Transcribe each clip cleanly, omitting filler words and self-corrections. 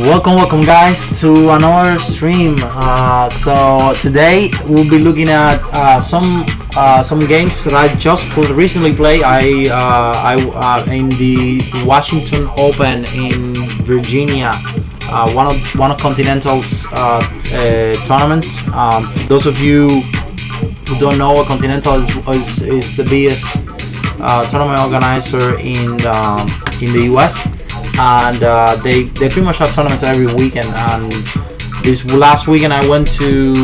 Welcome guys to another stream. So today we'll be looking at some games that I just recently played. I in the Washington Open in Virginia, one of Continental's tournaments. For those of you who don't know, what Continental is the biggest tournament organizer in the US. And they pretty much have tournaments every weekend. And this last weekend I went to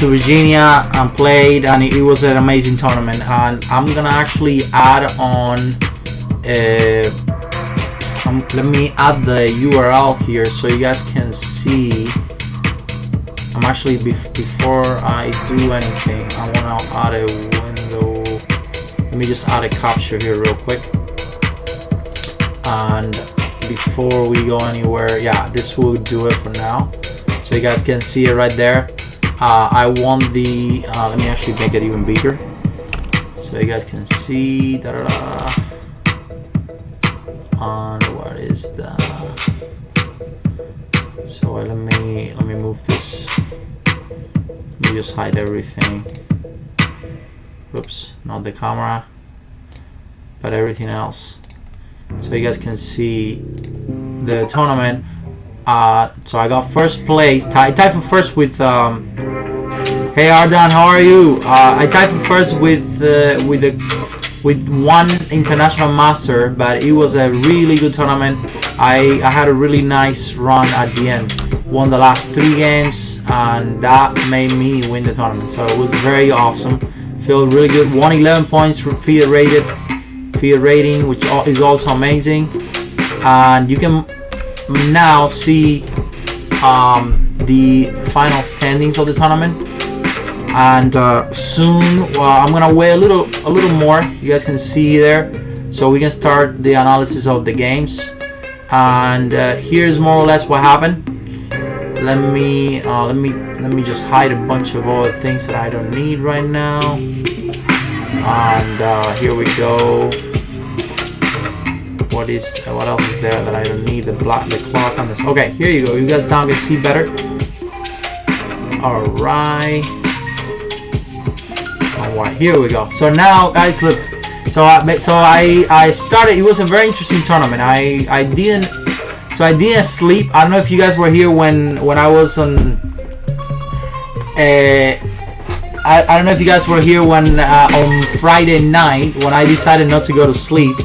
Virginia and played, and it was an amazing tournament. And I'm gonna actually add on. Let me add the URL here so you guys can see. I'm actually before I do anything, I wanna add a window. Let me just add a capture here real quick. And before we go anywhere, yeah, this will do it for now. So you guys can see it right there. I want the, let me actually make it even bigger. So you guys can see, and what is that? So let me move this. Let me just hide everything. Oops, not the camera, but everything else. So you guys can see the tournament. So I got first place. I tied for first with. Hey Ardan, how are you? I tied for first with one international master, but it was a really good tournament. I had a really nice run at the end. Won the last 3 games, and that made me win the tournament. So it was very awesome. Feel really good. 111 points for FIDE rating, which is also amazing. And you can now see the final standings of the tournament. And soon I'm gonna wait a little more. You guys can see there, so we can start the analysis of the games. And here's more or less what happened. Let me just hide a bunch of other things that I don't need right now. And here we go. What else is there that I don't need? The clock on this. Okay, here you go. You guys now can see better. All right. Here we go. So now, guys, look. So I started. It was a very interesting tournament. I didn't sleep. I don't know if you guys were here when I was on. I don't know if you guys were here when on Friday night when I decided not to go to sleep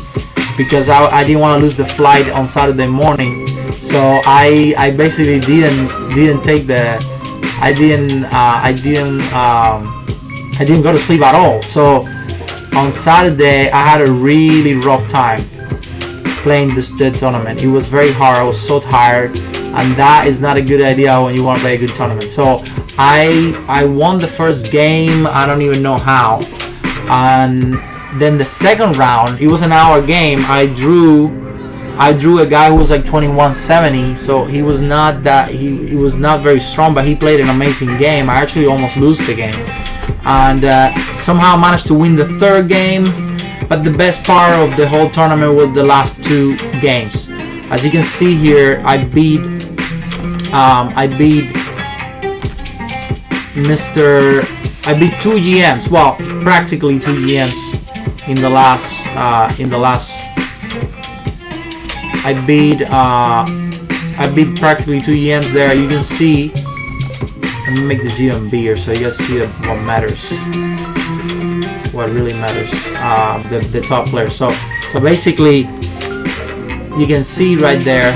because I didn't want to lose the flight on Saturday morning. So I basically didn't take the. I didn't go to sleep at all. So on Saturday I had a really rough time playing this tournament. It was very hard. I was so tired, and that is not a good idea when you want to play a good tournament. So I won the first game. I don't even know how. And then the second round, it was an hour game. I drew a guy who was like 2170, so he was not very strong, but he played an amazing game. I actually almost lost the game, and somehow managed to win the third game. But the best part of the whole tournament was the last 2 games. As you can see here, I beat I beat 2 GMs. Well, practically 2 GMs in the last. I beat practically 2 GMs there. You can see. Let me make this even bigger so you guys see what matters. What really matters. The top players. So basically, you can see right there.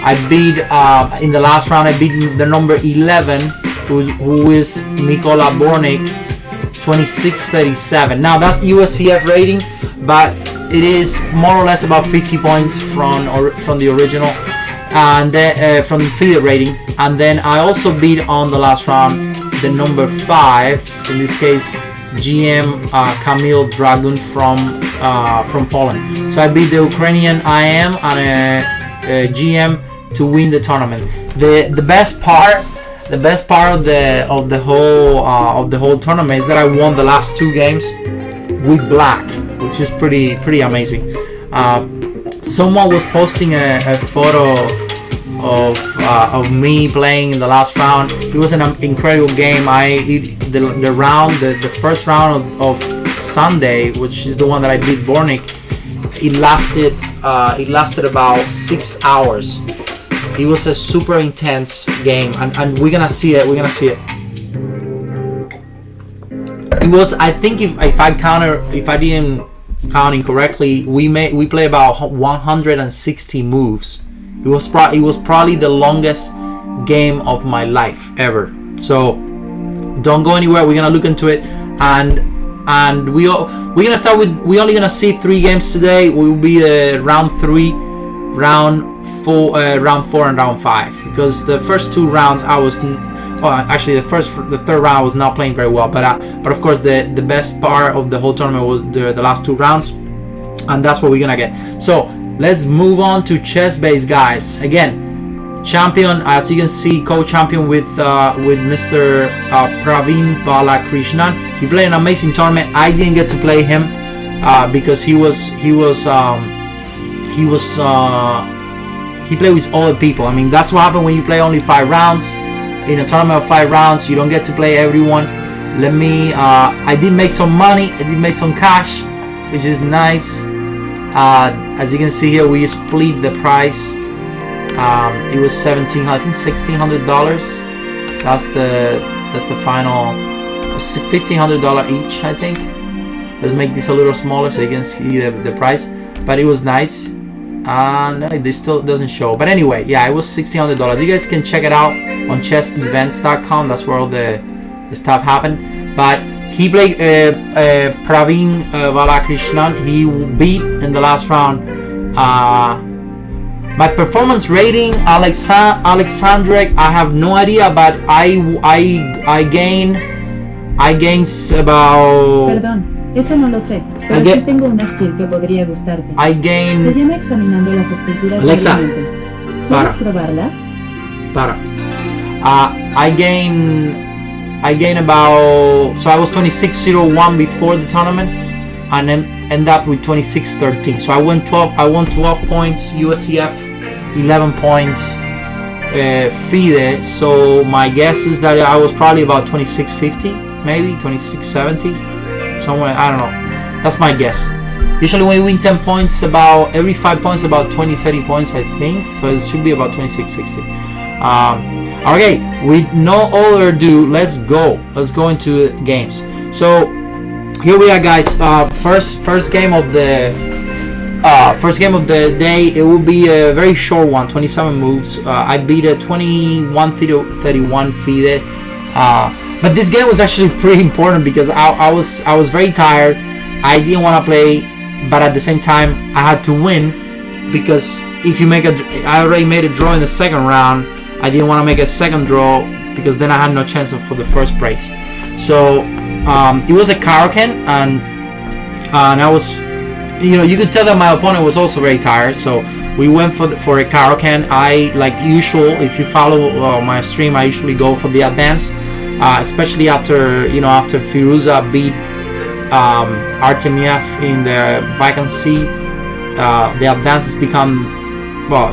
I beat in the last round. I beat the number 11, who is Mikola Bornik, 2637. Now that's USCF rating, but it is more or less about 50 points from the original, and from FIDE rating. And then I also beat on the last round the number 5, in this case GM Kamil Dragun from Poland. So I beat the Ukrainian IM and a GM to win the tournament. The best part of the whole tournament is that I won the last 2 games with black. which is pretty amazing. Someone was posting a photo of me playing in the last round. It was an incredible game. The first round of Sunday, which is the one that I beat Bornik, it lasted about 6 hours. It was a super intense game, and we're gonna see it. It was, I think, if I didn't count incorrectly, we played about 160 moves. It was probably the longest game of my life ever. So don't go anywhere. We're gonna look into it, and we're gonna start with. We're only gonna see 3 games today. Will be round 3, round 4, and round 5, because the first 2 rounds I was. Well, actually, the third round I was not playing very well, but of course the best part of the whole tournament was the last 2 rounds, and that's what we're gonna get. So let's move on to chess base, guys. Again, champion, as you can see, co-champion with Mr. Praveen Balakrishnan. He played an amazing tournament. I didn't get to play him because he played with other people. I mean, that's what happened when you play only 5 rounds. In a tournament of 5 rounds, you don't get to play everyone. I did make some money. I did make some cash, which is nice. As you can see here, we split the price. It was $1,600. That's the final. $1,500 each, I think. Let's make this a little smaller so you can see the price. But it was nice. No, this still doesn't show, but anyway, yeah, it was $1,600. You guys can check it out on chessevents.com. That's where all the stuff happened. But he played Praveen Balakrishnan. He beat in the last round. My performance rating, Alexandrek, I have no idea, but I gained about. Perdón, eso no lo sé, pero sí tengo una skill que podría gustarte. Se llama examinando las escrituras de la mente. ¿Quieres probarla? I gained about, so I was 26-01 before the tournament, and then end up with 26-13. So I won 12 points USCF, 11 points FIDE. So my guess is that I was probably about 26-50, maybe 26-70, somewhere. I don't know. That's my guess. Usually when you win 10 points, about every 5 points, about 20-30 points, I think. So it should be about 26-60. Okay, with no other ado, let's go into games. So here we are, guys. First game of the day. It will be a very short one, 27 moves. I beat a 21-31 FIDE. But this game was actually pretty important because I was very tired. I didn't want to play, but at the same time I had to win, because if you I already made a draw in the second round. I didn't want to make a second draw because then I had no chance for the first place. So it was a Caro-Kann, and I was, you could tell that my opponent was also very tired. So we went for a Caro-Kann. I, like usual, if you follow my stream, I usually go for the advance, especially after Firuza beat Artemiev in the vacancy. The advance has become,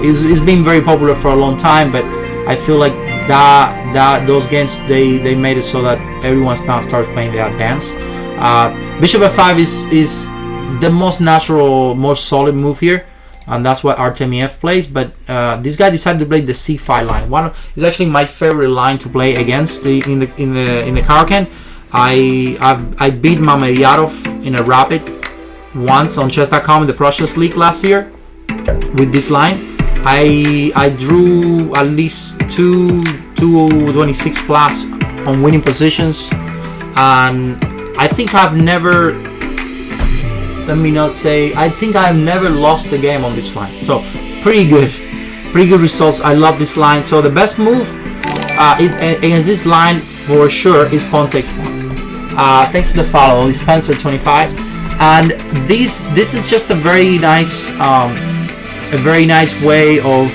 it's been very popular for a long time, but I feel like that those games they made it so that everyone now starts playing the advance. Bishop f5 is the most natural, more solid move here, and that's what Artemiev plays. But this guy decided to play the c5 line. It's actually my favorite line to play against in the Caro-Kann. I beat Mamediyadov in a rapid once on chess.com in the Pro Chess League last year with this line. I drew at least 226 plus on winning positions, and I think I've never lost the game on this line. So pretty good results. I love this line. So the best move against this line for sure is pawn takes pawn. Thanks to the follow, is Spencer25, and this is just a very nice way of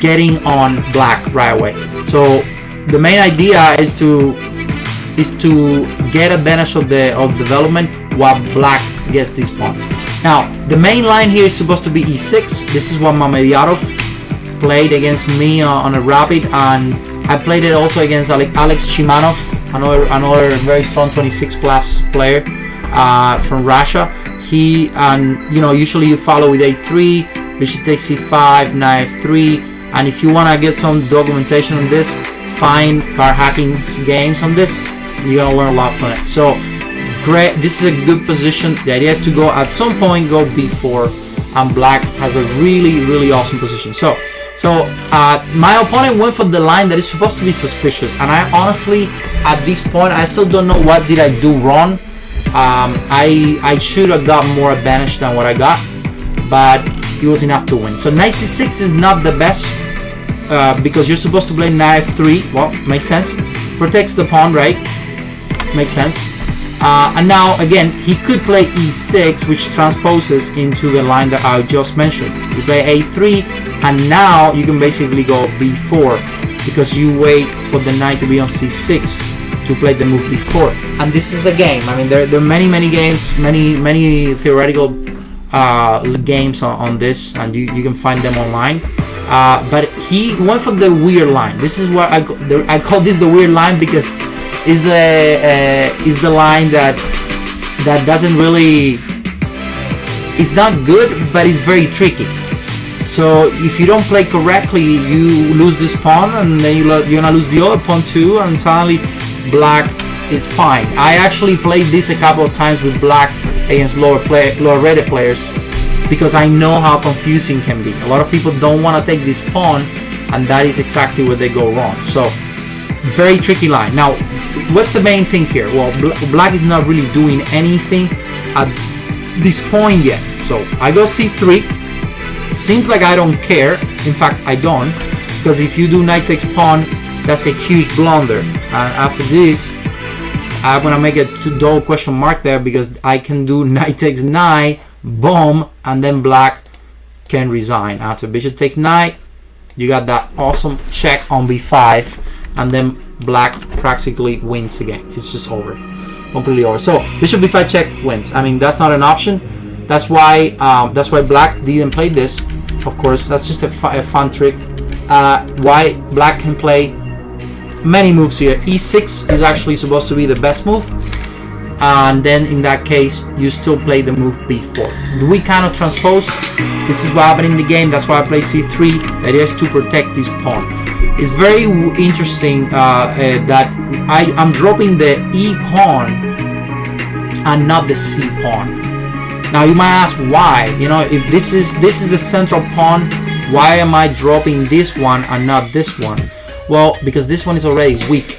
getting on black right away. So the main idea is to get advantage of development while black gets this pawn. Now, the main line here is supposed to be e6. This is what Mamediarov played against me on a rapid, and I played it also against Alex Chimanov, another very strong 26 plus player from Russia. He, and usually you follow with a3, bishop takes c5, knight f3, and if you want to get some documentation on this, find card hacking games on this. You're gonna learn a lot from it. So great, this is a good position. The idea is to go at some point go b4, and black has a really awesome position. So my opponent went for the line that is supposed to be suspicious, and I honestly at this point I still don't know what did I do wrong. I should have got more advantage than what I got, but it was enough to win. So knight c6 is not the best because you're supposed to play knight f3. Well, makes sense. Protects the pawn, right? Makes sense. And now again, he could play e6, which transposes into the line that I just mentioned. You play a3, and now you can basically go b4 because you wait for the knight to be on c6 to play the move b4. And this is a game. I mean, there are many games, many theoretical games on this, and you can find them online. But he went for the weird line. This is what I call this the weird line because is the line that doesn't really, it's not good, but it's very tricky. So if you don't play correctly, you lose this pawn, and then you're gonna lose the other pawn too, and suddenly black is fine. I actually played this a couple of times with black against lower rated players because I know how confusing it can be. A lot of people don't want to take this pawn, and that is exactly where they go wrong. So very tricky line. Now, what's the main thing here? Well, black is not really doing anything at this point yet. So I go c3. Seems like I don't care. In fact, I don't, because if you do knight takes pawn, that's a huge blunder. And after this, I'm gonna make a double question mark there because I can do knight takes knight, boom, and then black can resign. After bishop takes knight, you got that awesome check on b5, and then black practically wins the game. It's just over, completely over. So bishop b5 check wins. I mean, that's not an option. That's why black didn't play this. Of course, that's just a fun trick. Why black can play many moves here. e6 is actually supposed to be the best move, and then in that case you still play the move b4. We cannot transpose. This is what happened in the game. That's why I play c3. That is to protect this pawn. It's very interesting that I'm dropping the e pawn and not the c pawn. Now you might ask why. If this is the central pawn, why am I dropping this one and not this one? Well, because this one is already weak,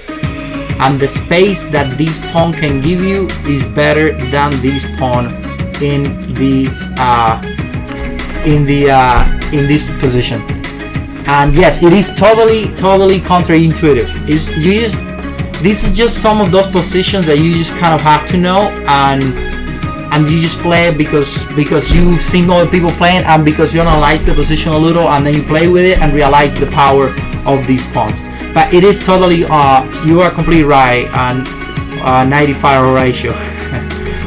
and the space that this pawn can give you is better than this pawn in this position. And yes, it is totally counterintuitive. This is just some of those positions that you just kind of have to know, and you just play it because you've seen other people playing, and because you analyze the position a little, and then you play with it and realize the power of these pawns. But it is totally you are completely right, and 95 ratio.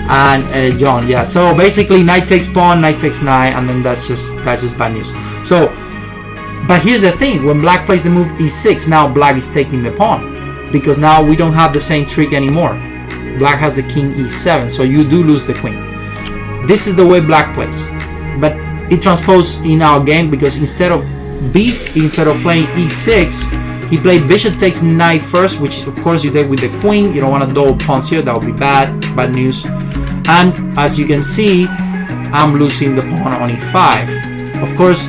And John, yeah. So basically, knight takes pawn, knight takes knight, and then that's just bad news. So, but here's the thing: when black plays the move e6, now black is taking the pawn, because now we don't have the same trick anymore. Black has the king e7, so you do lose the queen. This is the way black plays, but it transposes in our game because instead of playing e6, he played bishop takes knight first, which of course you take with the queen. You don't want to double pawns here, that would be bad news. And as you can see, I'm losing the pawn on e5. Of course,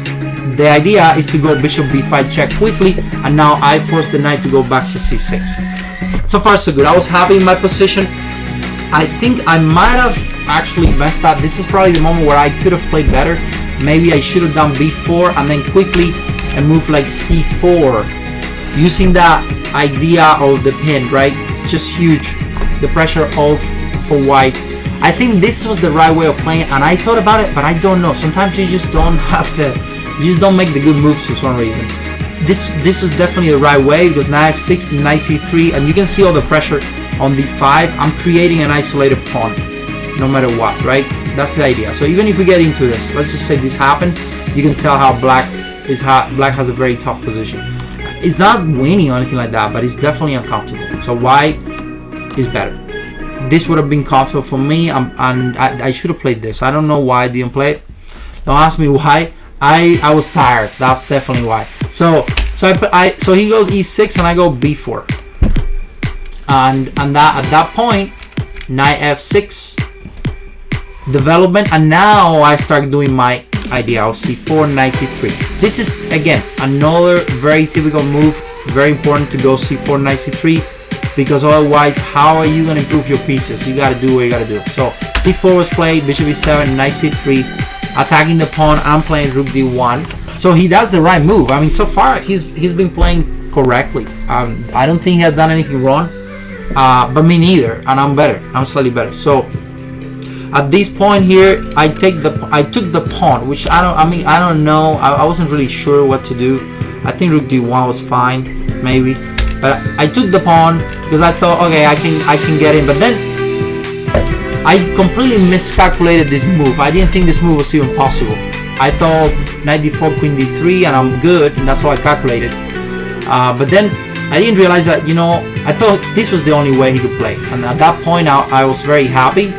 the idea is to go bishop b5 check quickly, and now I force the knight to go back to c6. So far so good. I was happy in my position. I think I might have actually messed up. This is probably the moment where I could have played better. Maybe I should have done b4 and then quickly and move like c4, using that idea of the pin, right? It's just huge, the pressure for white. I think this was the right way of playing, and I thought about it, but I don't know. Sometimes you just don't make the good moves for some reason. This is definitely the right way, because knight f6, knight c3, and you can see all the pressure on d5. I'm creating an isolated pawn, no matter what, right? That's the idea. So even if we get into this, let's just say this happened, you can tell how black has a very tough position. It's not winning or anything like that, but it's definitely uncomfortable. So white is better. This would have been comfortable for me, and I should have played this. I don't know why I didn't play it. Don't ask me why. I was tired. That's definitely why. So he goes e6 and I go b4, and that at that point, knight f6 development, and now I start doing my idea of c4, knight c3. This is again another very typical move. Very important to go c4, knight c3, because otherwise, how are you going to improve your pieces? You got to do what you got to do. So c4 was played, bishop e7, knight c3, attacking the pawn. I'm playing rook d1. So he does the right move. I mean, so far he's been playing correctly. I don't think he has done anything wrong, but me neither. And I'm better. I'm slightly better. So at this point here, I took the pawn, which I don't know. I wasn't really sure what to do. I think rook d1 was fine, maybe. But I took the pawn because I thought, okay, I can get in. But then I completely miscalculated this move. I didn't think this move was even possible. I thought knight d4, queen d3, and I'm good, and that's what I calculated. But then I didn't realize that, I thought this was the only way he could play. And at that point, I was very happy.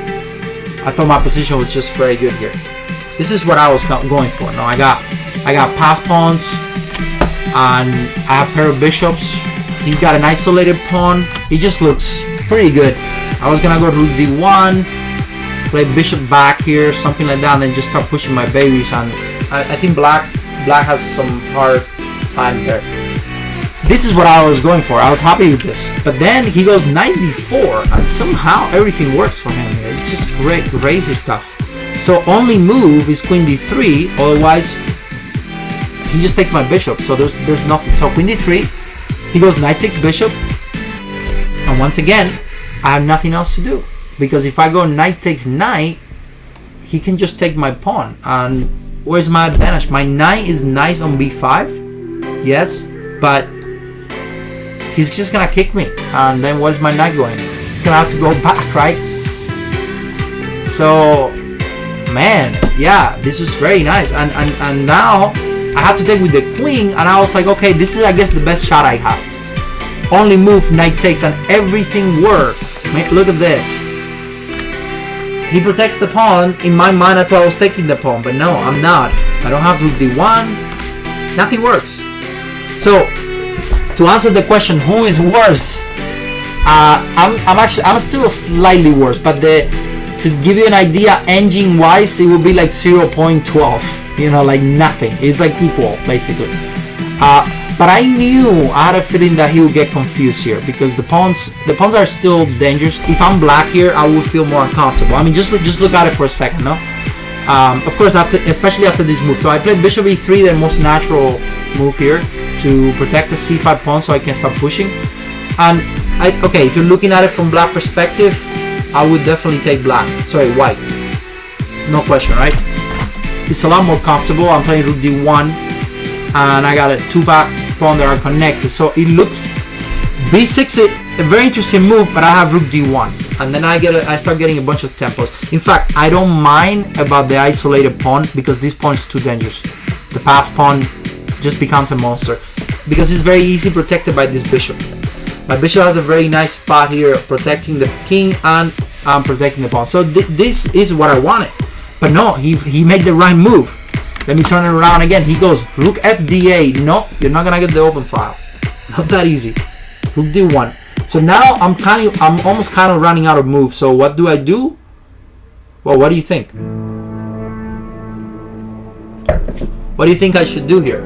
I thought my position was just very good here. This is what I was going for. Now I got pass pawns, and I have pair of bishops. He's got an isolated pawn. He just looks pretty good. I was gonna go rook d1, play bishop back here, something like that, and then just start pushing my babies. And I think black has some hard time there. This is what I was going for. I was happy with this. But then he goes knight d4, and somehow everything works for him here. It's just great, crazy stuff. So only move is queen d3. Otherwise, he just takes my bishop. So there's nothing. So queen d3. He goes knight takes bishop, and once again, I have nothing else to do, because if I go knight takes knight, he can just take my pawn. And where's my advantage? My knight is nice on b5, yes, but he's just gonna kick me, and then where's my knight going? He's gonna have to go back, right? So, man, yeah, this was very nice, and now I have to take with the queen, and I was like, okay, this is, I guess, the best shot I have. Only move, knight takes, and everything worked. Look at this. He protects the pawn. In my mind, I thought I was taking the pawn, but no, I'm not. I don't have rook d1. Nothing works. So, to answer the question, who is worse? I'm still slightly worse, but to give you an idea, engine-wise, it would be like 0.12. Like nothing. It's like equal, basically. But I knew, I had a feeling that he would get confused here, because the pawns are still dangerous. If I'm black here, I would feel more uncomfortable. I mean, just look at it for a second, no? Of course, especially after this move. So I played bishop e3, the most natural move here, to protect the c5 pawn so I can start pushing. And okay, if you're looking at it from black perspective, I would definitely take white. No question, right? It's a lot more comfortable. I'm playing rook d1, and I got a two back pawn that are connected. So it looks b6, a very interesting move, but I have rook d1, and then I start getting a bunch of tempos. In fact, I don't mind about the isolated pawn, because this pawn is too dangerous. The pass pawn just becomes a monster, because it's very easy protected by this bishop. My bishop has a very nice spot here, protecting the king and protecting the pawn. So this is what I wanted. But no, he made the right move. Let me turn it around again. He goes rook fd8. No, you're not gonna get the open file. Not that easy. Rook d1. So now I'm almost kind of running out of moves. So what do I do? Well, what do you think? What do you think I should do here?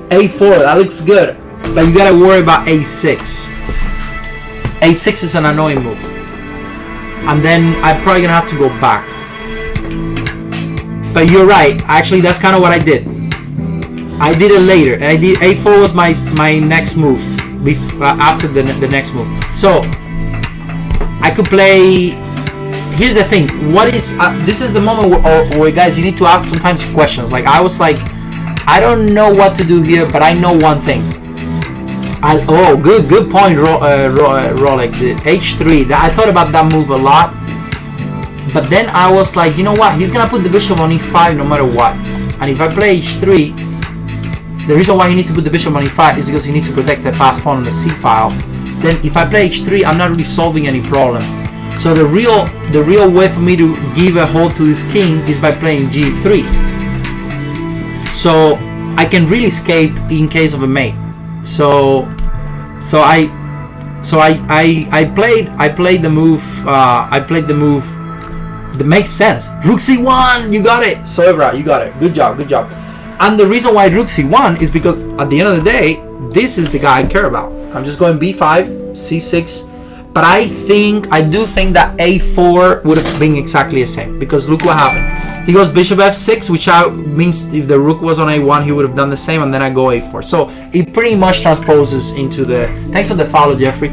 a4. That looks good. But you gotta worry about a6. a6 is an annoying move. And then I'm probably gonna have to go back. But you're right. Actually, that's kind of what I did. I did it later. I did a4 was my next move after the next move. So I could play. Here's the thing. What is this is the moment where guys, you need to ask sometimes questions. Like I was like, I don't know what to do here, but I know one thing. Good point, Rolex. The h3. I thought about that move a lot. But then I was like, you know what? He's gonna put the bishop on e5 no matter what. And if I play h3, the reason why he needs to put the bishop on e5 is because he needs to protect the passed pawn on the c file. Then if I play h3, I'm not really solving any problem. So the real way for me to give a hold to this king is by playing g3. So I can really escape in case of a mate. So I played the move. That makes sense. Rook c1, you got it. So Evra, you got it. Good job. And the reason why Rook c1 is because at the end of the day, this is the guy I care about. I'm just going b5, c6, but I do think that a4 would have been exactly the same, because look what happened. He goes bishop f6, which means if the rook was on a1, he would have done the same, and then I go a4. So it pretty much transposes into the. Thanks for the follow, Jeffrey.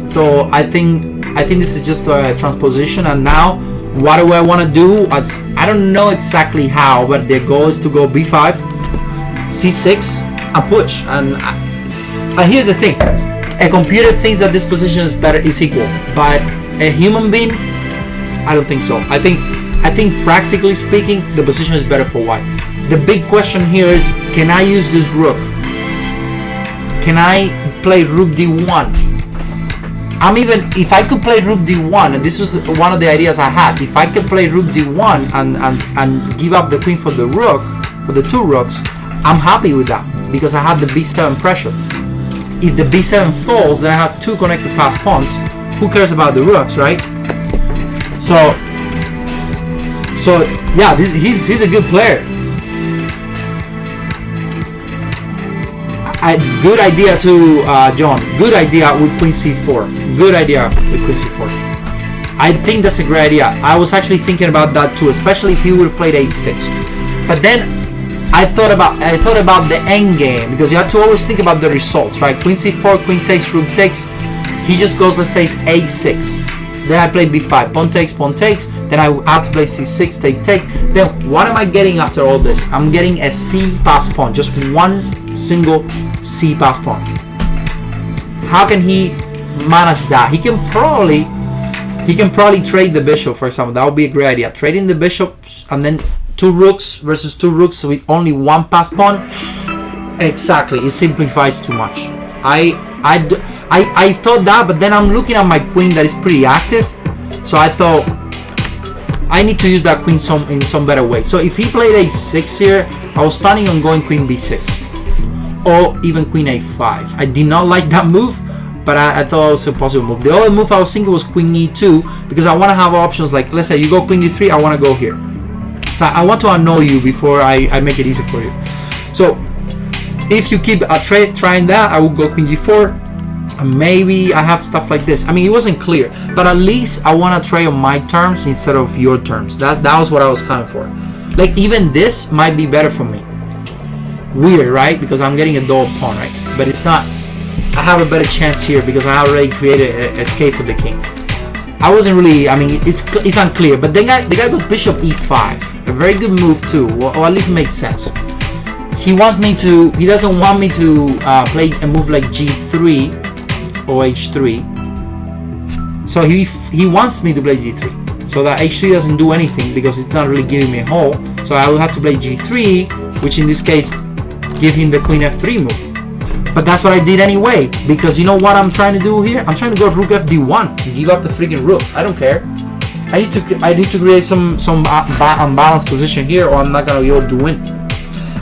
So I think this is just a transposition, and now what do I want to do? I don't know exactly how, but the goal is to go b5, c6, and push. And here's the thing: a computer thinks that this position is equal, but a human being, I don't think so. I think practically speaking, the position is better for white. The big question here is, can I use this rook? Can I play rook d1? If I could play rook d1, and this was one of the ideas I had, if I could play rook d1 and give up the queen for the rook, for the two rooks, I'm happy with that, because I have the b7 pressure. If the b7 falls, then I have two connected passed pawns. Who cares about the rooks, right? So yeah, he's a good player. Good idea too, John. Good idea with queen c4. Good idea with queen c4. I think that's a great idea. I was actually thinking about that too, especially if he would have played a6. But then I thought about the end game, because you have to always think about the results, right? Queen c4, queen takes, rook takes. He just goes, let's say, a6. Then I play b5, pawn takes, then I have to play c6, take. Then what am I getting after all this? I'm getting a c pass pawn, just one single c pass pawn. How can he manage that? He can probably trade the bishop, for example. That would be a great idea. Trading the bishops and then two rooks versus two rooks with only one pass pawn. Exactly, it simplifies too much. I thought that, but then I'm looking at my queen that is pretty active, so I thought I need to use that queen in some better way. So if he played a6 here, I was planning on going queen b6 or even queen a5. I did not like that move, but I thought it was a possible move. The other move I was thinking was queen e2, because I want to have options like, let's say you go queen d3, I want to go here. So I want to annoy you before I make it easy for you. So if you keep trying that, I will go queen g4. And maybe I have stuff like this. I mean, it wasn't clear, but at least I want to trade on my terms instead of your terms. That was what I was coming for. Like, even this might be better for me. Weird, right? Because I'm getting a double pawn, right? But it's not. I have a better chance here because I already created an escape for the king. I wasn't really. I mean, it's unclear. But the guy goes bishop e5. A very good move too, or at least makes sense. He doesn't want me to play a move like g3 or h3. So he wants me to play g3, so that h3 doesn't do anything because it's not really giving me a hole. So I will have to play g3, which in this case give him the queen f3 move. But that's what I did anyway, because you know what I'm trying to do here? I'm trying to go rook fd1 and give up the freaking rooks. I don't care. I need to create some unbalanced position here, or I'm not gonna be able to win.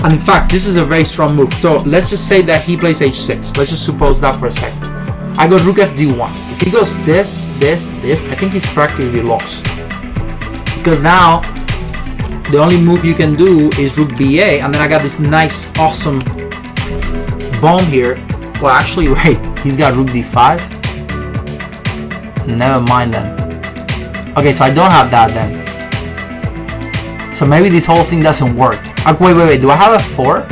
And in fact, this is a very strong move. So let's just say that he plays h6. Let's just suppose that for a second. I go rook fd1. If he goes this, I think he's practically lost. Because now, the only move you can do is rook ba, and then I got this nice, awesome bomb here. Well, actually, wait, he's got rook d5? Never mind then. Okay, so I don't have that then. So maybe this whole thing doesn't work. Wait, do I have a 4?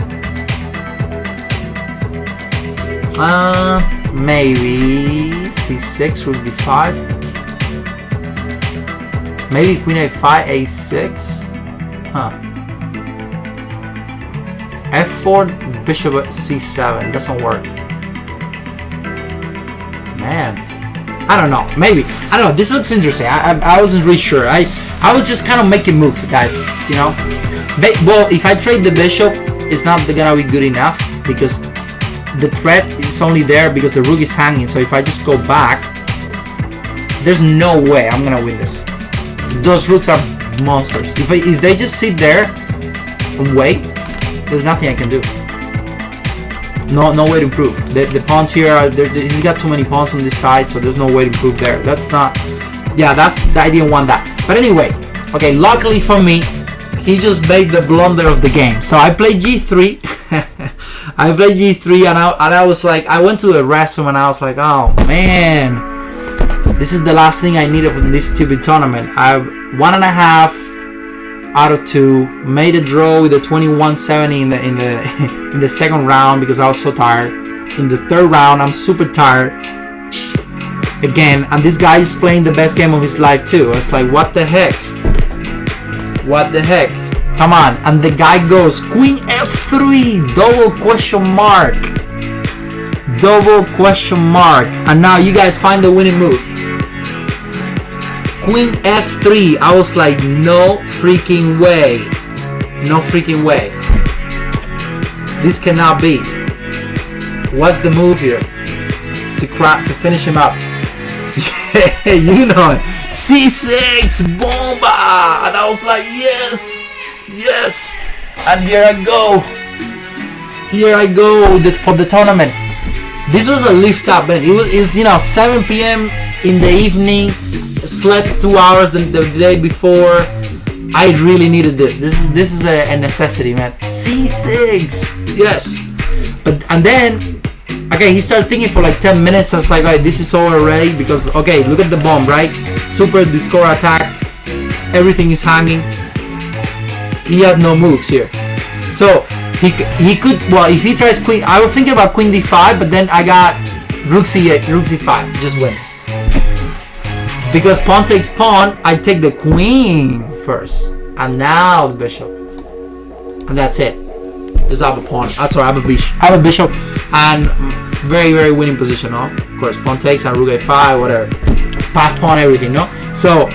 Maybe c6, rook d5. Maybe queen a5, a6. Huh. f4, bishop c7. Doesn't work. Man. I don't know. Maybe. I don't know. This looks interesting. I wasn't really sure. I was just kind of making moves, guys. You know. Well, if I trade the bishop, it's not gonna be good enough because the threat is only there because the rook is hanging. So if I just go back, there's no way I'm gonna win this. Those rooks are monsters. If they just sit there and wait, there's nothing I can do. No way to improve. The pawns here are he's got too many pawns on this side, so there's no way to improve there. That's not. Yeah, I didn't want that. But anyway, okay. Luckily for me, he just made the blunder of the game. So I played G3. I played G3, and I was like, I went to the restroom, and I was like, oh man, this is the last thing I needed from this stupid tournament. I 1.5 out of 2, made a draw with a 21-70 in the second round because I was so tired. In the third round, I'm super tired again, and this guy is playing the best game of his life too. It's like, what the heck? What the heck? Come on. And the guy goes Queen F3, double question mark. Double question mark. And now you guys find the winning move. Queen F3. I was like, no freaking way. No freaking way. This cannot be. What's the move here? To finish him up. Yeah, you know it. C6 bomba. And I was like, yes. Yes. And here I go. Here I go for the tournament. This was a lift up, man. It was 7 p.m. in the evening. Slept 2 hours the day before. I really needed this. This is a necessity, man. C6. Yes. And then, okay, he started thinking for like 10 minutes. I was like, alright, this is over already because, okay, look at the bomb, right? Super discord attack. Everything is hanging. He has no moves here. So he could, well, if he tries queen, I was thinking about queen d5, but then I got rook c8, rook c5, just wins. Because pawn takes pawn, I take the queen first, and now the bishop, and that's it. Just have a pawn. Sorry, I have a bishop, and very, very winning position, no? Of course, pawn takes and rook a5, whatever. Pass pawn, everything, no? So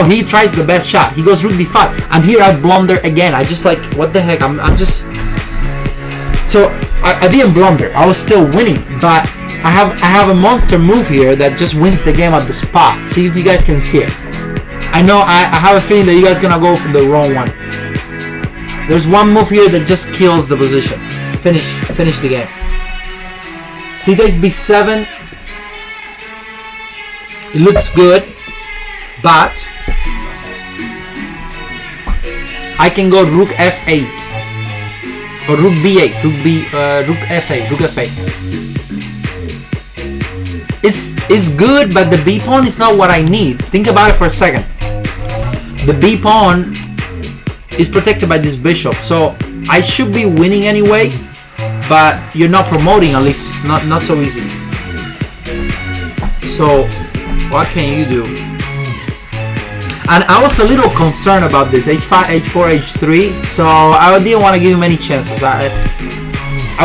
he tries the best shot. He goes rook d5, and here I blunder again. I just like, what the heck? I'm just. So I didn't blunder. I was still winning, but I have a monster move here that just wins the game at the spot. See if you guys can see it. I know I have a feeling that you guys gonna go for the wrong one. There's one move here that just kills the position. Finish the game. C takes b7. It looks good, but I can go rook f8 or rook b8, rook f8, rook f8. It's good, but the b pawn is not what I need. Think about it for a second. The b pawn is protected by this bishop, so I should be winning anyway. But you're not promoting, at least not so easy. So what can you do? And I was a little concerned about this h5, h4, h3. So I didn't want to give him any chances. I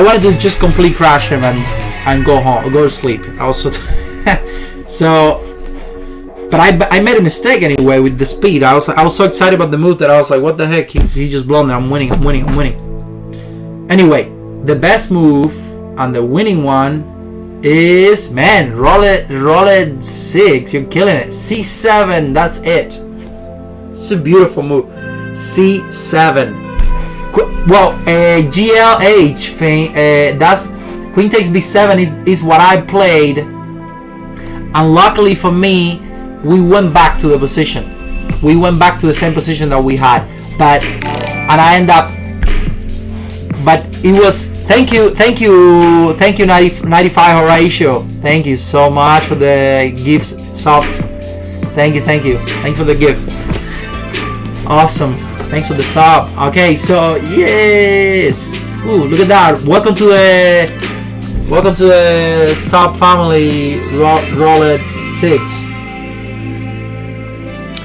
wanted to just complete crash him and go home, go to sleep. I was so. But I made a mistake anyway with the speed. I was so excited about the move that I was like, what the heck? He just blundered. I'm winning. Anyway, the best move and the winning one is, man, roll it 6. You're killing it. C7. That's it. It's a beautiful move. C7. Well, GLH thing. That's queen takes b7 is what I played. And luckily for me, we went back to the position. We went back to the same position that we had. And I end up. But it was. Thank you, 95 Horatio. Thank you so much for the gifts. Thank you for the gift. Awesome. Thanks for the sub. Okay, so yes. Ooh, look at that. Welcome to the sub family. Roll it 6.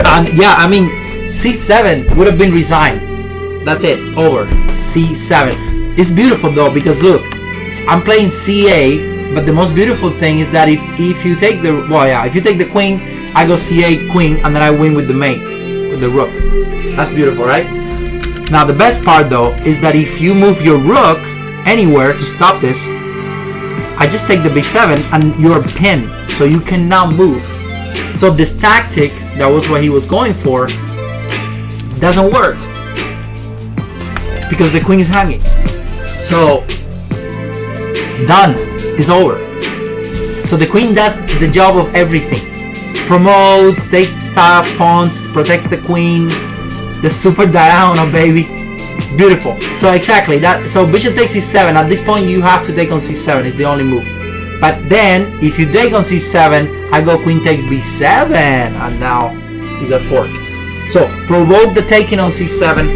And yeah, I mean, c7 would have been resigned. That's it. Over. c7. It's beautiful though, because look, I'm playing ca But the most beautiful thing is that if you take if you take the queen, I go c8 queen, and then I win with the mate, with the rook. That's beautiful, right? Now the best part though is that if you move your rook anywhere to stop this, I just take the b7 and you're pinned, so you cannot move. So this tactic, that was what he was going for, doesn't work because the queen is hanging. So done, it's over. So the queen does the job of everything. Promotes, takes top pawns, protects the queen, the super diagonal, baby. It's beautiful. So exactly that. So bishop takes c7. At this point you have to take on c7. It's the only move. But then if you take on c7, I go queen takes b7, and now he's at fork. So provoke the taking on c7,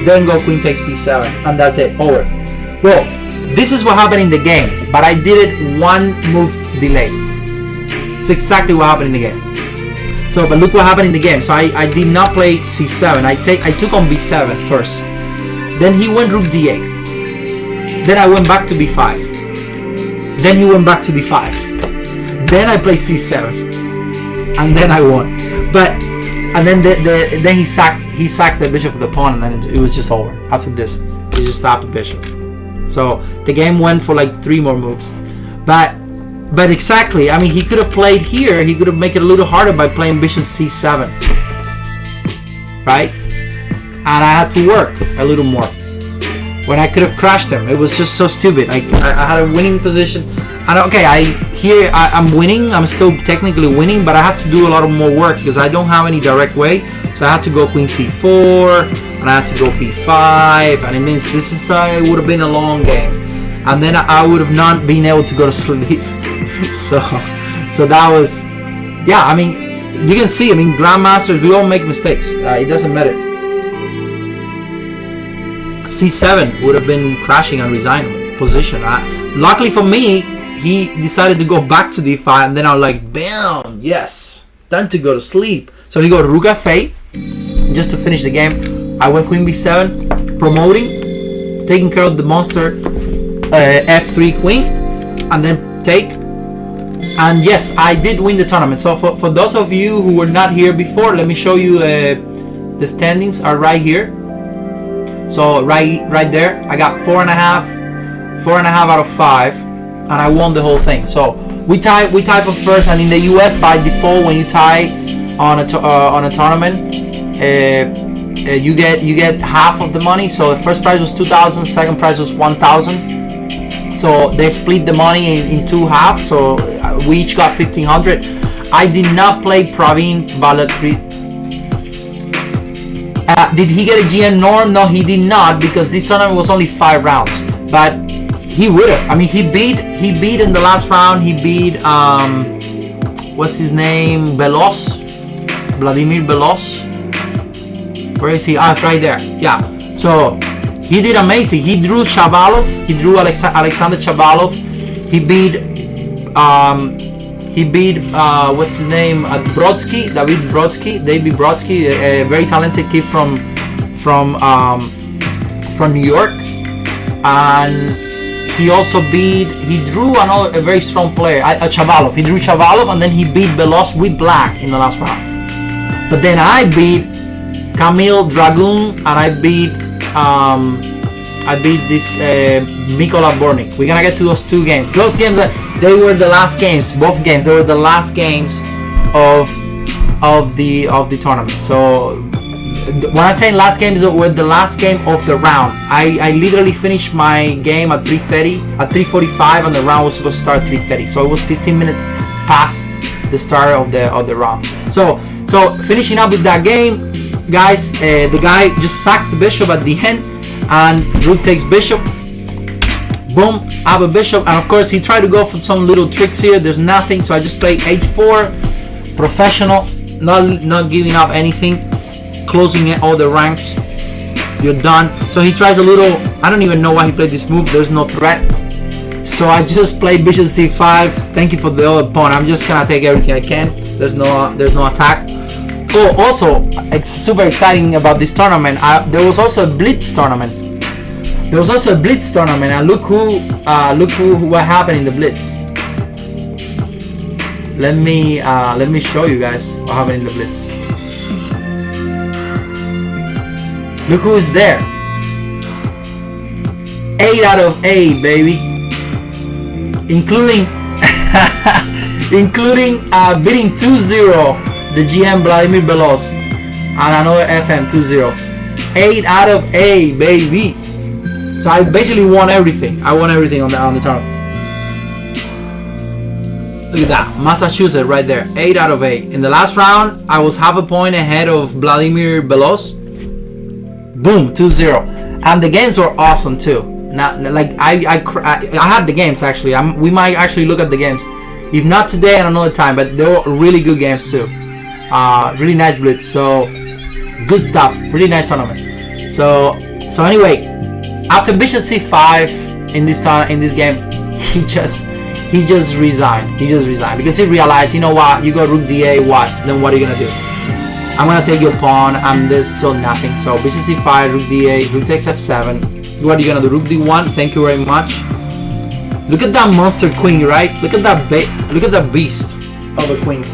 then go queen takes b7, and that's it, over. Well, this is what happened in the game, but I did it one move delay. It's exactly what happened in the game. So, but look what happened in the game. So I did not play c7. I took on b7 first. Then he went rook d8. Then I went back to b5. Then he went back to d5. Then I played c7, and then I won. And then he sacked the bishop of the pawn, and then it was just over. After this, he just stopped the bishop. So the game went for like 3 more moves. But exactly, I mean, he could have played here. He could have made it a little harder by playing bishop c7, right? And I had to work a little more when I could have crashed him. It was just so stupid. I had a winning position, and okay, I'm winning. I'm still technically winning, but I had to do a lot of more work because I don't have any direct way. So I had to go queen c4, and I had to go b5, and it means this is it would have been a long game, and then I would have not been able to go to sleep. so that was, yeah. I mean, you can see. I mean, grandmasters, we all make mistakes. It doesn't matter. c7 would have been crashing and resigning position. Luckily for me, he decided to go back to d5, and then I was like, bam, yes, time to go to sleep. So he got rook f8 just to finish the game. I went queen b7, promoting, taking care of the monster, f3 queen, and then take. And yes, I did win the tournament. So for those of you who were not here before, let me show you the standings are right here. So right there, I got 4.5 out of 5, and I won the whole thing. So we tie for first, and in the US by default, when you tie on a tournament, you get half of the money. So the first prize was 2,000, second prize was 1,000. So they split the money in 2 halves. So we each got 1,500. I did not play Praveen Balatri. Did he get a GM norm? No, he did not, because this tournament was only 5 rounds. But he would have. I mean, he beat in the last round. He beat what's his name? Belos, Vladimir Belos. Where is he? Ah, it's right there. Yeah. So he did amazing. He drew Shabalov. He drew Alexander Shabalov. He beat what's his name? Brodsky, David Brodsky, a very talented kid from New York, and he also drew a very strong player, Chavalov. He drew Chavalov, and then he beat Belos with black in the last round. But then I beat Kamil Dragun, and I beat this Mikola Bornik. We're gonna get to those 2 games. Those games, they were the last games. Both games, they were the last games of the tournament. So when I say last games, they were the last game of the round. I literally finished my game at 3:30, at 3:45, and the round was supposed to start at 3:30. So it was 15 minutes past the start of the round. So finishing up with that game, guys, the guy just sacked the bishop at the end, and rook takes bishop. Boom, I have a bishop, and of course he tried to go for some little tricks here. There's nothing, so I just played h4, professional, not giving up anything, closing all the ranks. You're done. So he tries a little. I don't even know why he played this move. There's no threat, so I just played bishop c5. Thank you for the other pawn. I'm just gonna take everything I can. There's no attack. Oh, also, it's super exciting about this tournament. There was also a blitz tournament. And look what happened in the blitz. let me show you guys what happened in the Blitz. Look who's there. 8 out of 8, baby. Including beating 2-0 the GM Vladimir Belos and another FM 2-0. 8 out of 8, baby. So I basically won everything. I won everything on the tournament. Look at that, Massachusetts right there, 8 out of 8. In the last round, I was half a point ahead of Vladimir Belos. Boom, 2-0. And the games were awesome too. Now, like I had the games actually. We might actually look at the games, if not today and another time. But they were really good games too. Really nice blitz. So good stuff. Really nice tournament. So anyway, after Bishop C5 in this game, he just resigned. He just resigned because he realized, you know what? You got Rook D8. What? Then what are you gonna do? I'm gonna take your pawn, and there's still nothing. So Bishop C5, Rook D8, Rook takes F7. What are you gonna do? Rook D1. Thank you very much. Look at that monster queen, right? Look at that beast of a queen.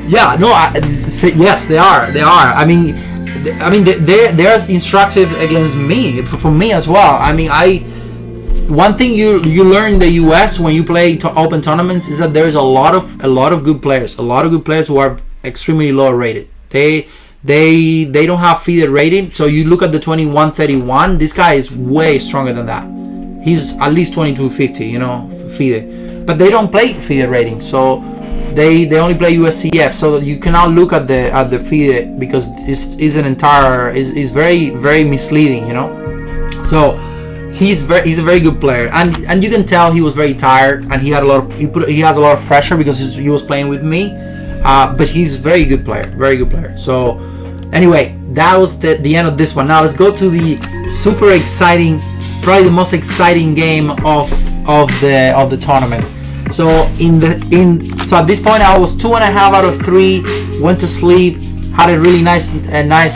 Yeah, no. Yes, they are. They are. I mean, they're instructive against me. For me as well. I mean, one thing you learn in the US when you play open tournaments is that there's a lot of good players. A lot of good players who are extremely low rated. They don't have FIDE rating, so you look at the 2131. This guy is way stronger than that. He's at least 2250, you know, FIDE. But they don't play FIDE rating, so they only play USCF. So you cannot look at the FIDE because is very very misleading, you know. So he's a very good player, and you can tell he was very tired, and he has a lot of pressure because he was playing with me. But he's very good player, very good player. So anyway, that was the end of this one. Now let's go to the super exciting, probably the most exciting game of the tournament. So so at this point I was 2.5 out of 3. Went to sleep, had a really nice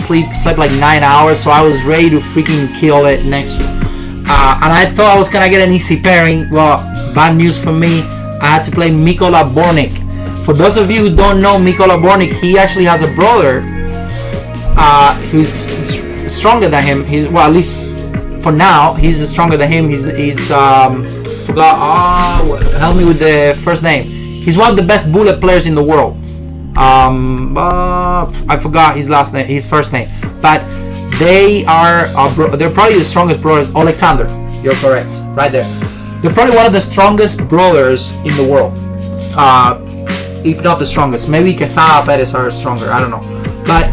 sleep, slept like 9 hours. So I was ready to freaking kill it next. And I thought I was gonna get an easy pairing. Well, bad news for me. I had to play Mikola Bornik. For those of you who don't know Mikola Bornik, he actually has a brother who's stronger than him. At least for now, he's stronger than him. Help me with the first name. He's one of the best bullet players in the world. I forgot his first name. But they're probably the strongest brothers. Alexander, you're correct, right there. They're probably one of the strongest brothers in the world. If not the strongest. Maybe Quesada Perez are stronger, I don't know. But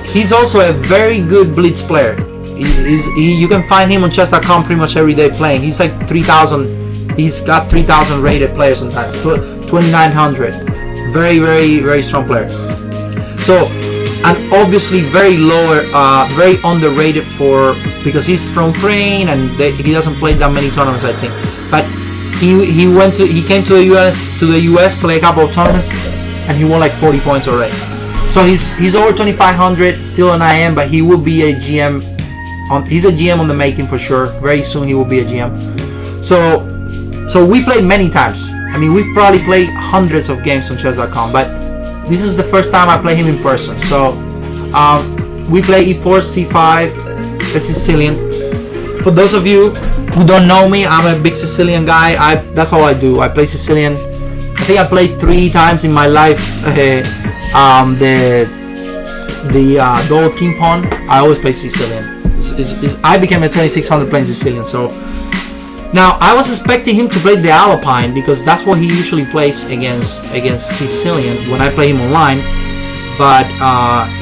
he's also a very good blitz player. You can find him on chess.com pretty much every day playing. He's like 3,000. He's got 3,000 rated players sometimes. 2,900. Very, very, very strong player. So, and obviously very lower, very underrated because he's from Ukraine and he doesn't play that many tournaments, I think. But he came to the US, play a couple of tournaments, and he won like 40 points already. So he's over 2,500, still an IM, but he will be a GM. He's a GM on the making for sure. Very soon he will be a GM. So we played many times. I mean, we've probably played hundreds of games on chess.com, but this is the first time I play him in person. So we play E4, C5, the Sicilian. For those of you who don't know me, I'm a big Sicilian guy. That's all I do. I play Sicilian. I think I played 3 times in my life the double king pawn. I always play Sicilian. I became a 2600 playing Sicilian. So now I was expecting him to play the Alpine because that's what he usually plays against Sicilian when I play him online. But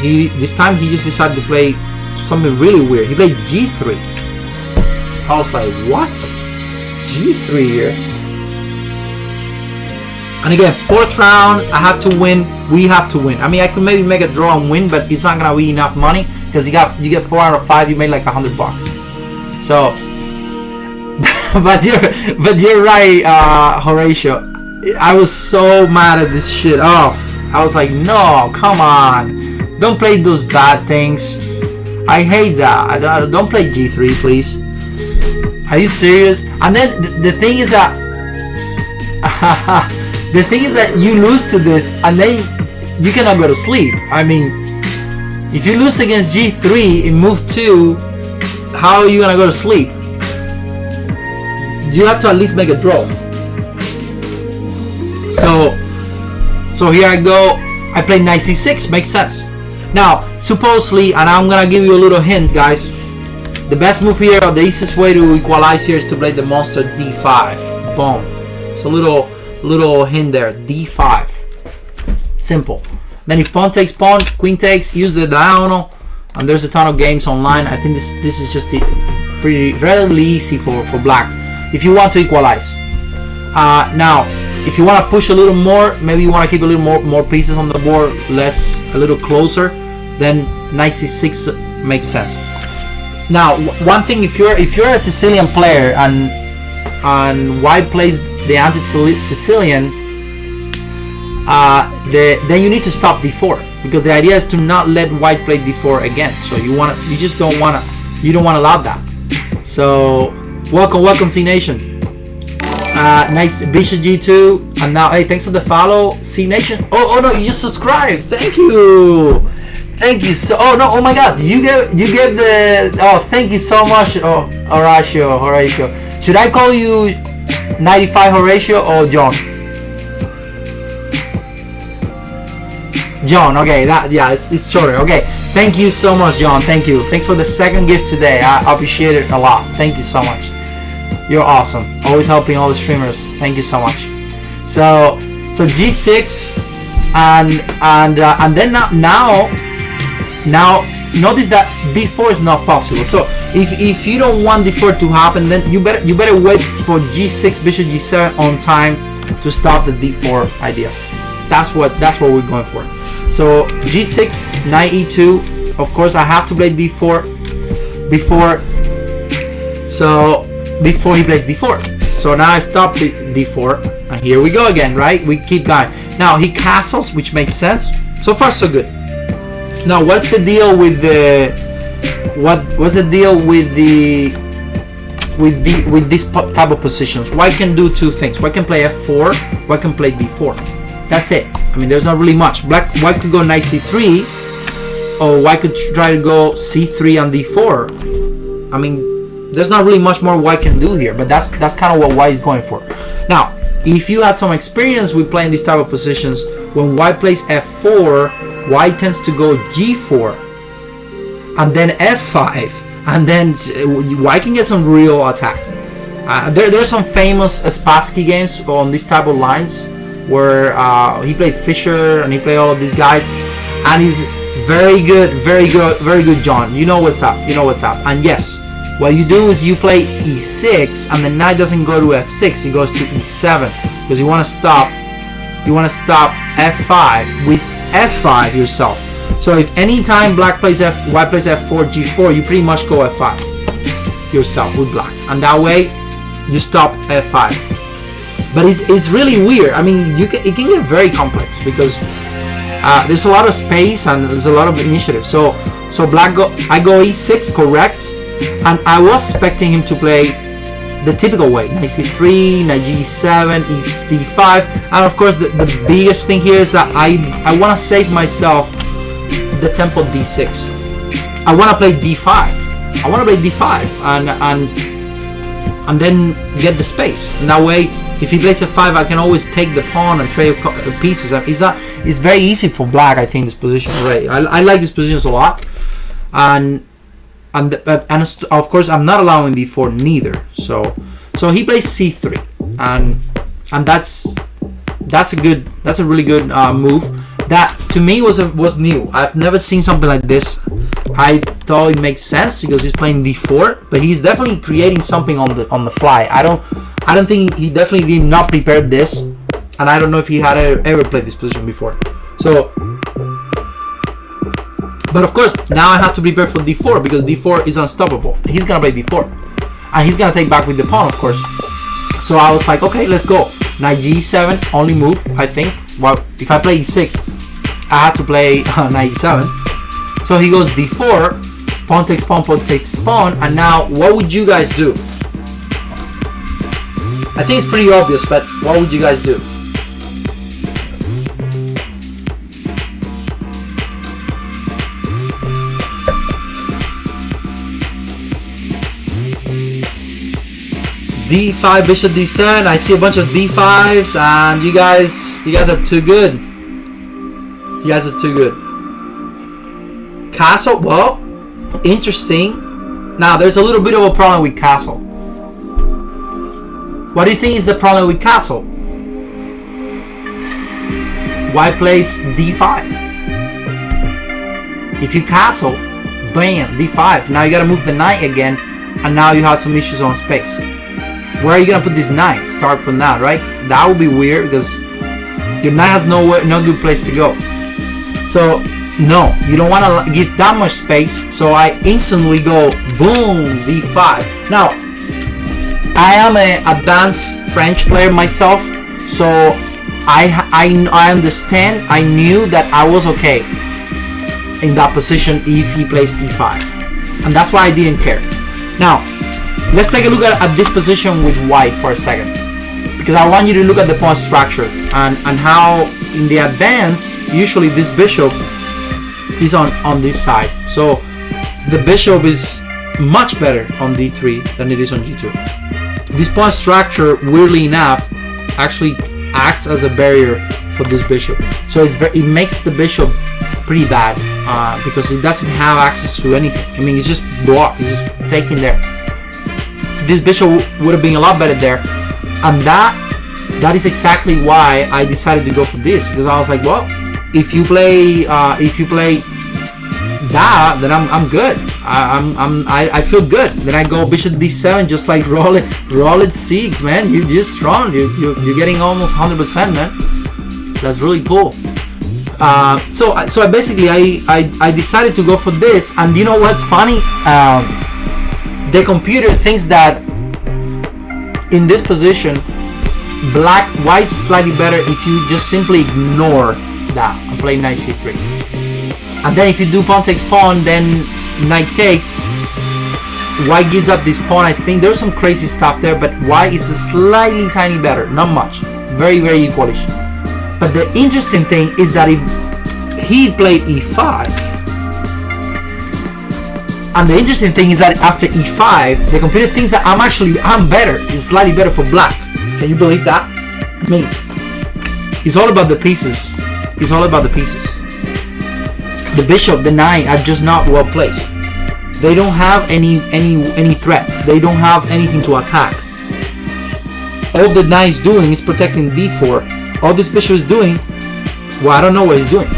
this time he just decided to play something really weird. He played G3. I was like, what? G3 here? And again, 4th round, I have to win. We have to win. I mean, I could maybe make a draw and win, but it's not gonna be enough money because you get 4 out of 5. You made like $100. So, but you're right, Horatio. I was so mad at this shit. Oh, I was like, no, come on, don't play those bad things. I hate that. Don't play G3, please. Are you serious? And then the thing is that you lose to this, and then you cannot go to sleep. I mean, if you lose against G3 in move 2, how are you gonna go to sleep? You have to at least make a draw. So here I go. I play knight c6. Makes sense. Now, supposedly, and I'm gonna give you a little hint, guys. The best move here, or the easiest way to equalize here, is to play the monster d5. Boom. It's a little hint there. d5. Simple. Then if pawn takes pawn, queen takes, use the diagonal, and there's a ton of games online. I think this is just pretty relatively easy for black if you want to equalize. Now, if you want to push a little more, maybe you want to keep a little more pieces on the board, a little closer, then knight c6 makes sense. Now, one thing, if you're a Sicilian player and white plays the anti-Sicilian, then you need to stop d4, because the idea is to not let white play d4 again. So you don't want to allow that. So welcome C Nation. Nice, bishop g2, and now, hey, thanks for the follow, C Nation. Oh no, you just subscribed. Thank you. So, oh my God, you gave the, oh, thank you so much. Oh, Horatio. Should I call you 95 Horatio or John? John, okay, it's shorter. Okay, thank you so much, John. Thank you. Thanks for the second gift today. I appreciate it a lot. Thank you so much. You're awesome. Always helping all the streamers. Thank you so much. So G6, and then now notice that d4 is not possible. So if you don't want d4 to happen, then you better wait for g6, bishop g7 on time to stop the d4 idea. That's what we're going for. So g6, knight e2. Of course, I have to play d4 before he plays d4. So now I stop d4, and here we go again, right? We keep going. Now he castles, which makes sense. So far, so good. Now, what's the deal with with this type of positions? White can do two things. White can play f4. White can play d4. That's it. I mean, there's not really much. White could go knight c3, or white could try to go c3 and d4. I mean, there's not really much more white can do here, but that's kind of what white is going for. Now, if you had some experience with playing these type of positions, when white plays f4, white tends to go g4 and then f5, and then white can get some real attack. There's some famous Spassky games on these type of lines where he played Fischer and he played all of these guys, and he's very good, John. You know what's up. And yes, what you do is you play e6, and the knight doesn't go to f6, it goes to e7, because you want to stop f5 with f5 yourself. So if any time white plays f4, g4, you pretty much go f5 yourself with black, and that way you stop f5. But it's really weird. I mean, it can get very complex because there's a lot of space and there's a lot of initiative. So I go e6, correct, and I was expecting him to play the typical way: knight c3, knight g7, e5, and of course the biggest thing here is that I want to save myself the tempo d6. I want to play d5. and then get the space. And that way, if he plays f5, I can always take the pawn and trade pieces. It's very easy for black, I think, this position already. I like these positions a lot, and of course I'm not allowing d4 neither. So he plays c3, and that's a really good move. That to me was new. I've never seen something like this. I thought it makes sense because he's playing d4, but he's definitely creating something on the fly. I don't think he definitely did not prepare this, and I don't know if he had ever played this position before. So, but of course now I have to prepare for d4 because d4 is unstoppable. He's gonna play d4, and he's gonna take back with the pawn, of course. So I was like, okay, let's go. Knight g7, only move, I think. Well, if I play e6, I have to play knight e7. So he goes d4, pawn takes pawn, and now what would you guys do? I think it's pretty obvious, but what would you guys do? D5, bishop d7. I see a bunch of d5s, and you guys are too good. You guys are too good. Castle, well, interesting. Now, there's a little bit of a problem with castle. What do you think is the problem with castle? White plays d5. If you castle, bam, d5. Now you gotta move the knight again, and now you have some issues on space. Where are you gonna put this knight? Start from that, right? That would be weird because your knight has no good place to go. So no, you don't want to give that much space. So I instantly go boom, d5. Now I am an advanced French player myself, so I understand. I knew that I was okay in that position if he plays d5, and that's why I didn't care. Now let's take a look at this position with white for a second, because I want you to look at the pawn structure and how in the advance usually this bishop is on this side. So the bishop is much better on d3 than it is on g2. This pawn structure, weirdly enough, actually acts as a barrier for this bishop. So it makes the bishop pretty bad because it doesn't have access to anything. I mean, it's just blocked. It's just taken there. So this bishop would have been a lot better there, and that is exactly why I decided to go for this, because I was like, well, if you play that, then I'm good. I feel good. Then I go bishop d7, just like roll it 6, man. You're just strong. You're getting almost 100%, man. That's really cool. So I basically I decided to go for this, and you know what's funny? The computer thinks that in this position, white is slightly better if you just simply ignore that and play knight c3. And then if you do pawn takes pawn, then knight takes, white gives up this pawn. I think there's some crazy stuff there, but white is slightly tiny better, not much, very equalish. But the interesting thing is that if he played e5, and the interesting thing is that after e5, the computer thinks that I'm better. It's slightly better for black. Can you believe that? I mean, it's all about the pieces. It's all about the pieces. The bishop, the knight are just not well placed. They don't have any threats. They don't have anything to attack. All the knight is doing is protecting d4. All this bishop is doing, well, I don't know what he's doing.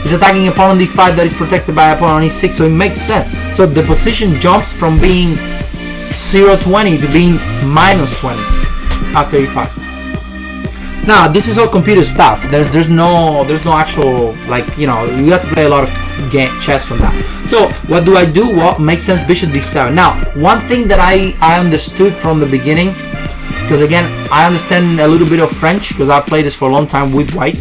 He's attacking a pawn on d5 that is protected by a pawn on e6, so it makes sense. So the position jumps from being 0-20 to being -20 after e5. Now this is all computer stuff. There's no actual, like, you know, you have to play a lot of chess from that. So what do? Well, makes sense, bishop d7. Now one thing that I understood from the beginning, because again I understand a little bit of French because I've played this for a long time with white.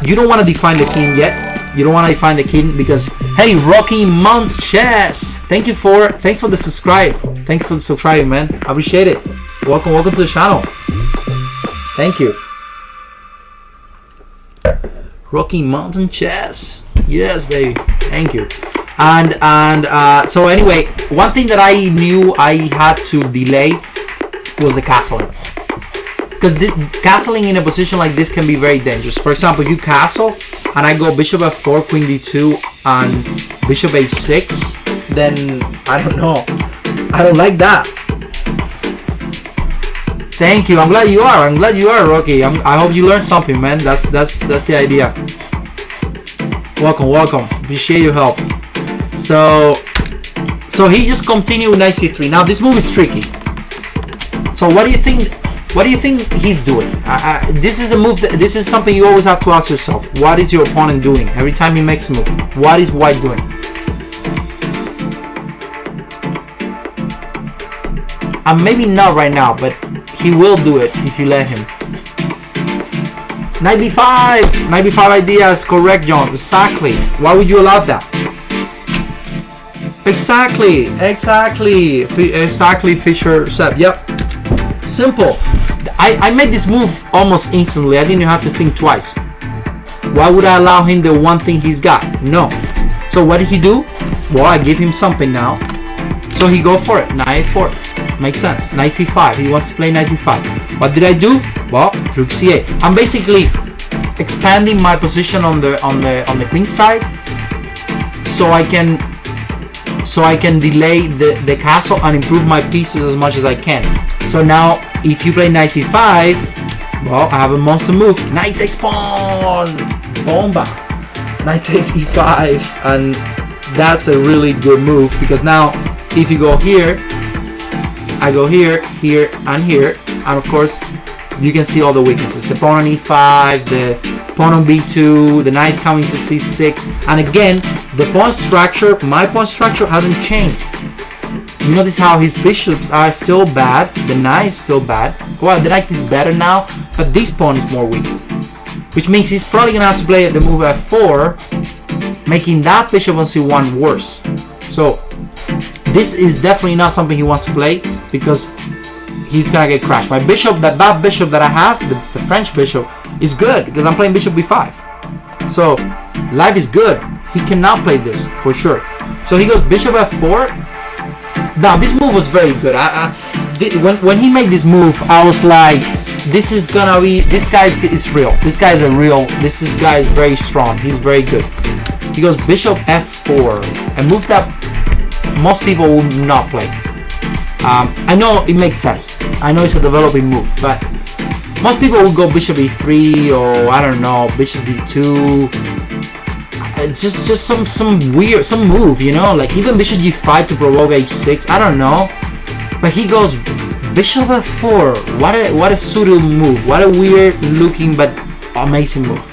You don't want to define the king yet. You don't want to define the king because, hey, Rocky Mount Chess, thanks for the subscribe. Thanks for the subscribe, man. I appreciate it. Welcome to the channel. Thank you. Rocky Mountain Chess. Yes, baby. Thank you. And so anyway, one thing that I knew I had to delay was the castling. Because castling in a position like this can be very dangerous. For example, if you castle and I go bishop f4, queen d2, and bishop h6, then I don't know. I don't like that. Thank you. I'm glad you are. Rocky. I hope you learned something, man. That's the idea. Welcome. Appreciate your help. So he just continued with knight c3. Now this move is tricky. So what do you think? What do you think he's doing? This is a move. This is something you always have to ask yourself. What is your opponent doing every time he makes a move? What is white doing? And maybe not right now, but he will do it if you let him. Knight b5. Knight b5 idea is correct, John. Exactly. Why would you allow that? Exactly, Fisher Seb. Yep. Simple. I made this move almost instantly. I didn't have to think twice. Why would I allow him the one thing he's got? No. So what did he do? Well, I give him something now. So he go for it. Knight f4. Makes sense. Knight c5. He wants to play knight c5. What did I do? Well, rook c8. I'm basically expanding my position on the queen side, so I can delay the castle and improve my pieces as much as I can. So now, if you play knight c5, well, I have a monster move. Knight takes pawn. Bomba. Knight takes e5, and that's a really good move, because now if you go here, I go here, here, and here, and of course you can see all the weaknesses. The pawn on e5, the pawn on b2, the knight's coming to c6, and again, the pawn structure, my pawn structure hasn't changed. You notice how his bishops are still bad, the knight is still bad. Well, the knight is better now, but this pawn is more weak. Which means he's probably gonna have to play the move f4, making that bishop on c1 worse. So this is definitely not something he wants to play, because he's gonna get crashed. My bishop, that bad bishop that I have, the French bishop, is good because I'm playing bishop b5. So life is good. He cannot play this for sure. So he goes bishop f4. Now this move was very good. When he made this move, I was like, this is gonna be, this guy is real. This guy is a real, this guy is very strong. He's very good. He goes bishop f4, a move that most people would not play. I know it makes sense. I know it's a developing move, but most people would go bishop e3, or I don't know, bishop d2. It's just some weird, some move, you know, like even bishop g5 to provoke h6. I don't know, but he goes bishop f4. What a pseudo move. What a weird looking but amazing move.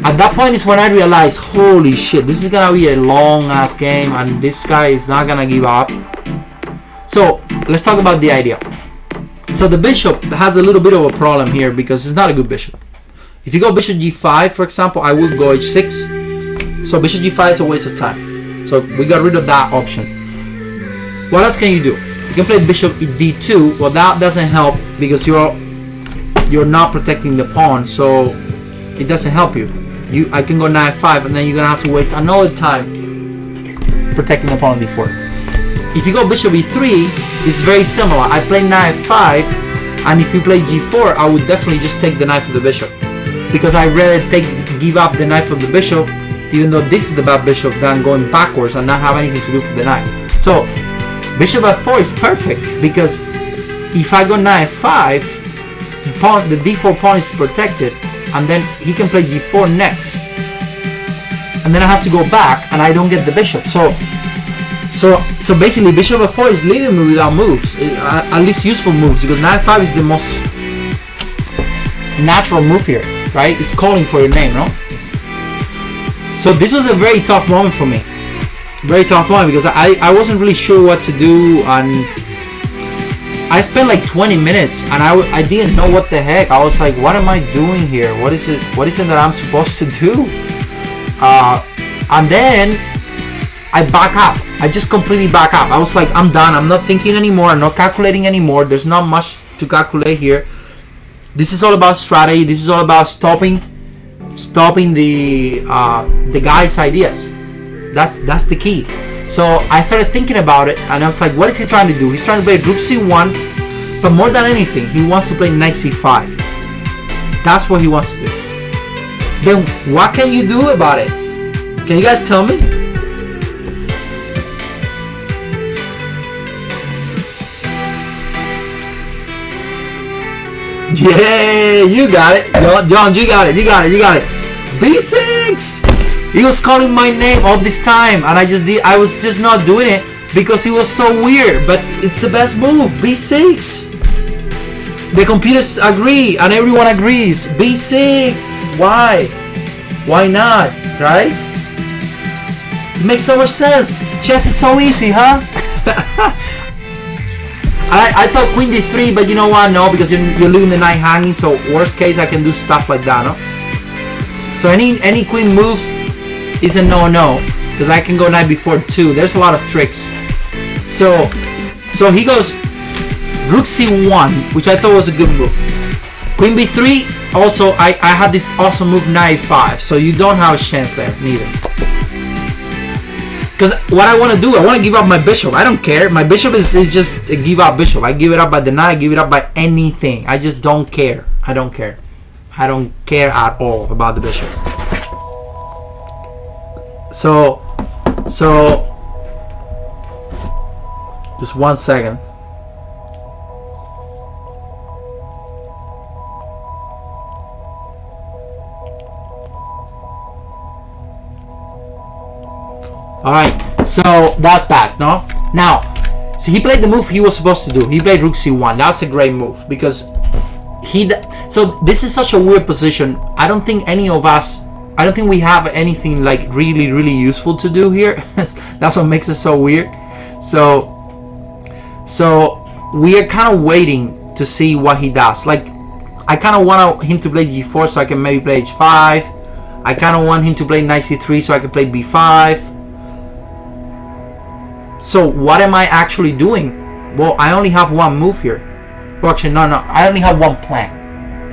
At that point is when I realized, holy shit, this is gonna be a long ass game, and this guy is not gonna give up. So let's talk about the idea. So the bishop has a little bit of a problem here because it's not a good bishop. If you go bishop g5, for example, I would go h6. So bishop g5 is a waste of time. So we got rid of that option. What else can you do? You can play bishop d2. Well, that doesn't help because you're not protecting the pawn, so it doesn't help you. I can go knight 5, and then you're gonna have to waste another time protecting the pawn on d4. If you go bishop e3, it's very similar. I play knight 5, and if you play g4, I would definitely just take the knight for the bishop, because I'd rather give up the knight for the bishop, even though this is the bad bishop, than going backwards and not have anything to do for the knight. So bishop f4 is perfect, because if I go knight 5, the d4 pawn is protected, and then he can play d4 next, and then I have to go back and I don't get the bishop. So basically bishop f4 is leaving me without moves, at least useful moves, because knight 5 is the most natural move here, right? It's calling for your name, no? So this was a very tough moment for me, very tough moment, because I wasn't really sure what to do, and I spent like 20 minutes and I didn't know what the heck. I was like, what am I doing here? What is it that I'm supposed to do? And then I back up. I just completely back up. I was like, I'm done. I'm not thinking anymore. I'm not calculating anymore. There's not much to calculate here. This is all about strategy. This is all about stopping the guy's ideas. That's the key. So I started thinking about it, and I was like, what is he trying to do? He's trying to play rook c1, but more than anything, he wants to play knight c5. That's what he wants to do. Then what can you do about it? Can you guys tell me? Yeah, you got it. John, you got it. B6! He was calling my name all this time, and I was just not doing it because he was so weird, but it's the best move. B6. The computers agree, and everyone agrees. B6. Why not? Right? It makes so much sense. Chess is so easy, huh? I thought queen d3, but you know what? No, because you're leaving the knight hanging. So worst case, I can do stuff like that, no? So any queen moves is a no, because I can go knight before 2. There's a lot of tricks. So he goes Rook c1, which I thought was a good move. Queen b3, also I had this awesome move knight f5, so you don't have a chance there, neither. Because what I want to do, I want to give up my bishop. I don't care. My bishop is just a give up bishop. I give it up by the knight, I give it up by anything. I just don't care. I don't care. I don't care at all about the bishop. So just 1 second. Alright, so that's bad, no? Now, so he played the move he was supposed to do. He played Rook c1. That's a great move because so this is such a weird position. I don't think we have anything like really useful to do here. That's what makes it so weird. So we are kind of waiting to see what he does. Like, I kind of want him to play g4 so I can maybe play h5. I kind of want him to play knight c3 so I can play b5. So what am I actually doing? Well, I only have one move here. Well, actually, no, I only have one plan.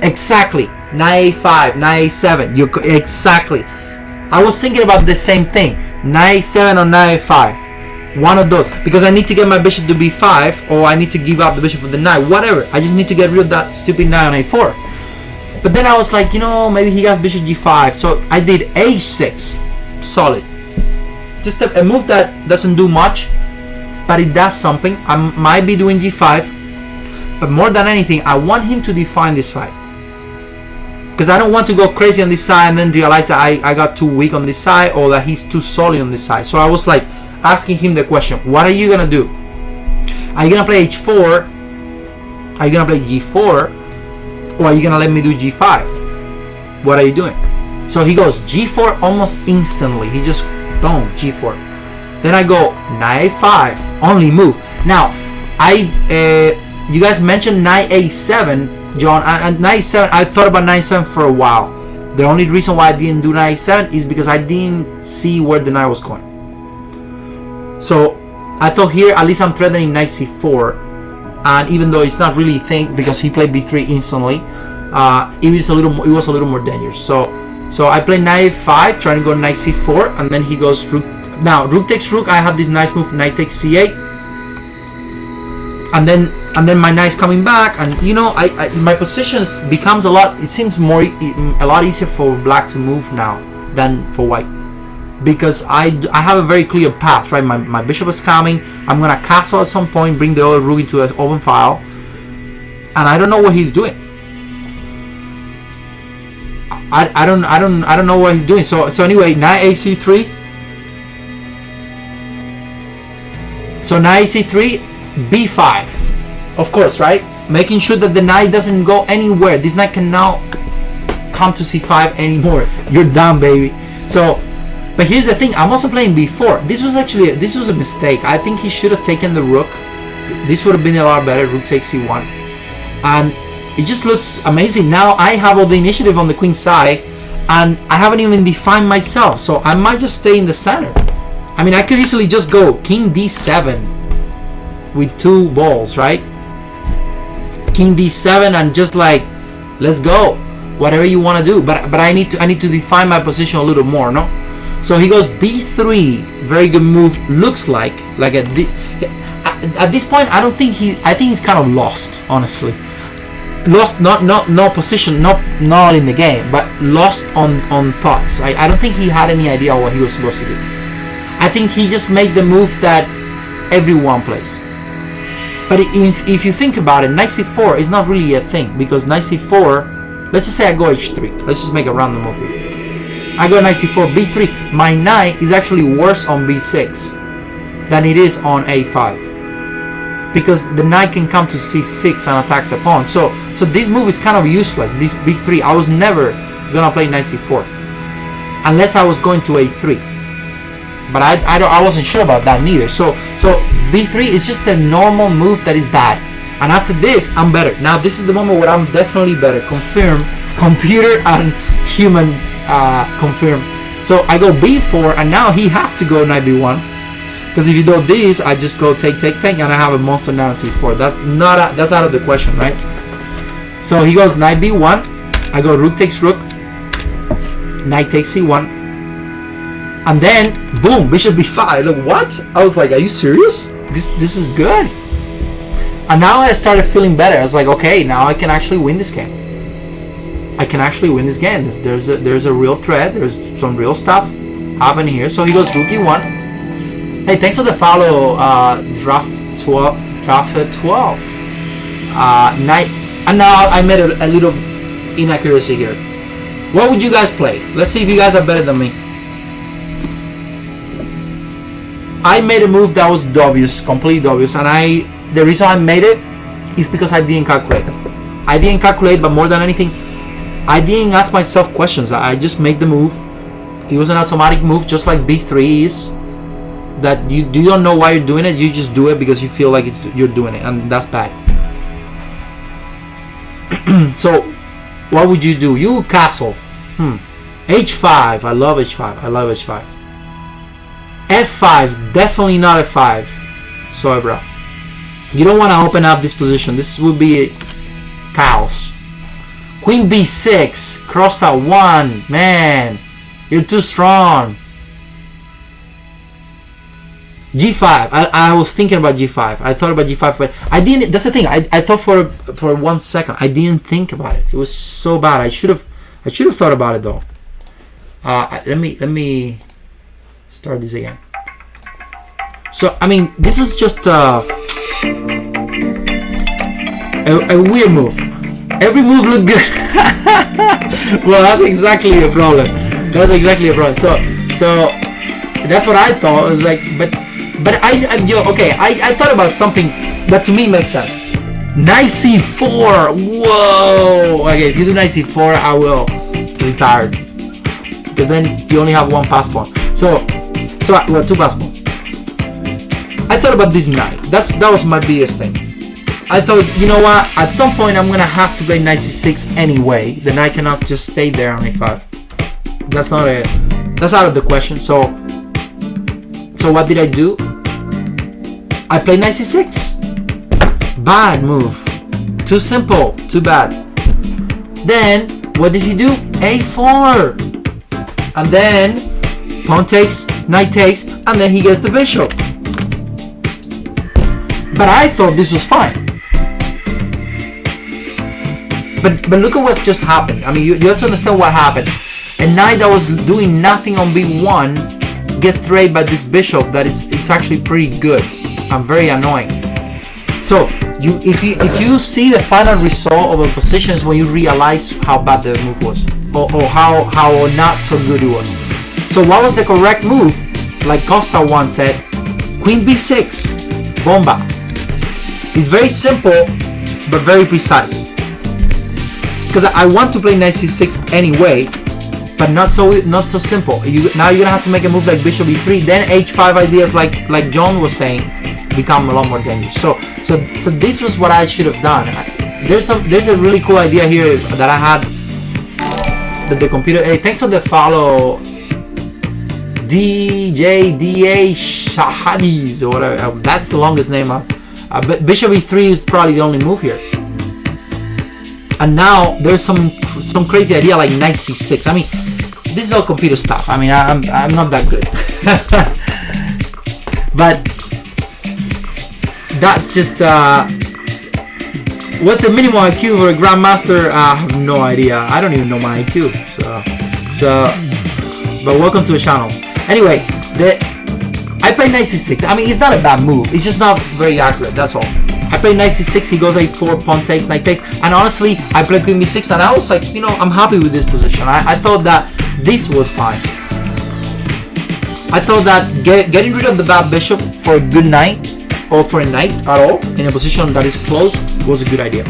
Exactly. Knight a5, knight a7. Exactly. I was thinking about the same thing. Knight a7 or knight a5. One of those. Because I need to get my bishop to b5, or I need to give up the bishop for the knight. Whatever. I just need to get rid of that stupid knight on a4. But then I was like, maybe he has bishop g5. So I did h6. Solid. Just a move that doesn't do much, but it does something. I might be doing g5, but more than anything, I want him to define this side. Because I don't want to go crazy on this side and then realize that I got too weak on this side, or that he's too solid on this side. So I was like asking him the question, what are you going to do? Are you going to play h4? Are you going to play g4? Or are you going to let me do g5? What are you doing? So he goes g4 almost instantly. He just boom, g4. Then I go knight a5, only move. Now, you guys mentioned knight a7, John, and knight a7. I thought about knight a7 for a while. The only reason why I didn't do knight a7 is because I didn't see where the knight was going. So I thought here, at least I'm threatening knight c4, and even though it's not really a thing because he played b3 instantly, it was a little more dangerous. So I play knight a5, trying to go knight c4, and then he goes rook. Now rook takes rook. I have this nice move, knight takes c8, and then my knight's coming back, and my positions becomes a lot. It seems a lot easier for black to move now than for white, because I have a very clear path, right? My bishop is coming. I'm gonna castle at some point, bring the other rook into an open file, and I don't know what he's doing. I don't know what he's doing. So anyway, knight ac3. So knight ac3, b5. Of course, right? Making sure that the knight doesn't go anywhere. This knight can now come to c5 anymore. You're done, baby. So, but here's the thing. I'm also playing b4. This was a mistake. I think he should have taken the rook. This would have been a lot better. Rook takes c1, and it just looks amazing. Now I have all the initiative on the queen side, and I haven't even defined myself. So I might just stay in the center. I mean, I could easily just go king d7 with two balls, right? King d7 and just like, let's go. Whatever you want to do. But I need to define my position a little more, no? So he goes b3. Very good move. Looks like at this point, I think he's kind of lost, honestly. Lost, no position, not in the game, but lost on thoughts. I don't think he had any idea what he was supposed to do. I think he just made the move that everyone plays. But if you think about it, knight c4 is not really a thing, because knight c4, let's just say I go h3. Let's just make a random move here. I go knight c4, b3. My knight is actually worse on b6 than it is on a5, because the knight can come to c6 and attack the pawn. So this move is kind of useless. This b3, I was never gonna play knight c4 unless I was going to a3. But I wasn't sure about that neither. So b3 is just a normal move that is bad. And after this, I'm better. Now this is the moment where I'm definitely better. Confirm, computer and human confirm. So I go b4, and now he has to go knight b1. Because if you do this, I just go take, and I have a monster knight on c4. That's out of the question, right? So he goes knight b1. I go rook takes rook. Knight takes c1. And then, boom, bishop b5. Look, what? I was like, are you serious? This is good. And now I started feeling better. I was like, okay, now I can actually win this game. I can actually win this game. There's a real threat. There's some real stuff happening here. So he goes rook e1. Hey, thanks for the follow, draft 12. Knight. And now I made a little inaccuracy here. What would you guys play? Let's see if you guys are better than me. I made a move that was obvious, completely obvious, and the reason I made it is because I didn't calculate. But more than anything, I didn't ask myself questions. I just made the move. It was an automatic move, just like b3 is. That you don't know why you're doing it. You just do it because you feel like you're doing it, and that's bad. So, what would you do? You castle. H5. I love h5. F5. Definitely not f5. Sorry, bro. You don't want to open up this position. This would be chaos. Queen b6. Crossed out 1. Man, you're too strong. G5. I was thinking about G5. I thought about G5, but I didn't. That's the thing. I thought for 1 second. I didn't think about it. It was so bad. I should have thought about it though. Let me start this again. So I mean, this is just a weird move. Every move looked good. Well, that's exactly a problem. So that's what I thought. I was like, but I thought about something that to me makes sense. Knight c4. Whoa. Okay, if you do knight c4, I will retire, because then you only have 1 pass pawn. So 2 pass pawn. I thought about this knight. That was my biggest thing. I thought, you know what? At some point, I'm gonna have to play knight c6 anyway. The knight cannot just stay there on a5. That's out of the question. So what did I do? I played knight c6. Bad move. Too simple. Too bad. Then what did he do? a4. And then pawn takes, knight takes, and then he gets the bishop. But I thought this was fine. But look at what's just happened. I mean, you have to understand what happened. A knight that was doing nothing on b1 gets threatened by this bishop that it's actually pretty good and very annoying. So if you see the final result of a position is when you realize how bad the move was, or how not so good it was. So what was the correct move? Like Costa once said, Queen b6, bomba. It's very simple but very precise. Because I want to play knight c6 anyway, but not so simple. Now you're gonna have to make a move like bishop e3. Then h5 ideas like John was saying become a lot more dangerous. So this was what I should have done. There's a really cool idea here that I had. That the computer. Hey, thanks for the follow, DJDA Shahadis or whatever. That's the longest name. But bishop e3 is probably the only move here. And now there's some crazy idea like knight c6. I mean, this is all computer stuff. I mean, I'm not that good. But that's just what's the minimum IQ for a grandmaster? I have no idea. I don't even know my IQ. So but welcome to the channel. Anyway, I play knight c6. I mean, it's not a bad move. It's just not very accurate. That's all. I play knight c6, he goes a4, pawn takes, knight takes, and honestly, I play queen b6, and I was like, you know, I'm happy with this position. I thought that this was fine. I thought that getting rid of the bad bishop for a good knight, or for a knight at all, in a position that is close, was a good idea.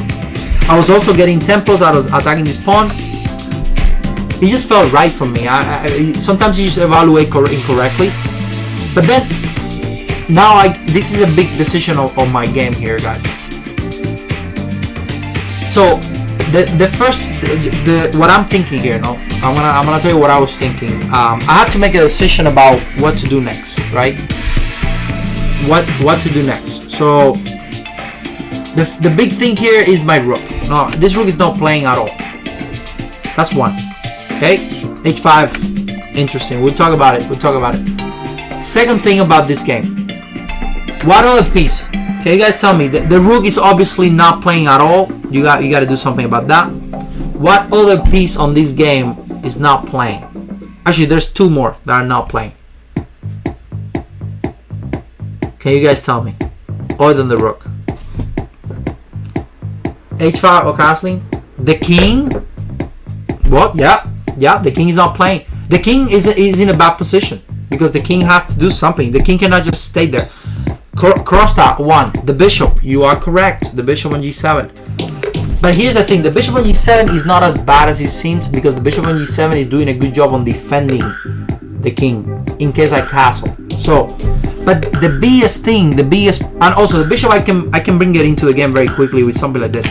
I was also getting tempos out of attacking this pawn. It just felt right for me. Sometimes you just evaluate incorrectly, but then, now this is a big decision of my game here, guys. So what I'm thinking here, no, I'm gonna tell you what I was thinking. I had to make a decision about what to do next, right? what to do next. So the big thing here is my rook. No, this rook is not playing at all. That's one. Okay, h5, interesting. We'll talk about it. Second thing about this game, what other piece? Can you guys tell me? The rook is obviously not playing at all. You got to do something about that. What other piece on this game is not playing? Actually, there's two more that are not playing. Can you guys tell me? Other than the rook. h5 or castling. The king. What? Yeah. The king is not playing. The king is in a bad position because the king has to do something. The king cannot just stay there. Cross that one. The bishop. You are correct. The bishop on g7. But here's the thing. The bishop on g7 is not as bad as it seems because the bishop on g7 is doing a good job on defending the king in case I castle. So, but the biggest thing, and also the bishop I can bring it into the game very quickly with something like this,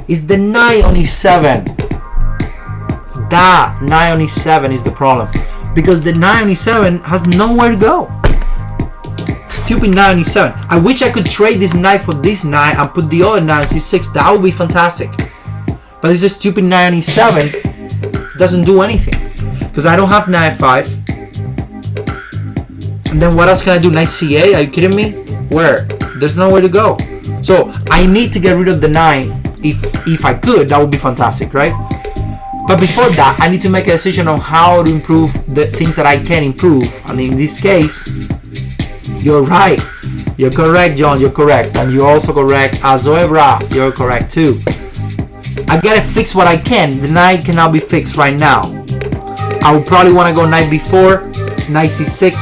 is the knight on e7. That knight on e7 is the problem because the knight on e7 has nowhere to go. Stupid knight on e7. I wish I could trade this knight for this knight and put the other knight on c6. That would be fantastic. But this stupid knight on e7 doesn't do anything because I don't have knight 5. And then what else can I do? Knight c8? Are you kidding me? Where? There's nowhere to go. So I need to get rid of the knight. If I could, that would be fantastic, right? But before that, I need to make a decision on how to improve the things that I can improve. And in this case, you're right. You're correct, John. You're correct. And you're also correct. Azoebra, you're correct too. I gotta fix what I can. The knight cannot be fixed right now. I would probably want to go knight b4, knight c6.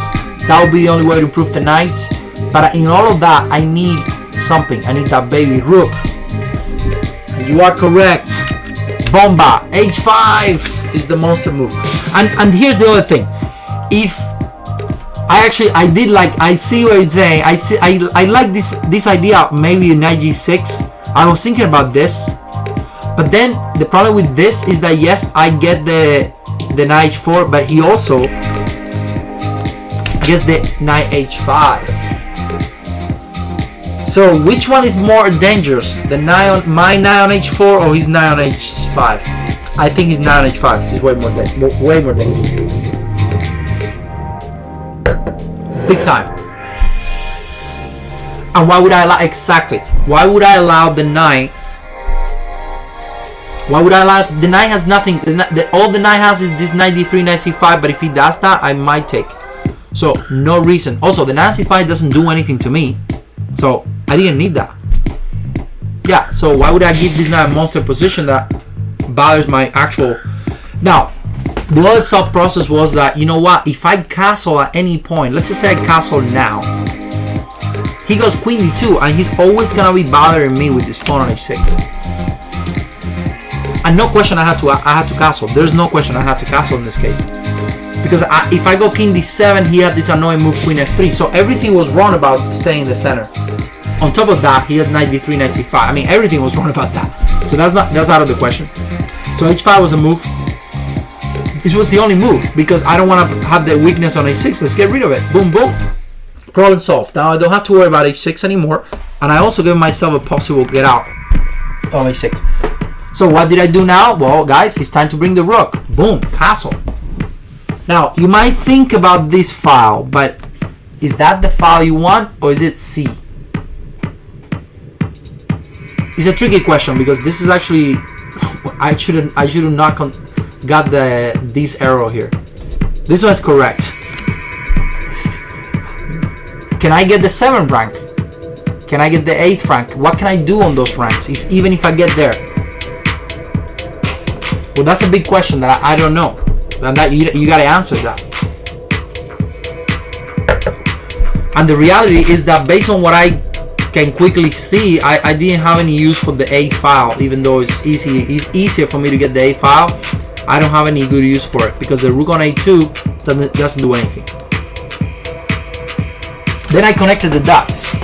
That would be the only way to improve the knight. But in all of that, I need something. I need that baby rook. And you are correct. Bomba. h5 is the monster move. And here's the other thing. If I see what it's saying. I like this idea of maybe knight g6. I was thinking about this. But then the problem with this is that yes, I get the knight h4, but he also gets the knight h5. So which one is more dangerous? My knight on h4 or his knight on h5? I think his knight on h5 is way more dangerous. Big time. And why would I allow exactly? Why would I allow the knight? Why would I allow the knight has nothing? All the knight has is this knight d3, knight c5. But if he does that, I might take. So no reason. Also, the knight c5 doesn't do anything to me, so I didn't need that. Yeah. So why would I give this knight a monster position that bothers my actual? Now, the other thought process was that, you know what? If I castle at any point, let's just say I castle now, he goes queen d2, and he's always gonna be bothering me with this pawn on h6. And no question I had to castle. There's no question I had to castle in this case. Because if I go king d7, he had this annoying move queen f3. So everything was wrong about staying in the center. On top of that, he had knight d3, knight c5. I mean, everything was wrong about that. So that's out of the question. So h5 was a move. This was the only move because I don't want to have the weakness on h6. Let's get rid of it. Boom, boom. Problem solved. Now I don't have to worry about h6 anymore. And I also give myself a possible get out of h6. So what did I do now? Well, guys, it's time to bring the rook. Boom, castle. Now, you might think about this file, but is that the file you want, or is it C? It's a tricky question because this is actually I should have not got this arrow here. This one's correct. Can I get the 7th rank? Can I get the 8th rank? What can I do on those ranks, even if I get there? Well, that's a big question that I don't know. And that you gotta answer that. And the reality is that based on what I can quickly see, I didn't have any use for the A file, even though it's easier for me to get the A file. I don't have any good use for it because the rook on A2 doesn't do anything. Then I connected the dots.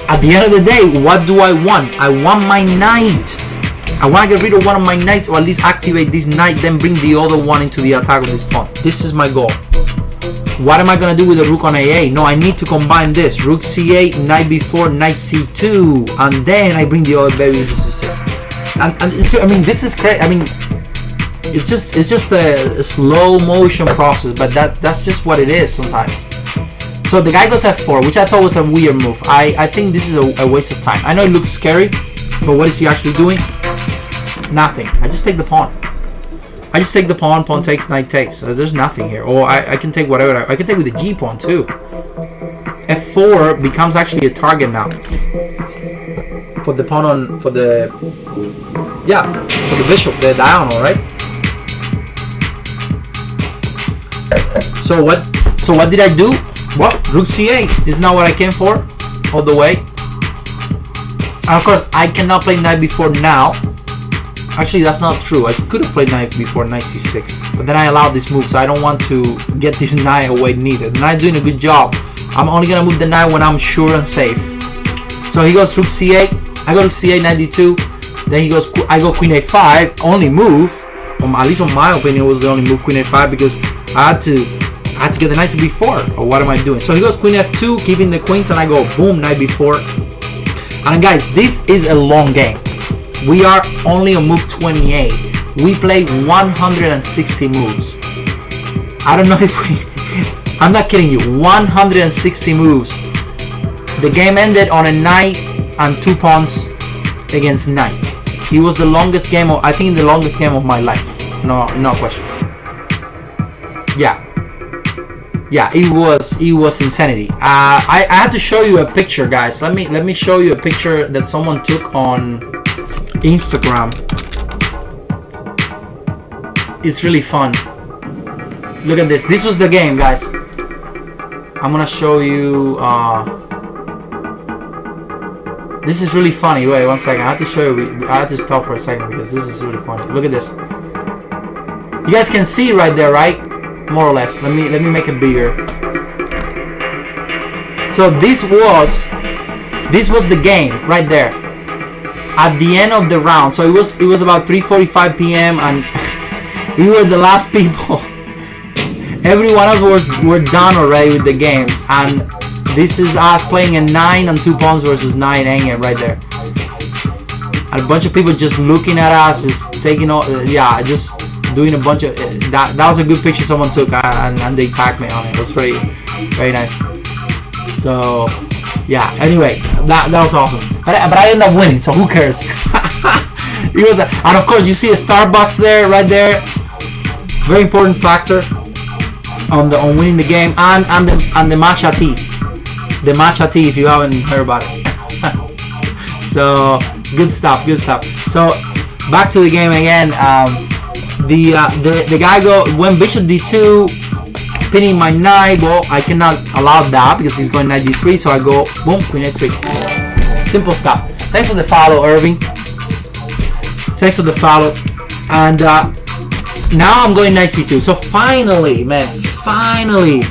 At the end of the day, what do I want? I want my knight. I want to get rid of one of my knights, or at least activate this knight, then bring the other one into the attack of this pawn. This is my goal. what am I gonna do with the rook on A8? No, I need to combine this. Rook C8, knight B4, knight C2, and then I bring the other baby to C6. And I mean, this is crazy. I mean, it's just a slow motion process, but that's just what it is sometimes. So the guy goes F4, which I thought was a weird move. I think this is a waste of time. I know it looks scary, but what is he actually doing? Nothing. I just take the pawn. I just take the pawn. Pawn takes, knight takes. There's nothing here. Or I can take whatever. I can take with the G pawn too. F4 becomes actually a target now for the pawn on for the bishop, the diagonal, right? So what did I do? Well, rook C8 is not what I came for all the way. And of course, I cannot play knight B4 now. Actually, that's not true. I could have played knight B4, knight C6, but then I allowed this move, so I don't want to get this knight away neither. The knight's doing a good job. I'm only gonna move the knight when I'm sure and safe. So he goes rook C8. I go rook C8, knight D2. Then he goes. I go queen A5. Only move, at least in my opinion, was the only move, queen A5, because I had to get the knight to B4. Or what am I doing? So he goes queen F2, keeping the queens, and I go boom, knight B4. And guys, this is a long game. We are only on move 28. We play 160 moves. I don't know if I'm not kidding you. 160 moves. The game ended on a knight and 2 pawns against knight. It was the longest game I think the longest game of my life. No question. Yeah, it was insanity. I had to show you a picture, guys. Let me show you a picture that someone took on Instagram. It's really fun. Look at this. This was the game, guys. I'm gonna show you. This is really funny. Wait 1 second. I have to show you. I have to stop for a second because this is really funny. Look at this. You guys can see right there, right? More or less. Let me make it bigger. So this was the game right there. At the end of the round, so it was about 3:45 p.m. and we were the last people. Everyone else were done already with the games, and this is us playing a 9 and 2 pawns versus 9 Enge right there. And a bunch of people just looking at us, just taking all, just doing a bunch of that was a good picture someone took, and they tagged me on it. It was very, very nice. So yeah, anyway, that was awesome. But I ended up winning, so who cares? It was and of course you see a Starbucks there, right there. Very important factor on winning the game, and the matcha tea. The matcha tea, if you haven't heard about it. So good stuff. So back to the game again. The guy went bishop D2, pinning my knight. Well, I cannot allow that because he's going knight D3, so I go boom, queen A3. Simple stuff. Thanks for the follow, Irving. Thanks for the follow. And now I'm going knight C2. So finally, man, finally.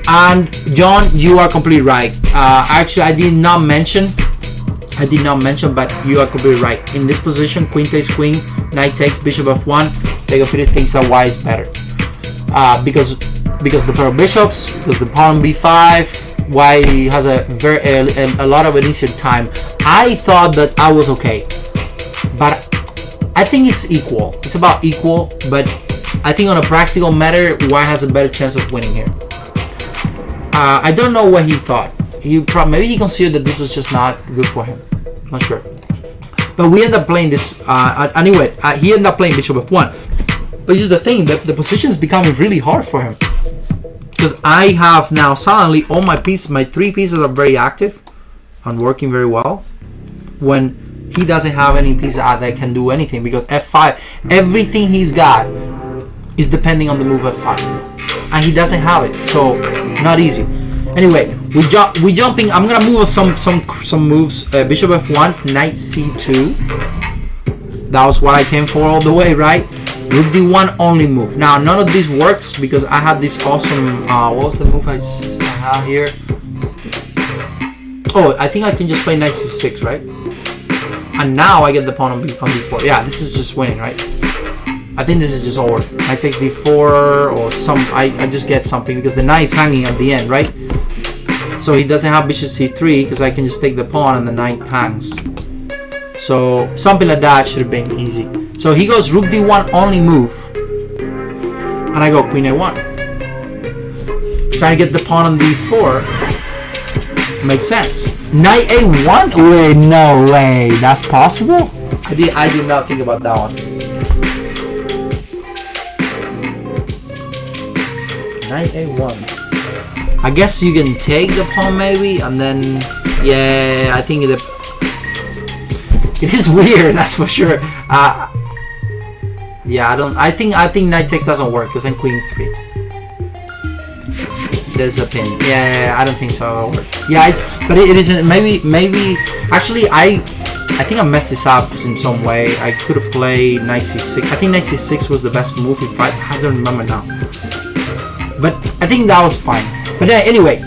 And John, you are completely right. Actually, I did not mention, but you are completely right. In this position, queen takes queen, knight takes, bishop F1. Tegopiri thinks that white is better because the pair of bishops, because the pawn B5. White has a lot of an easier time. I thought that I was okay, but I think it's equal. It's about equal, but I think on a practical matter, white has a better chance of winning here. I don't know what he thought. Maybe he considered that this was just not good for him. Not sure. But we end up playing this. Anyway, he ended up playing bishop F1. But here's the thing: that the position is becoming really hard for him. Because I have now suddenly all my pieces, my 3 pieces are very active and working very well. When he doesn't have any pieces that can do anything, because F5, everything he's got is depending on the move F5, and he doesn't have it, so not easy. Anyway, we jumping. I'm gonna move some moves. Bishop F1, knight C2. That was what I came for all the way, right? Rook D1 only move. Now none of this works because I had this awesome. What was the move I have here? Oh, I think I can just play knight C6, right? And now I get the pawn on B4. Yeah, this is just winning, right? I think this is just over. Knight takes d4 or some. I just get something because the knight is hanging at the end, right? So he doesn't have bishop c3 because I can just take the pawn and the knight hangs. So something like that should have been easy. So he goes rook d1 only move, and I go queen a1. Trying to get the pawn on d4 makes sense. Knight a1? Wait, no way. That's possible? I did not think about that one. Knight a1. I guess you can take the pawn maybe, and then yeah, I think it is weird. That's for sure. Yeah, I think knight takes doesn't work because then queen 3. There's a pin. Yeah, I don't think so. It'll work. Yeah, it isn't. Maybe. Actually, I think I messed this up in some way. I could have played knight c6. I think knight c6 was the best move in fight. I don't remember now. But I think that was fine. But anyway,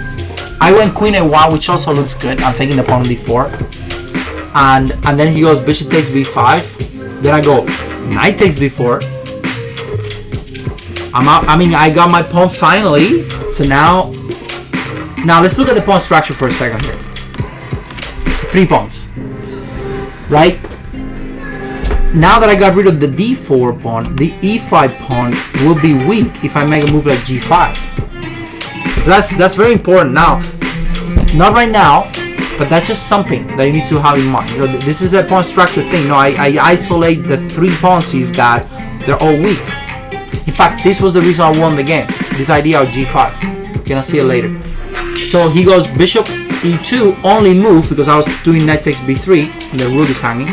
I went queen a1, which also looks good. I'm taking the pawn on d4, and then he goes bishop takes b5. Then I go knight takes d4. I'm out. I mean, I got my pawn finally. So now let's look at the pawn structure for a second here. 3 pawns, right? Now that I got rid of the d4 pawn, the e5 pawn will be weak if I make a move like g5. So that's very important. Now, not right now, but that's just something that you need to have in mind. You know, this is a pawn structure thing. No, I isolate the 3 pawns he's got. They're all weak. In fact, this was the reason I won the game. This idea of g5. Gonna see it later. So he goes bishop e2 only move because I was doing knight takes b3 and the rook is hanging.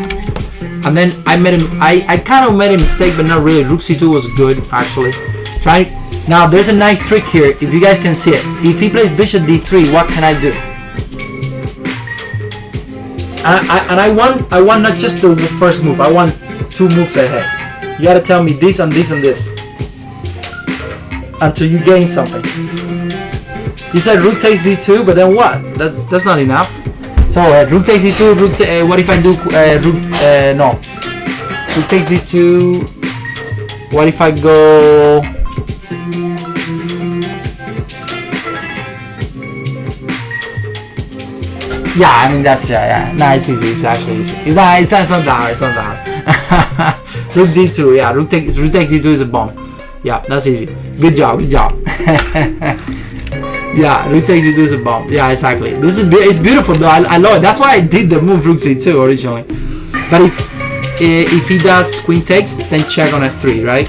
And then I kind of made a mistake, but not really. Rook c2 was good actually. Now there's a nice trick here. If you guys can see it, if he plays bishop d3, what can I do? And I want not just the first move. I want 2 moves ahead. You gotta tell me this and this and this until you gain something. You said rook takes d2, but then what? That's not enough. So rook takes d2. What if I do no? Rook takes d2. What if I go? Yeah, I mean that's yeah. No, it's easy. It's actually easy. It's not that hard. It's not that hard. Rook d2. Yeah, rook takes d2 is a bomb. Yeah, that's easy. Good job. Yeah, rook takes d2 is a bomb. Yeah, exactly. It's beautiful though. I love it. That's why I did the move rook c2 originally. But if he does queen takes, then check on f3, right?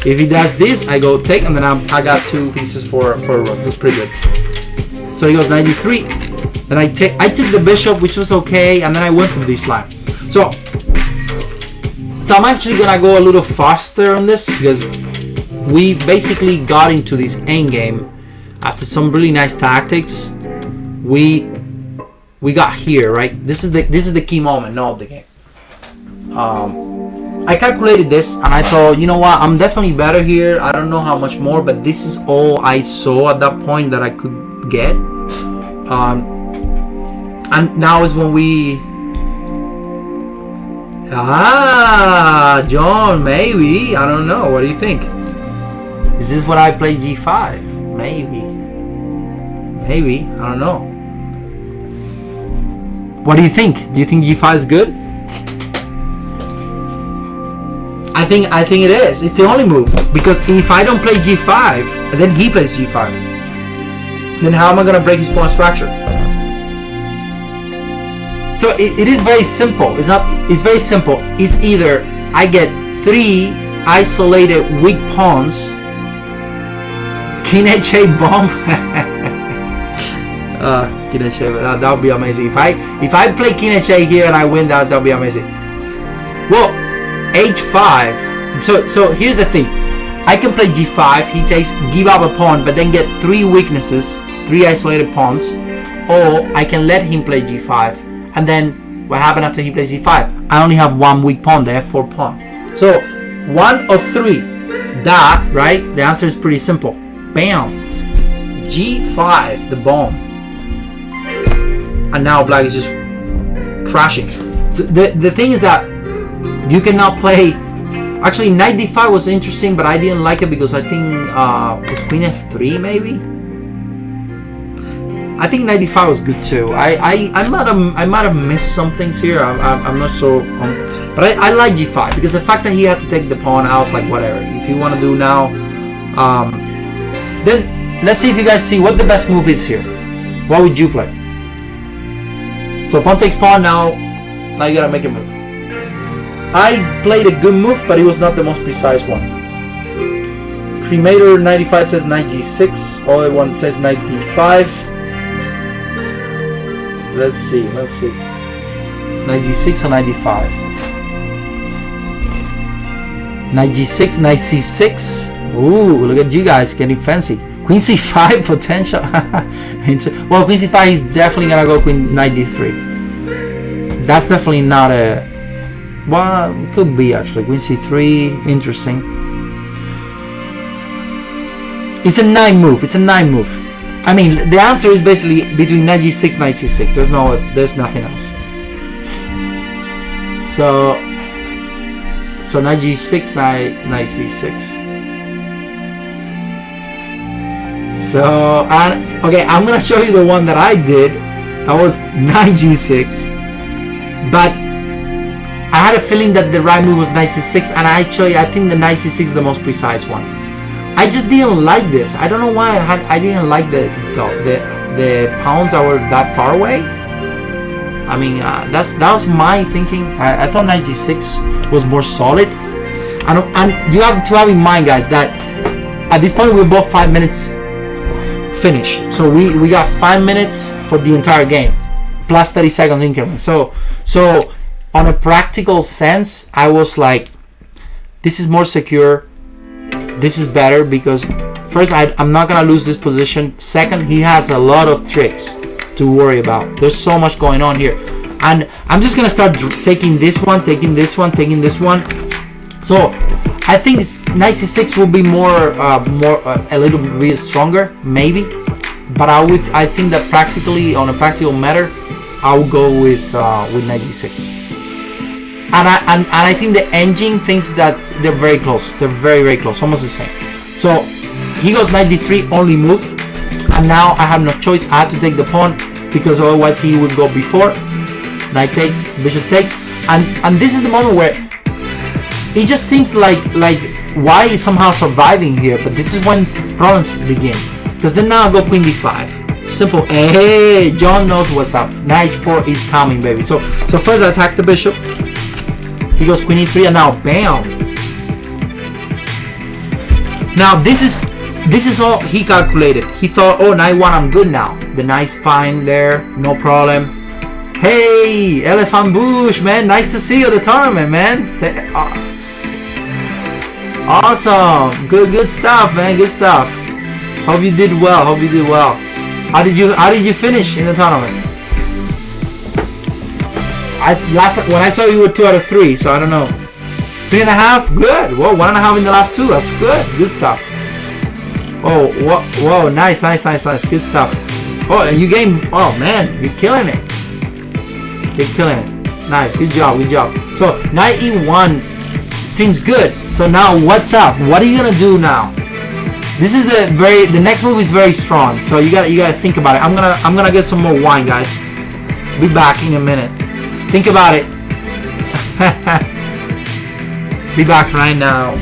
If he does this, I go take, and then I got 2 pieces for rooks. That's pretty good. So he goes knight d3. Then I took the bishop, which was okay, and then I went for this line. So I'm actually gonna go a little faster on this because we basically got into this endgame after some really nice tactics. We got here, right? This is the key moment now of the game. I calculated this and I thought, you know what? I'm definitely better here. I don't know how much more, but this is all I saw at that point that I could get. And now is when we... John, maybe. I don't know. What do you think? Is this when I play g5? Maybe. I don't know. What do you think? Do you think g5 is good? I think it is. It's the only move. Because if I don't play g5, then he plays g5. Then how am I going to break his pawn structure? So it is very simple. It's very simple. It's either I get 3 isolated weak pawns. King h8 bomb. King h8. That would be amazing. If I play King h8 here and I win, that would be amazing. Well, h5. So here's the thing. I can play g5. He takes, give up a pawn, but then get 3 weaknesses, 3 isolated pawns. Or I can let him play g5. And then what happened after he plays g5? I only have 1 weak pawn, the f4 pawn. So 1 of 3. That, right? The answer is pretty simple. Bam. g5, the bomb. And now black is just crashing. So the thing is that you cannot play Actually, knight d5 was interesting, but I didn't like it because I think was queen f3 maybe. I think knight d5 was good too. I might have missed some things here. I'm not sure, but I like g5 because the fact that he had to take the pawn, I was like, whatever. If you want to do now, then let's see if you guys see what the best move is here. What would you play? So pawn takes pawn. Now you gotta make a move. I played a good move, but it was not the most precise one. Cremator 95 says knight g6. Other one says knight b5. Let's see. Knight g6 or knight d5? Knight g6, knight c6. Ooh, look at you guys getting fancy. Queen c5 potential. Well, queen c5 is definitely gonna go queen knight d3. That's definitely not a. Well, could be actually. Queen c3, interesting. It's a 9 move. I mean, the answer is basically between knight g6, knight c6. There's nothing else. So knight g6, knight c6. So, okay, I'm gonna show you the one that I did. That was knight g6, but I had a feeling that the right move was knight c6, and I think the knight c6 is the most precise one. I just didn't like this. I don't know why I didn't like the pawns that were that far away. I mean, that was my thinking. I thought knight g6 was more solid, and you have to have in mind, guys, that at this point we're both 5 minutes finished. So we got 5 minutes for the entire game, plus 30 seconds increment. So on a practical sense, I was like, this is more secure. This is better because first, I'm not gonna lose this position. Second, he has a lot of tricks to worry about. There's so much going on here, and I'm just gonna start taking this one, taking this one. So I think knight c6 will be more a little bit stronger, maybe. But I think that practically, on a practical matter, I will go with knight g6. And I think the engine thinks that they're very close. They're very, very close, almost the same. So he goes knight d3, only move, and now I have no choice. I have to take the pawn because otherwise he would go before. Knight takes, bishop takes, and this is the moment where it just seems like why is somehow surviving here. But this is when problems begin, because then now I go queen d5. Simple. Hey, John knows what's up. Knight 4 is coming, baby. So first I attack the bishop. He goes queen e3, and now bam. Now this is all he calculated. He thought, oh, knight 1, I'm good now. The knight's fine there, no problem. Hey, Elephant Bush, man, nice to see you at the tournament, man. Awesome, good stuff, man, good stuff. Hope you did well. How did you finish in the tournament? When I saw you were 2 out of 3, so I don't know. 3.5, good. Whoa, 1.5 in the last 2. That's good stuff. Oh, whoa, nice, good stuff. Oh, and you game. Oh man, you're killing it. Nice, good job. So knight e1 seems good. So now what's up? What are you gonna do now? This is the next move is very strong. So you gotta think about it. I'm gonna get some more wine, guys. Be back in a minute. Think about it. Be back right now.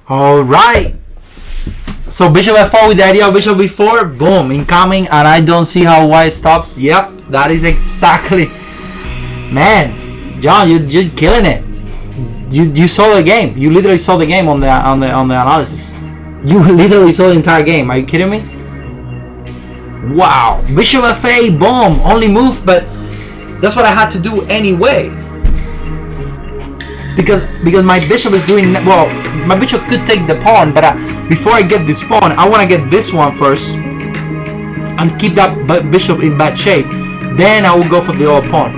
All right. So bishop f4 with the idea of bishop b4. Boom, incoming, and I don't see how white stops. Yep, that is exactly. Man, John, you're killing it. You saw the game. You literally saw the game on the analysis. You literally saw the entire game. Are you kidding me? Wow, bishop f8. Boom, only move, but that's what I had to do anyway. Because my bishop is doing well. My bishop could take the pawn, but before I get this pawn, I want to get this one first and keep that bishop in bad shape. Then I will go for the other pawn.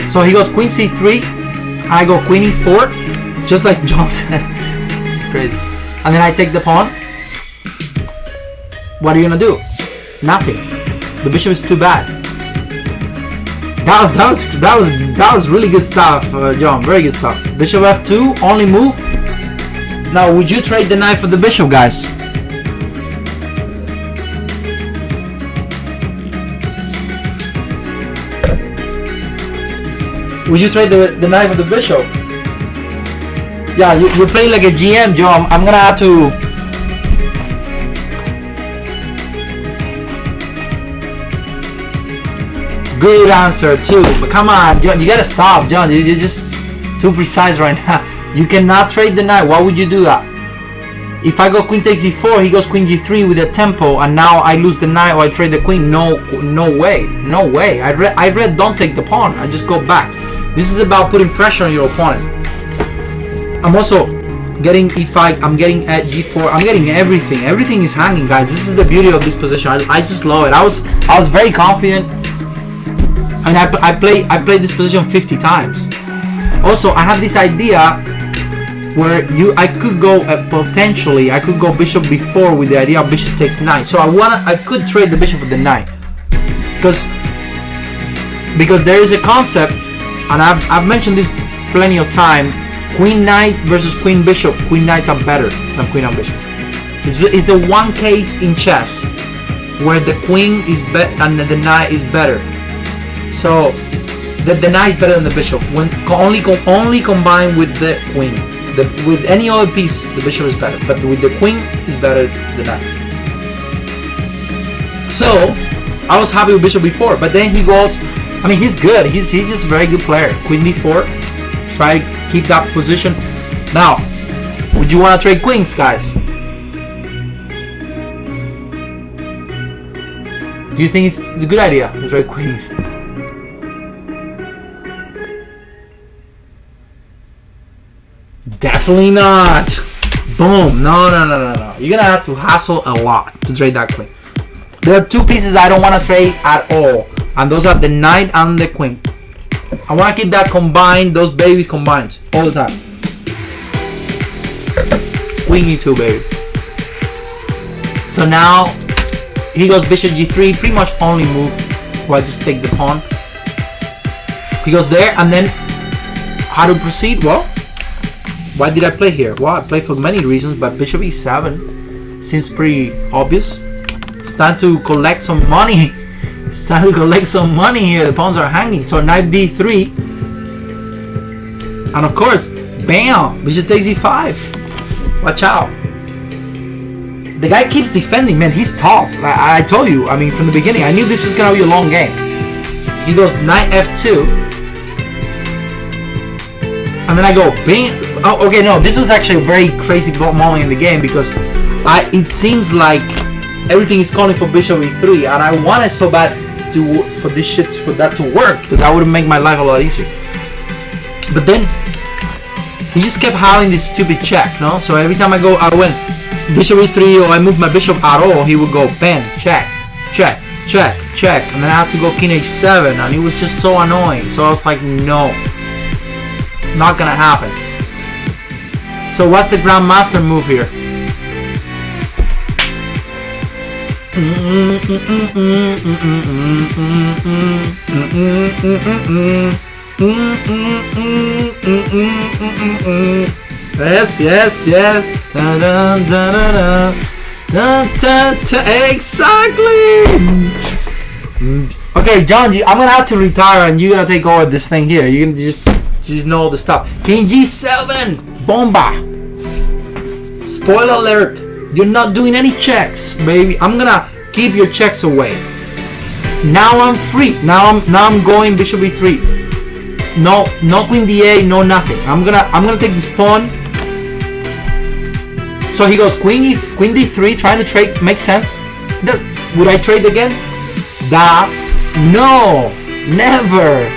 So he goes queen c3. I go queen e4, just like John said. It's crazy. And then I take the pawn. What are you gonna do? Nothing. The bishop is too bad. That was really good stuff, John. Very good stuff. Bishop f2, only move. Now, would you trade the knight for the bishop, guys? Would you trade the knight for the bishop? Yeah, you're playing like a GM, John. I'm gonna have to. Good answer too, but come on, you gotta stop, John. You're just too precise right now. You cannot trade the knight. Why would you do that? If I go queen takes e4, he goes queen g3 with a tempo, and now I lose the knight or I trade the queen. No way, no way. I read don't take the pawn. I just go back. This is about putting pressure on your opponent. I'm also getting e5. I'm getting at g4. I'm getting everything. Everything is hanging, guys. This is the beauty of this position. I just love it. I was very confident. I mean, I played this position 50 times. Also, I have this idea where I could go potentially. I could go bishop b4 with the idea of bishop takes knight. So I could trade the bishop with the knight, because there is a concept, and I've mentioned this plenty of time. Queen knight versus queen bishop. Queen knights are better than queen and bishop. It's the one case in chess where the queen is better and the knight is better. So the knight is better than the bishop when only combined with the queen. With any other piece, the bishop is better, but with the queen is better than the knight. So I was happy with bishop b4, but then he goes. I mean, he's good. He's just a very good player. Queen d4. Try to keep that position. Now, would you want to trade queens, guys? Do you think it's a good idea to trade queens? Definitely not. Boom. No. You're gonna have to hassle a lot to trade that queen. There are two pieces I don't want to trade at all, and those are the knight and the queen. I want to keep that combined, those babies combined all the time. Queen e2, baby. So now he goes bishop g3, pretty much only move. Or I just take the pawn. He goes there, and then how to proceed? Well, why did I play here? Well, I play for many reasons, but bishop e7 seems pretty obvious. It's time to collect some money. It's time to collect some money here. The pawns are hanging. So knight d3, and of course, bam, bishop takes e5. Watch out. The guy keeps defending, man. He's tough. I told you. I mean, from the beginning, I knew this was gonna be a long game. He goes knight f2, and then I go bam. Oh, okay, no, this was actually a very crazy moment in the game because it seems like everything is calling for bishop e3, and I wanted so bad for that to work, because that would make my life a lot easier. But then he just kept having this stupid check, no? So every time I went bishop e3 or I moved my bishop at all, he would go bam, check, check, check, check, and then I had to go king h7, and it was just so annoying. So I was like, no, not gonna happen. So what's the grandmaster move here? Yes. Exactly. Okay, John, I'm gonna have to retire, and you're gonna take over this thing here. You can just know the stuff. King g7, bomba. Spoiler alert, you're not doing any checks, baby. I'm gonna keep your checks away. Now I'm free. Now I'm going bishop e3. No queen d8, no nothing. I'm gonna take this pawn. So he goes queen d3, trying to trade. Makes sense. Would I trade again? No, never.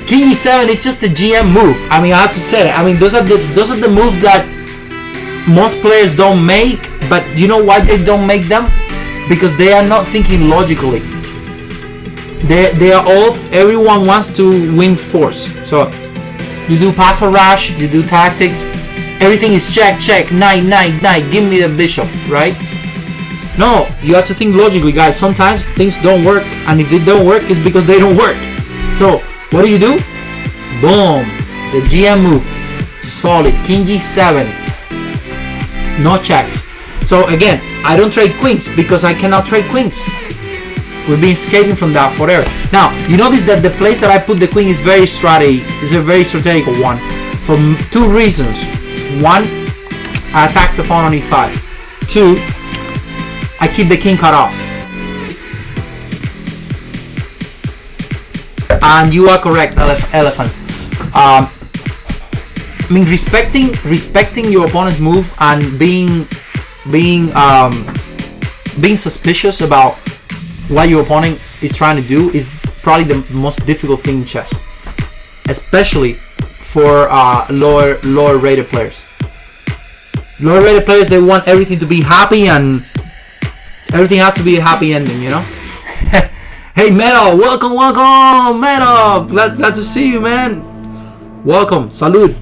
King e7 is just a GM move. I mean, I have to say. I mean, those are the moves that most players don't make. But you know why they don't make them? Because they are not thinking logically. Everyone wants to win force. So you do pass or rush, you do tactics. Everything is check, knight, give me the bishop, right? No, you have to think logically, guys. Sometimes things don't work, and if they don't work, it's because they don't work. So what do? Boom, the GM move, solid. King g7, no checks. So again, I don't trade queens because I cannot trade queens. We've been escaping from that forever. Now, you notice that the place that I put the queen is a very strategic one, for 2 reasons. 1, I attack the pawn on e5. 2, I keep the king cut off. And you are correct, elephant. I mean, respecting your opponent's move and being suspicious about what your opponent is trying to do is probably the most difficult thing in chess, especially for lower rated players. Lower rated players, they want everything to be happy and everything has to be a happy ending, you know. Hey Metal, welcome, Metal. Glad to see you, man. Welcome, salud.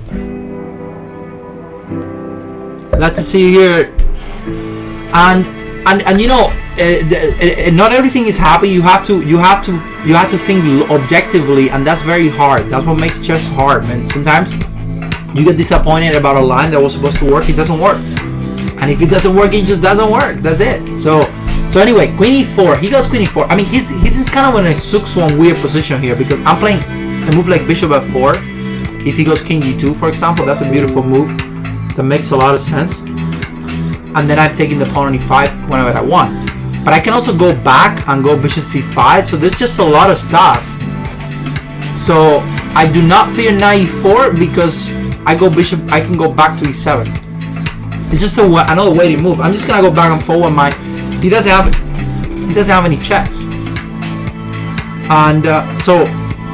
Glad to see you here. And you know, not everything is happy. You have to think objectively, and that's very hard. That's what makes chess hard, man. Sometimes you get disappointed about a line that was supposed to work. It doesn't work, and if it doesn't work, it just doesn't work. That's it. So anyway, queen e4. He goes queen e4. I mean, he's kind of in a Suk-Swon weird position here because I'm playing a move like bishop f4. If he goes king g2, for example, that's a beautiful move that makes a lot of sense. And then I'm taking the pawn on e5 whenever I want. But I can also go back and go bishop c5. So there's just a lot of stuff. So I do not fear knight e4 because I can go back to e7. It's just another way to move. I'm just gonna go back and forward. He doesn't have any checks. And so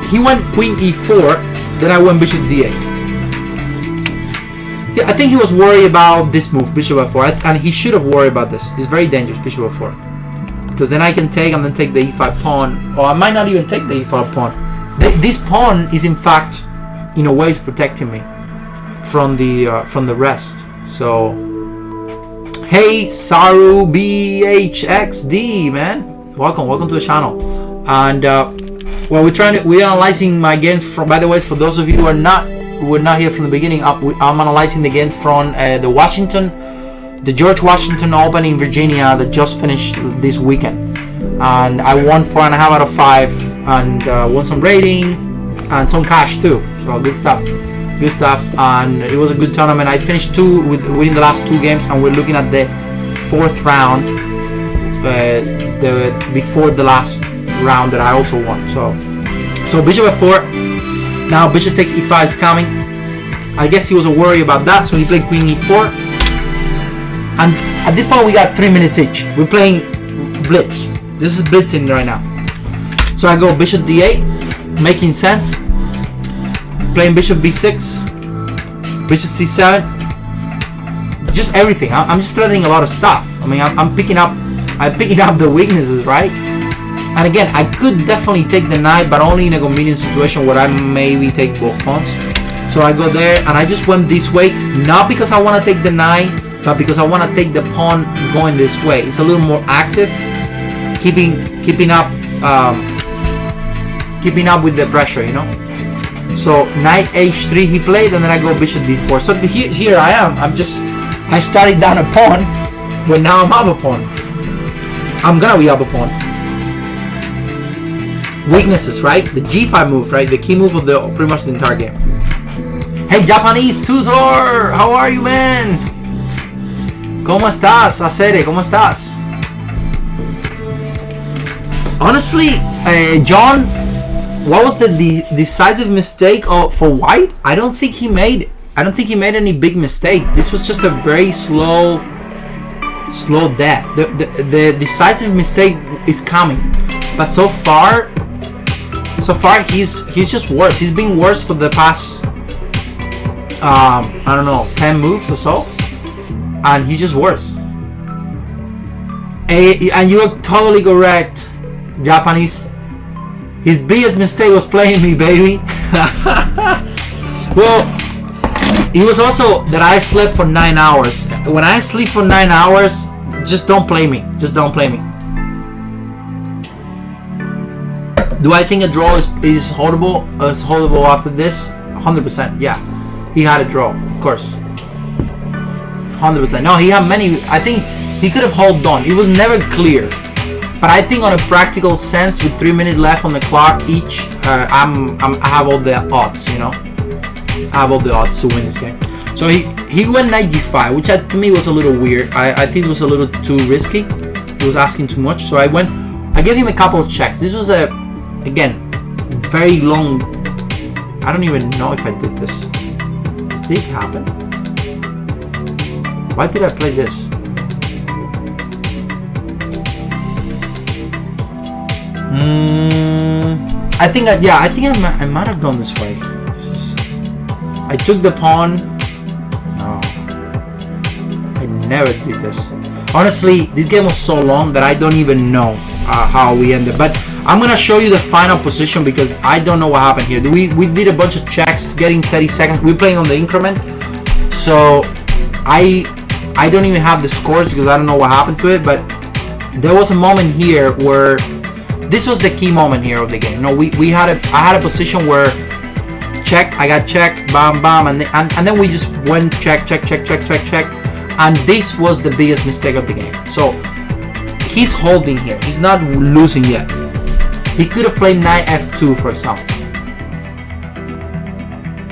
he went queen e4. Then I went bishop d8. I think he was worried about this move, bishop f4, and he should have worried about this. It's very dangerous, bishop f4, because then I can take and then take the e5 pawn, or I might not even take the e5 pawn. This pawn is in fact, in a way, is protecting me from the rest. So, hey Saru BHXD, man, welcome to the channel. And well, we're analyzing my game from. By the way, for those of you who are not here from the beginning, I'm analyzing the game from the George Washington Open in Virginia that just finished this weekend, and I won 4.5 out of 5, and won some rating and some cash too. So good stuff, and it was a good tournament. I finished winning the last 2 games, and we're looking at the 4th round, before the last round that I also won. So bishop f4. Now bishop takes e5 is coming. I guess he was worried about that, so he played queen e4. And at this point we got 3 minutes each. We're playing blitz. This is blitzing right now. So I go bishop d8, making sense. Playing bishop b6, bishop c7. Just everything. I'm just threatening a lot of stuff. I mean, I'm picking up the weaknesses, right? And again, I could definitely take the knight, but only in a convenient situation where I maybe take both pawns. So I go there, and I just went this way, not because I want to take the knight, but because I want to take the pawn going this way. It's a little more active, keeping up with the pressure, you know. So knight h3 he played, and then I go bishop d4. So here I am. I started down a pawn, but now I'm up a pawn. I'm gonna be up a pawn. Weaknesses, right? The g5 move, right? The key move of pretty much the entire game. Hey, Japanese tutor, how are you, man? ¿Cómo estás, Acere? ¿Cómo estás? Honestly, John, what was the decisive mistake for White? I don't think he made any big mistakes. This was just a very slow death. The decisive mistake is coming, but so far he's just worse. He's been worse for the past I don't know, 10 moves or so, and he's just worse. And you are totally correct, Japanese. His biggest mistake was playing me, baby. Well, it was also that I slept for 9 hours. When I sleep for 9 hours, just don't play me. Just don't play me. Do I think a draw is horrible? Is horrible after this? 100%. Yeah, he had a draw, of course. 100%. No, he had many. I think he could have held on. It was never clear. But I think on a practical sense, with 3 minutes left on the clock each, I have all the odds, you know. I have all the odds to win this game. So he went knight g5, which to me was a little weird. I think it was a little too risky. He was asking too much. So I gave him a couple of checks. This was again, very long. I don't even know if I did this. Did it happen? Why did I play this? I think I might have gone this way. I took the pawn. No, I never did this. Honestly, this game was so long that I don't even know how we ended. But I'm gonna show you the final position because I don't know what happened here. We did a bunch of checks, getting 30 seconds. We're playing on the increment, so I don't even have the scores because I don't know what happened to it. But there was a moment here where this was the key moment here of the game. No, I had a position where check, I got check, bam, bam, and then we just went check, and this was the biggest mistake of the game. So he's holding here. He's not losing yet. He could have played knight f2, for example.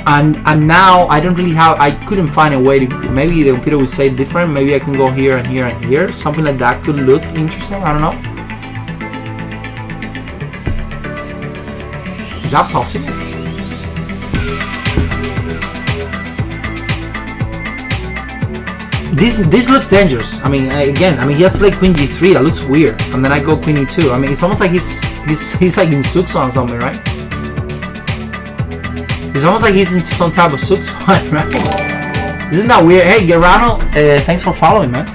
And now I don't really have. I couldn't find a way to. Maybe the computer would say different. Maybe I can go here and here and here. Something like that could look interesting. I don't know. Is that possible? This looks dangerous. I mean, again, he has to play queen g3. That looks weird. And then I go queen e2. I mean, it's almost like he's like in Suksan or something, right? It's almost like he's in some type of Suksan, right? Isn't that weird? Hey, Gerano, thanks for following, man.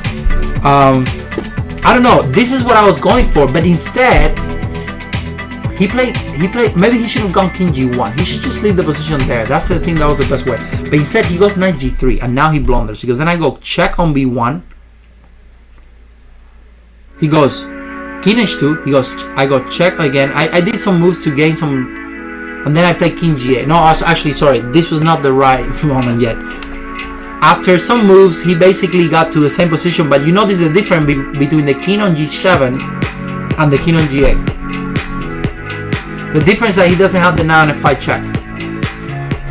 I don't know. This is what I was going for, but instead, he played. Maybe he should have gone king g1. He should just leave the position there. That's the thing. That was the best way. But instead, he goes knight g3, and now he blunders because then I go check on b1. He goes king h2. He goes. I go check again. I did some moves to gain some, and then I play king g8. No, actually, sorry. This was not the right moment yet. After some moves, he basically got to the same position. But you notice the difference between the king on g7 and the king on g8. The difference is that he doesn't have the knight on f5 check.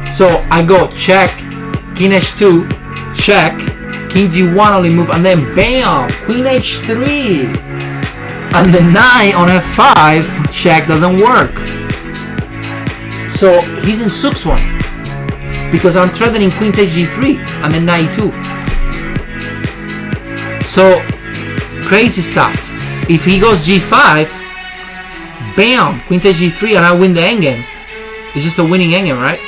So I go check, king h2, check, king g1 only move, and then bam, queen h3. And the knight on f5 check doesn't work. So he's in Suksan because I'm threatening queen takes g3 and then knight e2. So crazy stuff. If he goes g5, bam, queen takes g3 and I win the endgame. It's just a winning endgame, right?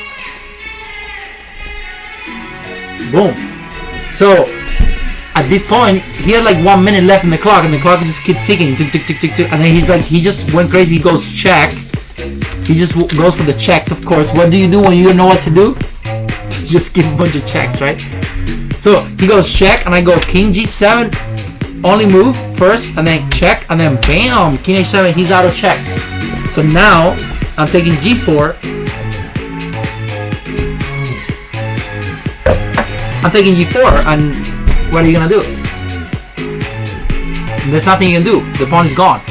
Boom. So at this point, he had like 1 minute left in the clock, and the clock just kept ticking, tick, tick, tick, tick, tick. And then he just went crazy. He goes check. He just goes for the checks, of course. What do you do when you don't know what to do? Just give a bunch of checks, right? So he goes check, and I go king g7. Only move first, and then check, and then bam, king h7. He's out of checks. So now I'm taking g4. I'm taking g4, and what are you gonna do? There's nothing you can do. The pawn is gone.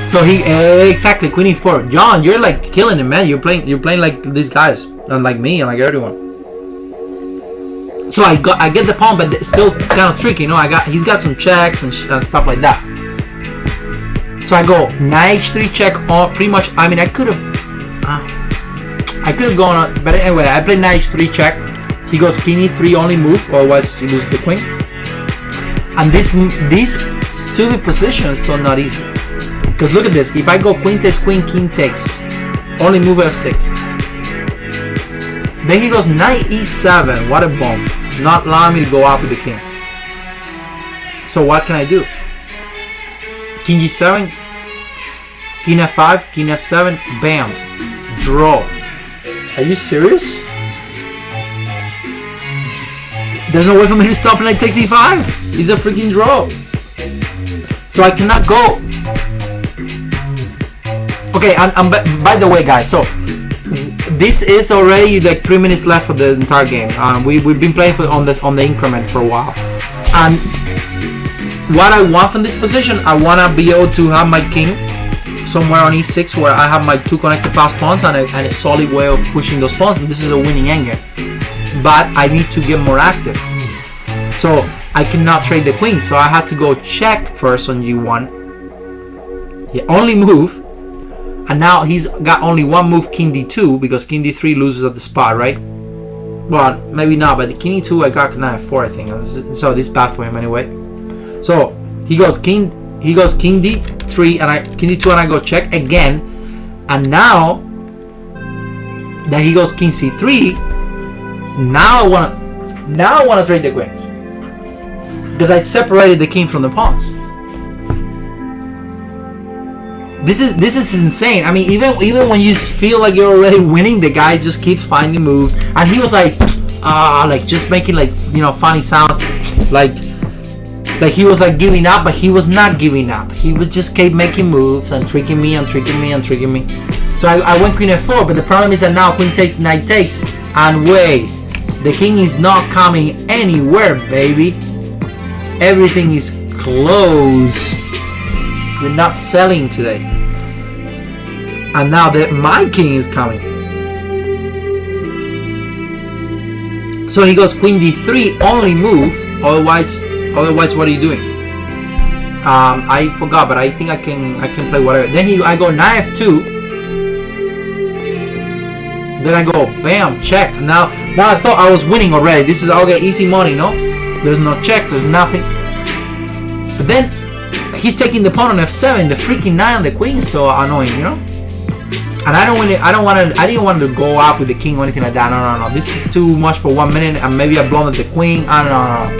So he exactly queen e4. John, you're like killing it, man. You're playing like these guys, unlike me and like everyone. So I get the pawn, but it's still kind of tricky, you know. He's got some checks and stuff like that. So I go knight h3 check. Pretty much. I mean, I could have gone on, but anyway, I played knight h3 check. He goes king e3 only move, otherwise he loses the queen. And this stupid position is still not easy. Because look at this. If I go queen takes queen, king takes, only move f6. Then he goes knight e7. What a bomb. Not allowing me to go up with the king. So what can I do? King g7, king f5, king f7, bam, draw. Are you serious? There's no way for me to stop knight takes e5. It's a freaking draw. So I cannot go. Okay, and by the way, guys, so this is already like 3 minutes left for the entire game. We've been playing on the increment for a while, and what I want from this position, I want to be able to have my king somewhere on e6 where I have my 2 connected pass pawns and a solid way of pushing those pawns, and this is a winning endgame. But I need to get more active, so I cannot trade the queen. So I had to go check first on g1. He only move. And now he's got only one move, king d2, because king d3 loses at the spot, right? Well, maybe not, but the king e2 I got knight f4, I think. So this is bad for him anyway. So he goes king d3 and king d2 and I go check again. And now that he goes king c3, now I wanna trade the queens, because I separated the king from the pawns. This is insane. I mean, even when you feel like you're already winning, the guy just keeps finding moves, and he was like just making like, you know, funny sounds, like he was like giving up, but he was not giving up. He would just keep making moves and tricking me. So I went queen f4, but the problem is that now queen takes, knight takes, and wait, the king is not coming anywhere, baby. Everything is closed. We're not selling today. And now that my king is coming. So he goes queen d3, only move. Otherwise, what are you doing? I forgot, but I think I can play whatever. Then I go knight f2. Then I go bam, check. Now I thought I was winning already. This is okay, easy money, no? There's no checks, there's nothing. But then he's taking the pawn on f7. The freaking knight on the queen is so annoying, you know. And I didn't want to go up with the king or anything like that. No. This is too much for 1 minute, and maybe I blundered the queen. No.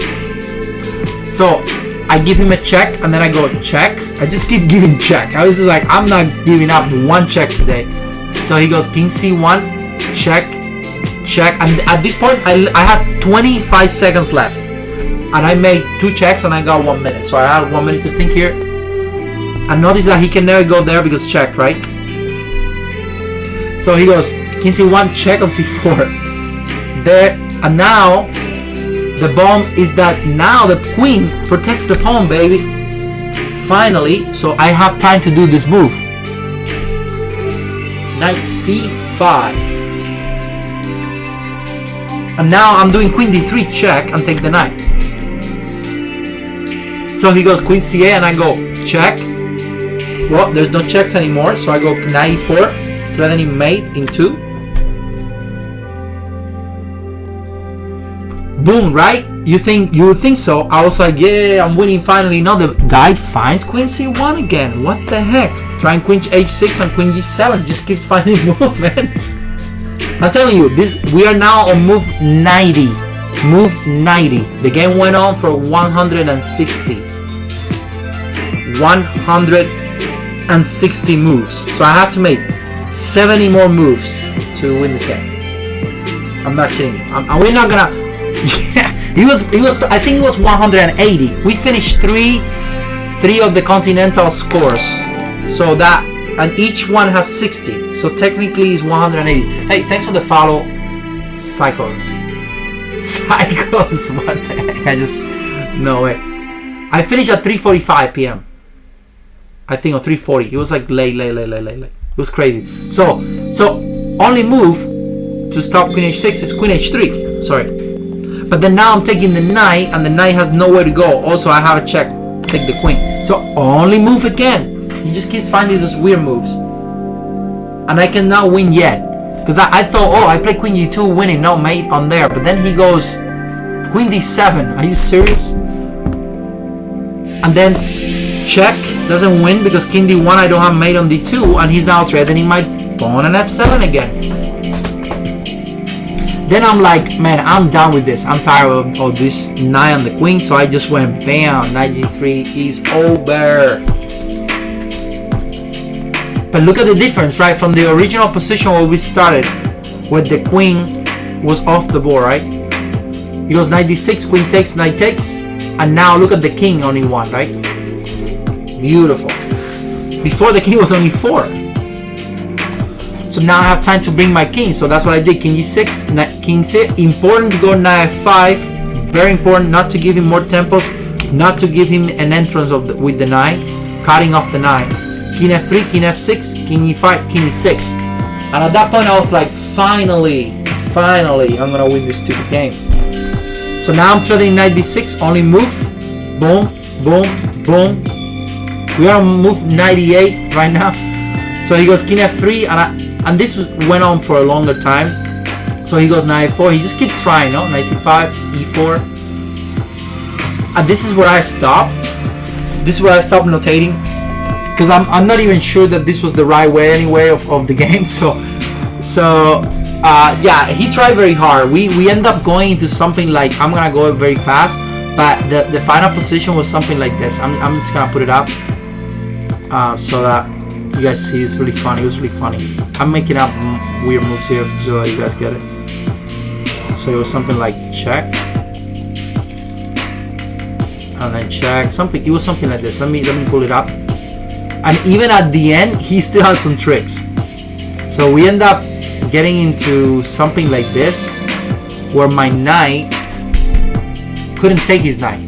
So I give him a check, and then I go check. I just keep giving check. I was just like, I'm not giving up one check today. So he goes king c1, check. And at this point, I had 25 seconds left. And I made 2 checks and I got 1 minute. So I had 1 minute to think here. And notice that he can never go there because check, right? So he goes king c1, check on c4. There, and now the bomb is that now the queen protects the pawn, baby. Finally, so I have time to do this move. Knight c5. And now I'm doing queen d3 check and take the knight. So he goes queen c8 and I go check. Well, there's no checks anymore, so I go knight e4, threatening mate in 2. Boom, right? You would think so. I was like, yeah, I'm winning finally. No, the guy finds queen c1 again. What the heck? Trying queen h6 and queen g7. Just keep finding move, man. I'm telling you, we are now on move 90. Move 90. The game went on for 160. 160 moves. So I have to make 70 more moves to win this game. I'm not kidding you. And we're not gonna. Yeah, he was. I think it was 180. We finished three of the continental scores. So that, and each one has 60. So technically it's 180. Hey, thanks for the follow, Psychos. What the heck? I just, no way. I finished at 3:45 p.m. I think, or 3:40. It was like late. It was crazy. So only move to stop queen h6 is queen h3. Sorry. But then now I'm taking the knight, and the knight has nowhere to go. Also, I have a check. Take the queen. So only move again. He just keeps finding these weird moves. And I cannot win yet. Because I thought, oh, I play queen g2 winning, no mate on there. But then he goes queen d7. Are you serious? And then check, doesn't win because king d1, I don't have mate on d2, and he's now threatening my pawn on f7 again. Then I'm like, man, I'm done with this. I'm tired of this knight on the queen, so I just went bam, knight g3 is over. But look at the difference, right? From the original position where we started, where the queen was off the board, right? He goes knight d6, queen takes, knight takes, and now look at the king on e1, right? Beautiful. Before the king was on e4. So now I have time to bring my king, so that's what I did. King g6, king c. Important to go knight f5. Very important not to give him more tempos, not to give him an entrance with the knight, cutting off the knight. King f3, king f6, king e5, king e6. And at that point I was like, finally, I'm gonna win this stupid game. So now I'm threatening knight d6, only move. Boom, boom, boom. We are on move 98 right now. So he goes king f3, and this went on for a longer time. So he goes knight f4. He just keeps trying, no? Knight c5, e4. And this is where I stop. This is where I stop notating. Because I'm not even sure that this was the right way anyway of the game. So yeah, he tried very hard. We end up going into something like, I'm gonna go very fast, but the final position was something like this. I'm just gonna put it up so that you guys see. It's really funny. It was really funny. I'm making up weird moves here so you guys get it. So it was something like check, and then check. It was something like this. Let me pull it up. And even at the end, he still has some tricks. So we end up getting into something like this, where my knight couldn't take his knight.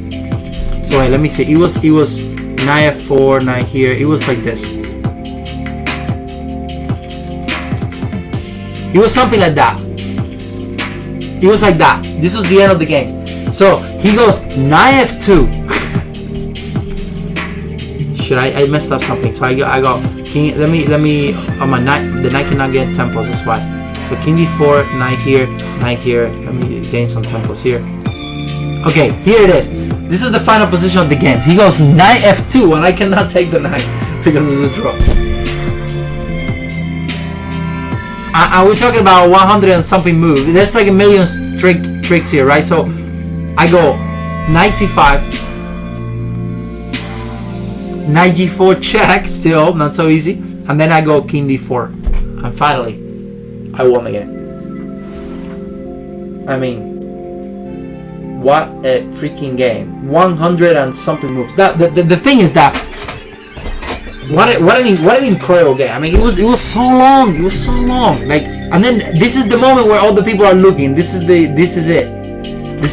So wait, let me see. It was knight f4, knight here. It was like this. It was something like that. It was like that. This was the end of the game. So he goes knight f2. I messed up something. So I go king. Let me on my knight. The knight cannot get tempos. That's why. So king d4, knight here, knight here. Let me gain some tempos here. Okay, here it is. This is the final position of the game. He goes knight f2, and I cannot take the knight because it's a draw. And we're talking about 100 and something move. There's like a million tricks here, right? So I go knight c5, knight g4 check, still not so easy, and then I go king d4, and finally I won the game. I mean, what a freaking game! 100 and something moves. The thing is that what an incredible game. I mean, it was so long. It was so long. Like, and then this is the moment where all the people are looking. This is it. This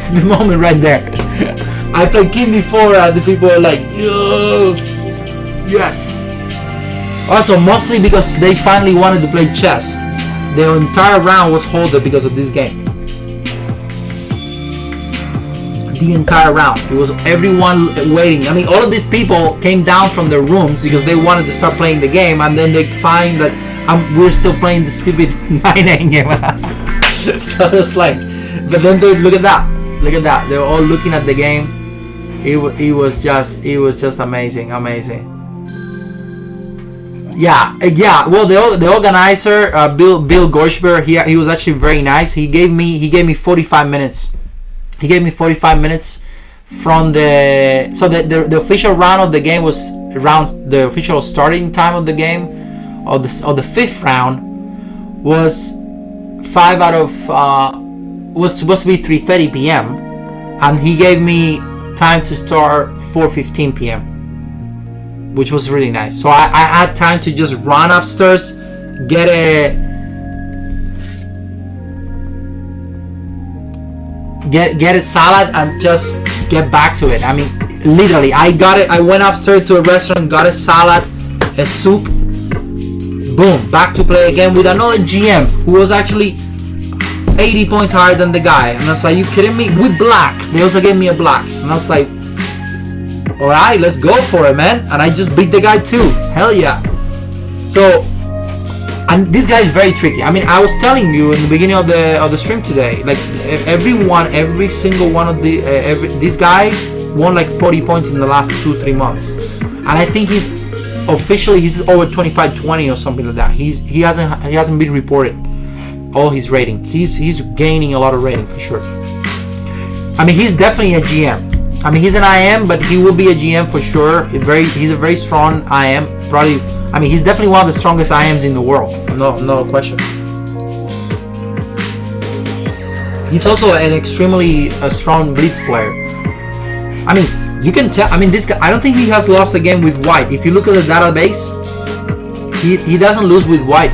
is the moment right there. I played king d4 and the people are like, yes. Also, mostly because they finally wanted to play chess. The entire round was halted because of this game. The entire round. It was everyone waiting. I mean, all of these people came down from their rooms because they wanted to start playing the game, and then they find that we're still playing the stupid 9-8 game. So it's like, but then they look at that. They were all looking at the game. It was just amazing. Yeah. Well, the organizer, Bill Gorshberg, he was actually very nice. He gave me 45 minutes. He gave me 45 minutes from the official round of the game was around the official starting time of the game, or the fifth round was 5 out of was supposed to be 3:30 p.m. and he gave me time to start 4:15 p.m. which was really nice. So I had time to just run upstairs, get a salad, and just get back to it. I mean, literally, I got it. I went upstairs to a restaurant, got a salad, a soup, boom, back to play again with another GM who was actually 80 points higher than the guy. And I was like, you kidding me? With black. They also gave me a black. And I was like, alright, let's go for it, man. And I just beat the guy too. Hell yeah. So, and this guy is very tricky. I mean, I was telling you in the beginning of the stream today, like every single one of this guy won like 40 points in the last 2-3 months. And I think he's over 25-20 or something like that. He hasn't been reported all his rating. He's gaining a lot of rating for sure. I mean, he's definitely a GM. I mean, he's an IM, but he will be a GM for sure. He's a very strong IM. Probably, I mean, he's definitely one of the strongest IMs in the world. No question. He's also an extremely strong blitz player. I mean, you can tell. I mean, this guy. I don't think he has lost a game with White. If you look at the database, he doesn't lose with White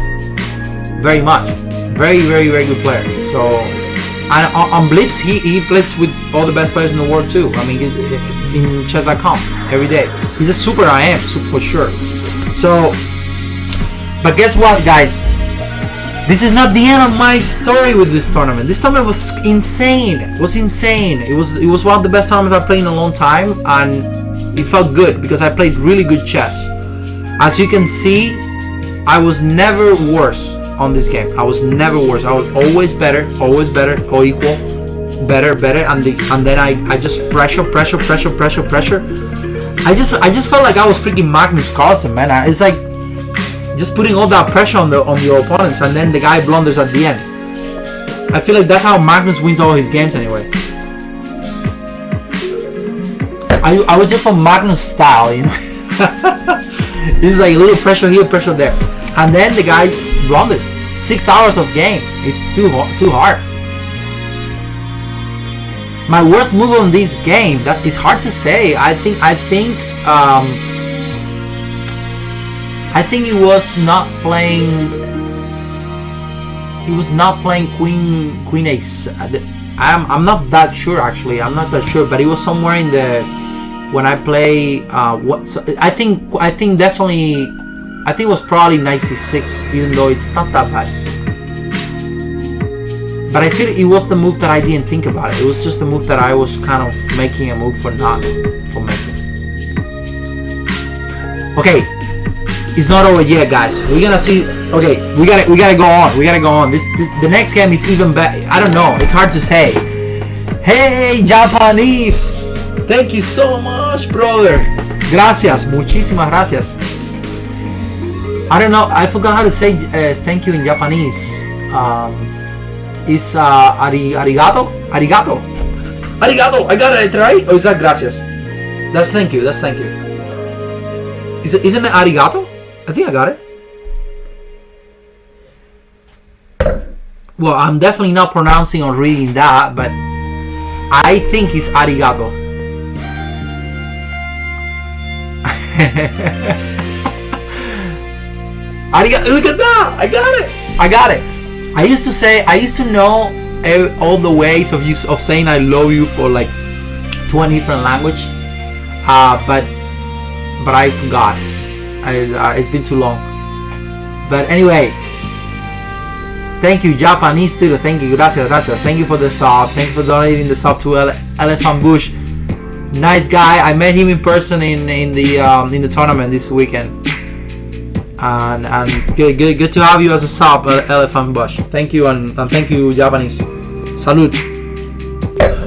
very much. Very good player. So. And on Blitz, he blitz with all the best players in the world too. I mean, in chess.com every day. He's a super IM, for sure. So, but guess what, guys? This is not the end of my story with this tournament. This tournament was insane. It was one of the best tournaments I played in a long time, and it felt good because I played really good chess. As you can see, I was never worse on this game. I was never worse. I was always better, or equal, better, and then I just pressure. I just felt like I was freaking Magnus Carlsen, man. It's like just putting all that pressure on your opponents, and then the guy blunders at the end. I feel like that's how Magnus wins all his games anyway. I was just on Magnus style, you know. It's like a little pressure here, pressure there, and then the guy blunders. 6 hours of game. It's too hard. My worst move on this game. It's hard to say. I think it was not playing. It was not playing Queen Ace. I'm not that sure actually. I'm not that sure, but it was somewhere in the when I play. I think definitely. I think it was probably Knight C6, even though it's not that bad. But I feel it was the move that I didn't think about it. It was just a move that I was kind of making a move for making. Okay, it's not over yet, guys. We're gonna see. Okay, we gotta go on. The next game is even better. I don't know. It's hard to say. Hey, Japanese! Thank you so much, brother. Gracias, muchísimas gracias. I don't know. I forgot how to say thank you in Japanese. Is arigato? Arigato. Arigato. I got it right. Or is that gracias? That's thank you. Isn't it arigato? I think I got it. Well, I'm definitely not pronouncing or reading that, but I think it's arigato. Look at that! I got it. I used to know all the ways of saying I love you for like 20 different languages, but I forgot. It's been too long. But anyway, thank you, Japanese studio. Thank you, gracias. Thank you for the sub. Thank you for donating the sub to Elephant Bush. Nice guy. I met him in person in the tournament this weekend. And good to have you as a sub, Elephant Bush. Thank you and thank you, Japanese. Salud.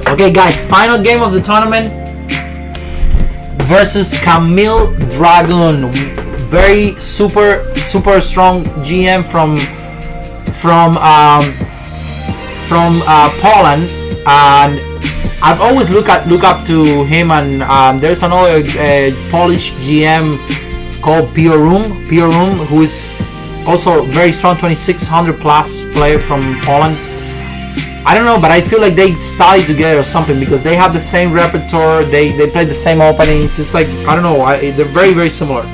Okay, guys, final game of the tournament versus Camille Dragon. Very super strong GM from Poland, and I've always look up to him. And there's another Polish GM called Pure Room, who is also very strong, 2600 plus player from Poland. I don't know, but I feel like they studied together or something because they have the same repertoire. They play the same openings. It's like, I don't know, they're very similar.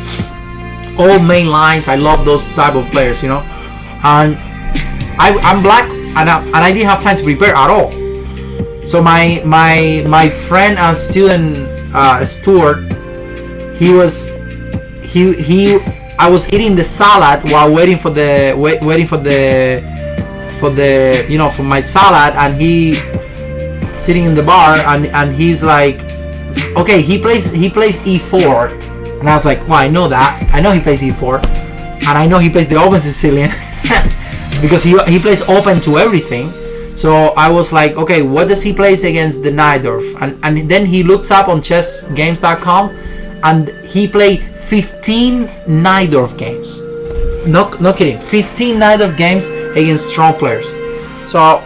All main lines. I love those type of players, you know. And I'm black, and I didn't have time to prepare at all. So my friend and student Stuart, I was eating the salad while waiting for the for my salad, and he sitting in the bar, and he's like, okay, he plays e4, and I was like, well, I know that, I know he plays e4, and I know he plays the open Sicilian because he plays open to everything. So I was like, okay, what does he plays against the Najdorf? And then he looks up on chessgames.com, and he played 15 Najdorf games. No kidding, 15 Najdorf games against strong players. So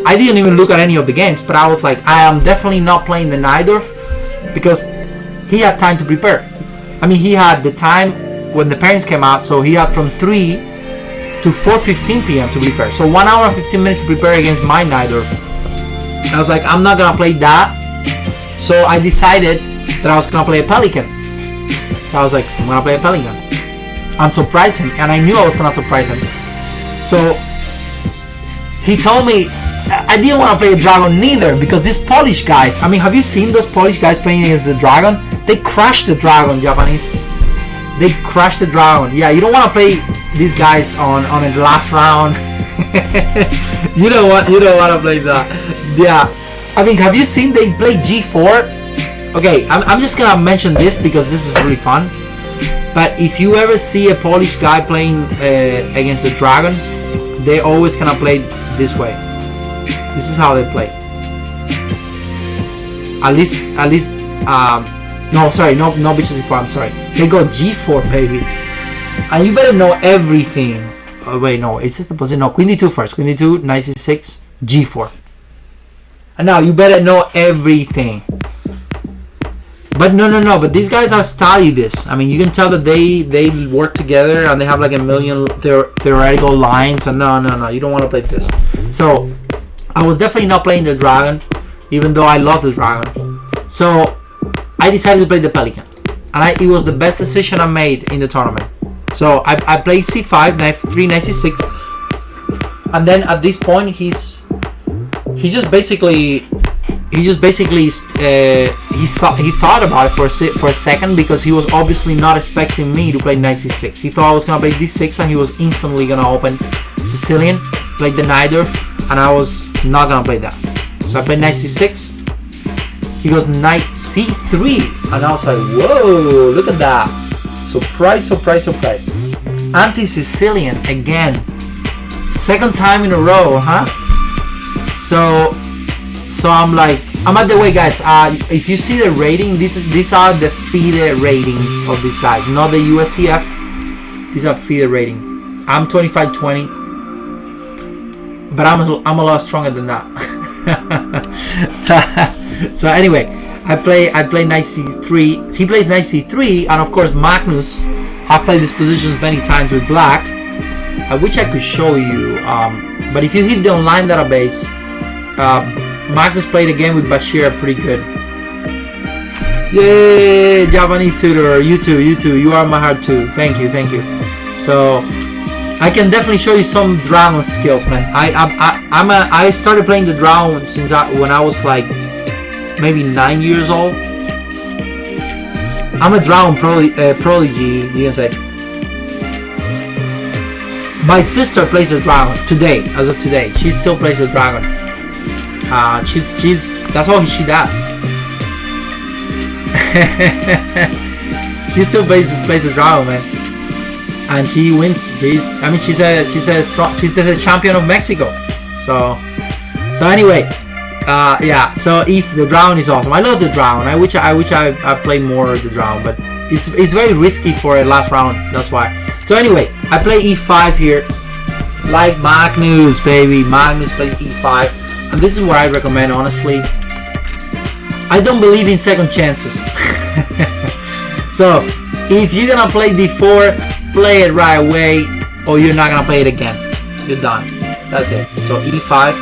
I didn't even look at any of the games, but I was like, I am definitely not playing the Najdorf, because he had time to prepare. I mean, he had the time when the parents came out, so he had from 3 to 4:15 p.m. to prepare. So 1 hour and 15 minutes to prepare against my Najdorf. I was like, I'm not gonna play that. So I decided that I was gonna play a Pelikan. So I was like, I'm gonna play a Pelikan and surprise him, and I knew I was gonna surprise him. So he told me I didn't want to play a Dragon neither, because these Polish guys, I mean, have you seen those Polish guys playing against the Dragon? They crashed the Dragon, Japanese. They crashed the Dragon. Yeah, you don't want to play these guys on the last round. you don't want to play that. Yeah, I mean, have you seen they play G4? Okay, I'm just gonna mention this because this is really fun. But if you ever see a Polish guy playing against the Dragon, they always gonna play this way. This is how they play. At least. No, sorry, no bishop c4. I'm sorry. They go G4, baby, and you better know everything. Oh, wait, no, it's just the position. No, Queen D2 first. Queen D2, Knight C6, G4. And now you better know everything. But no. But these guys have studied this. I mean, you can tell that they work together and they have like a million theoretical lines. And no, you don't want to play this. So I was definitely not playing the Dragon, even though I love the Dragon. So I decided to play the Pelikan, and it was the best decision I made in the tournament. So I played C5, Knight F3, Knight C6, and then at this point he thought about it for a second, because he was obviously not expecting me to play Knight C6. He thought I was gonna play D6, and he was instantly gonna open Sicilian, play the Najdorf, and I was not gonna play that. So I played Knight C6. He goes Knight C3, and I was like, whoa, look at that. Surprise. Anti-Sicilian again. Second time in a row, huh? So I'm like, by the way, guys, if you see the rating, these are the FIDE ratings of these guys, not the USCF. These are FIDE rating. I'm 25-20, but I'm a lot stronger than that. So anyway, I play Knight C3. He plays Knight C3, and of course Magnus have played these positions many times with Black. I wish I could show you, but if you hit the online database, Magnus played a game with Bashir pretty good. Yay, Japanese tutor, you too, you are my heart too. Thank you. So I can definitely show you some Dragon skills, man. I started playing the Dragon since when I was like maybe 9 years old. I'm a Dragon prodigy, you can say. My sister plays the Dragon today, as of today. She still plays the Dragon. That's all she does. She still plays the Dragon, man, and she wins. She's the champion of Mexico. So anyway, yeah. So if the Dragon is awesome, I love the Dragon. I wish I play more of the Dragon, but it's very risky for a last round. That's why. So anyway, I play E5 here, like Magnus, baby. Magnus plays E5, and this is what I recommend, honestly. I don't believe in second chances. So if you're gonna play D4, play it right away, or you're not gonna play it again. You're done. That's it. So E5.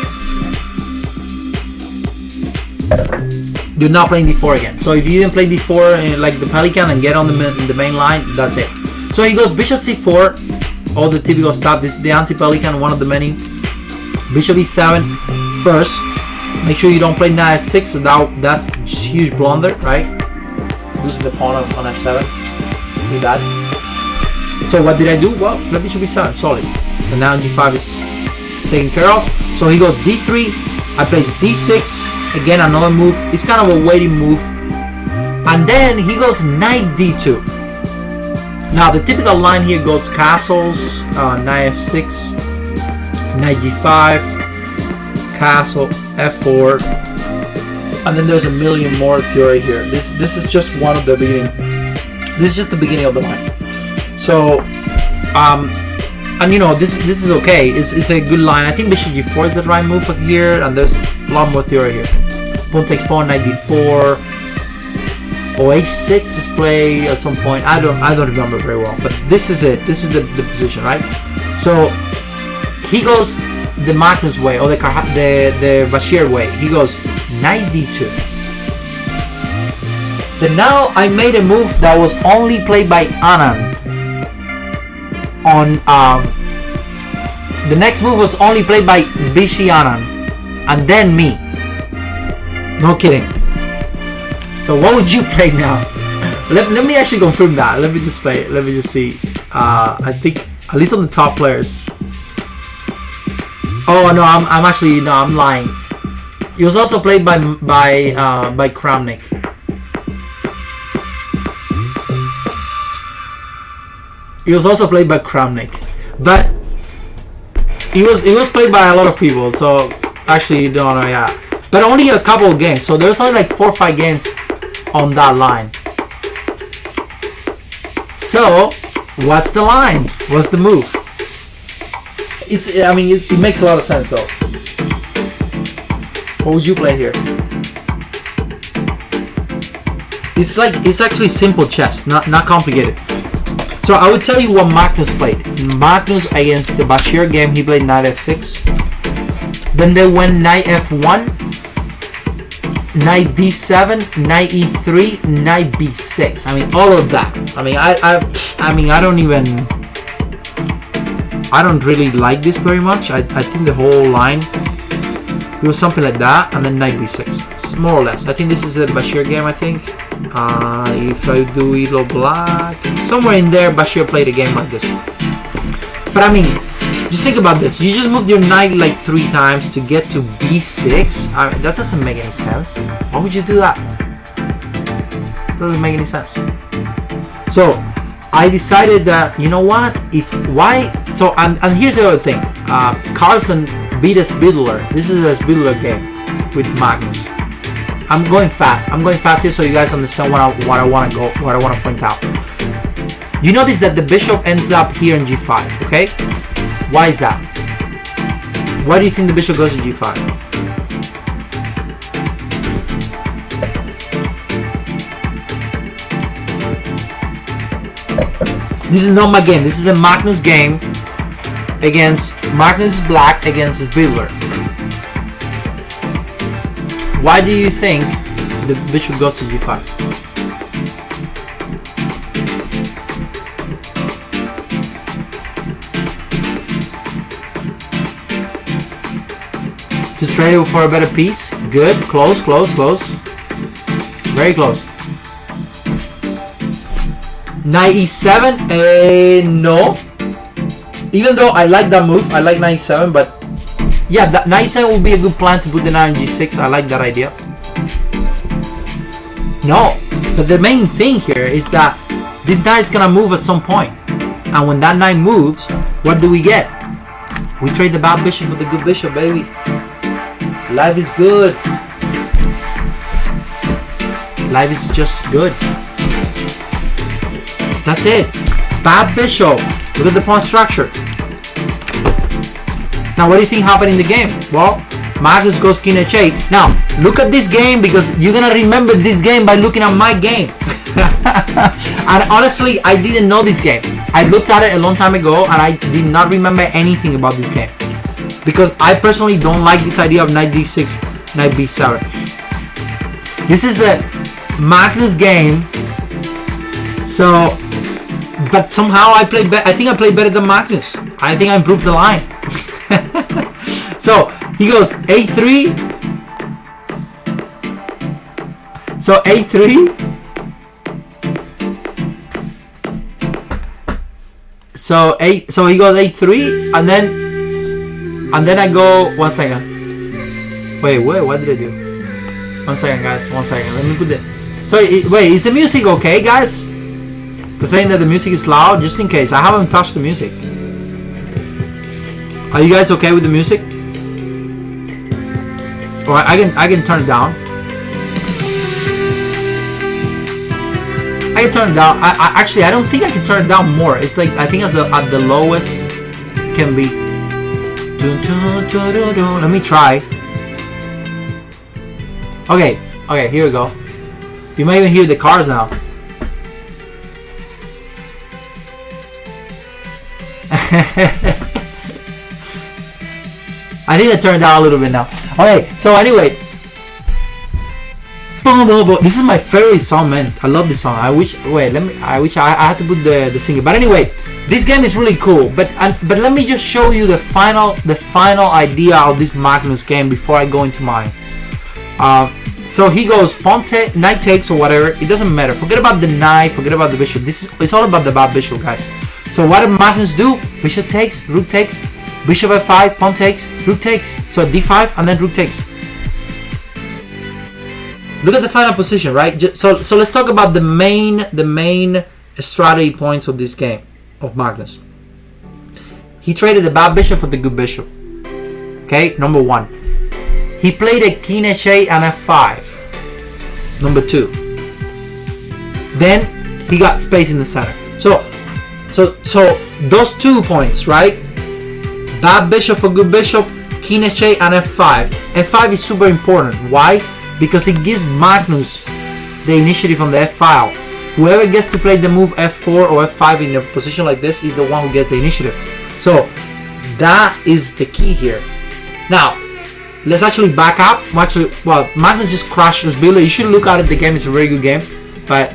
You're not playing D4 again. So if you didn't play D4 like the Pelikan and get on the main line, that's it. So he goes Bishop C4, all the typical stuff. This is the anti-Pelikan, one of the many. Bishop E7 first. Make sure you don't play Knight F6. That's a huge blunder, right? Losing the pawn on F7. Pretty bad. So what did I do? Well, play Bishop E7, solid. And now G5 taken care of. So he goes d3. I play d6. Again, another move. It's kind of a waiting move. And then he goes knight d2. Now the typical line here goes castles, knight f6, knight g5, castle f4, and then there's a million more theory here. This is just one of the beginning. This is just the beginning of the line. So, and you know this is okay. It's a good line. I think bishop g4 is the right move here, and there's a lot more theory here. Pawn takes pawn, knight d4. Or h6 is played at some point. I don't remember very well, but this is it. This is the position, right? So he goes the Magnus way, or the Bashir way. He goes knight d2. Then now I made a move that was only played by Anand. On the next move was only played by Bishi Anand, and then me. No kidding. So what would you play now? Let me actually confirm that. Let me just play it. Let me just see. I think at least on the top players. Oh no, I'm lying. He was also played by Kramnik. He was also played by Kramnik, but he was played by a lot of people. So actually, no, yeah, but only a couple of games. So there's only like 4 or 5 games on that line. So what's the line? What's the move? It makes a lot of sense though. What would you play here? It's actually simple chess, not complicated. So I would tell you what Magnus played. Magnus against the Bashir game, he played knight f6. Then they went knight f1, knight b7, knight e3, knight b6. All of that. I don't really like this very much. I think the whole line, it was something like that, and then knight b6. It's more or less. I think this is a Bashir game, I think. If I do yellow black, somewhere in there Bashir played a game like this. But just think about this. You just moved your knight like 3 times to get to b6. That doesn't make any sense. Why would you do that? Doesn't make any sense. So I decided that, you know what? And here's the other thing. Carlsen beat a Spidler. This is a Spidler game with Magnus. I'm going fast here so you guys understand what I want to point out. You notice that the bishop ends up here in g5, okay? Why is that? Why do you think the bishop goes to g5? This is not my game. This is a Magnus game against Magnus Black against Spidler. Why do you think the bishop goes to g5? To trade it for a better piece? Good. Close. Very close. Knight e7? No. Even though I like that move, I like knight e7, but yeah, that knight e7 would be a good plan to put the knight on g6. I like that idea. No, but the main thing here is that this knight is gonna move at some point, and when that knight moves, what do we get? We trade the bad bishop for the good bishop, baby. Life is good. Life is just good. That's it. Bad bishop. Look at the pawn structure. Now, what do you think happened in the game? Well, Magnus goes king h8. Now, look at this game, because you're gonna remember this game by looking at my game. And honestly, I didn't know this game. I looked at it a long time ago, and I did not remember anything about this game, because I personally don't like this idea of knight d6, knight b7. This is a Magnus game. So, but somehow I think I played better than Magnus. I think I improved the line. So he goes a3. So a3. So he goes a3, and then And then I go, 1 second. Wait, what did I do? 1 second, guys, 1 second. Let me put that. So, wait, is the music okay, guys? Because saying that the music is loud, just in case. I haven't touched the music. Are you guys okay with the music? Or I can turn it down. I can turn it down. Actually, I don't think I can turn it down more. It's like, I think at the lowest it can be. Let me try. Okay, here we go. You might even hear the cars now. I need to turn it down a little bit now. Okay, so anyway. This is my favorite song, man. I love this song. I wish I had to put the singer. But anyway, this game is really cool. But let me just show you the final idea of this Magnus game before I go into mine. So he goes knight takes or whatever. It doesn't matter. Forget about the knight. Forget about the bishop. It's all about the bad bishop, guys. So what did Magnus do? Bishop takes, rook takes, bishop f5, pawn takes, rook takes. So d5 and then rook takes. Look at the final position, right? So let's talk about the main strategy points of this game of Magnus. He traded the bad bishop for the good bishop. Okay, number 1. He played a king h8 and f5. Number 2. Then he got space in the center. So those 2 points, right? Bad bishop for good bishop, king h8 and f5. f5 is super important. Why? Because it gives Magnus the initiative on the f file. Whoever gets to play the move f4 or f5 in a position like this is the one who gets the initiative. So that is the key here. Now let's actually back up. Well, Magnus just crashed this builder. You should look at it. The game is a very good game. But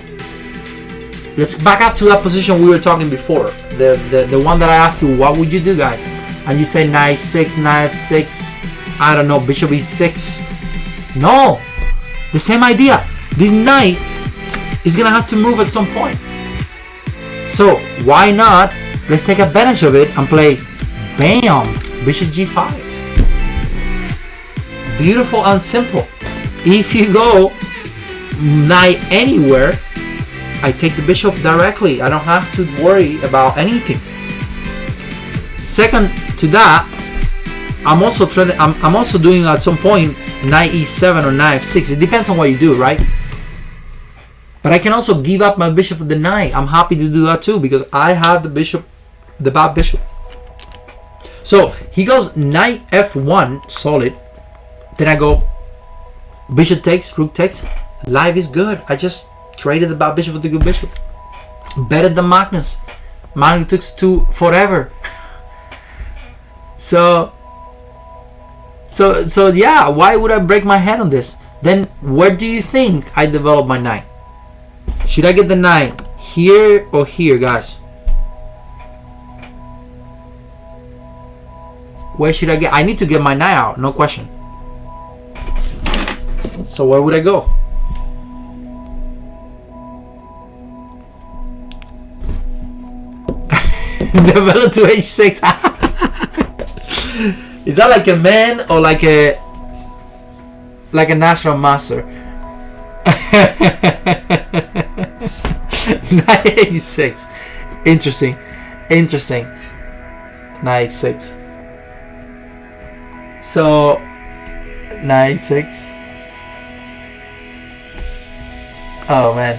let's back up to that position we were talking before. The one that I asked you, what would you do, guys? And you say knight 6, knight f6. I don't know, bishop e6. No, the same idea. This knight is gonna have to move at some point. So why not? Let's take advantage of it and play, bam, bishop g5. Beautiful and simple. If you go knight anywhere, I take the bishop directly. I don't have to worry about anything. Second to that, I'm also doing at some point knight e7 or knight f6. It depends on what you do, right? But I can also give up my bishop for the knight. I'm happy to do that too because I have the bishop, the bad bishop. So he goes knight f1, solid. Then I go bishop takes, rook takes. Life is good. I just traded the bad bishop for the good bishop. Better than Magnus. Magnus took forever. So yeah, why would I break my head on this? Then where do you think I develop my knight? Should I get the knight here or here, guys? Where should I get? I need to get my knight out, no question. So where would I go? Develop to h6. Is that like a man or like a national master? Knight h6. Interesting. Knight h6. So knight h6. Oh man.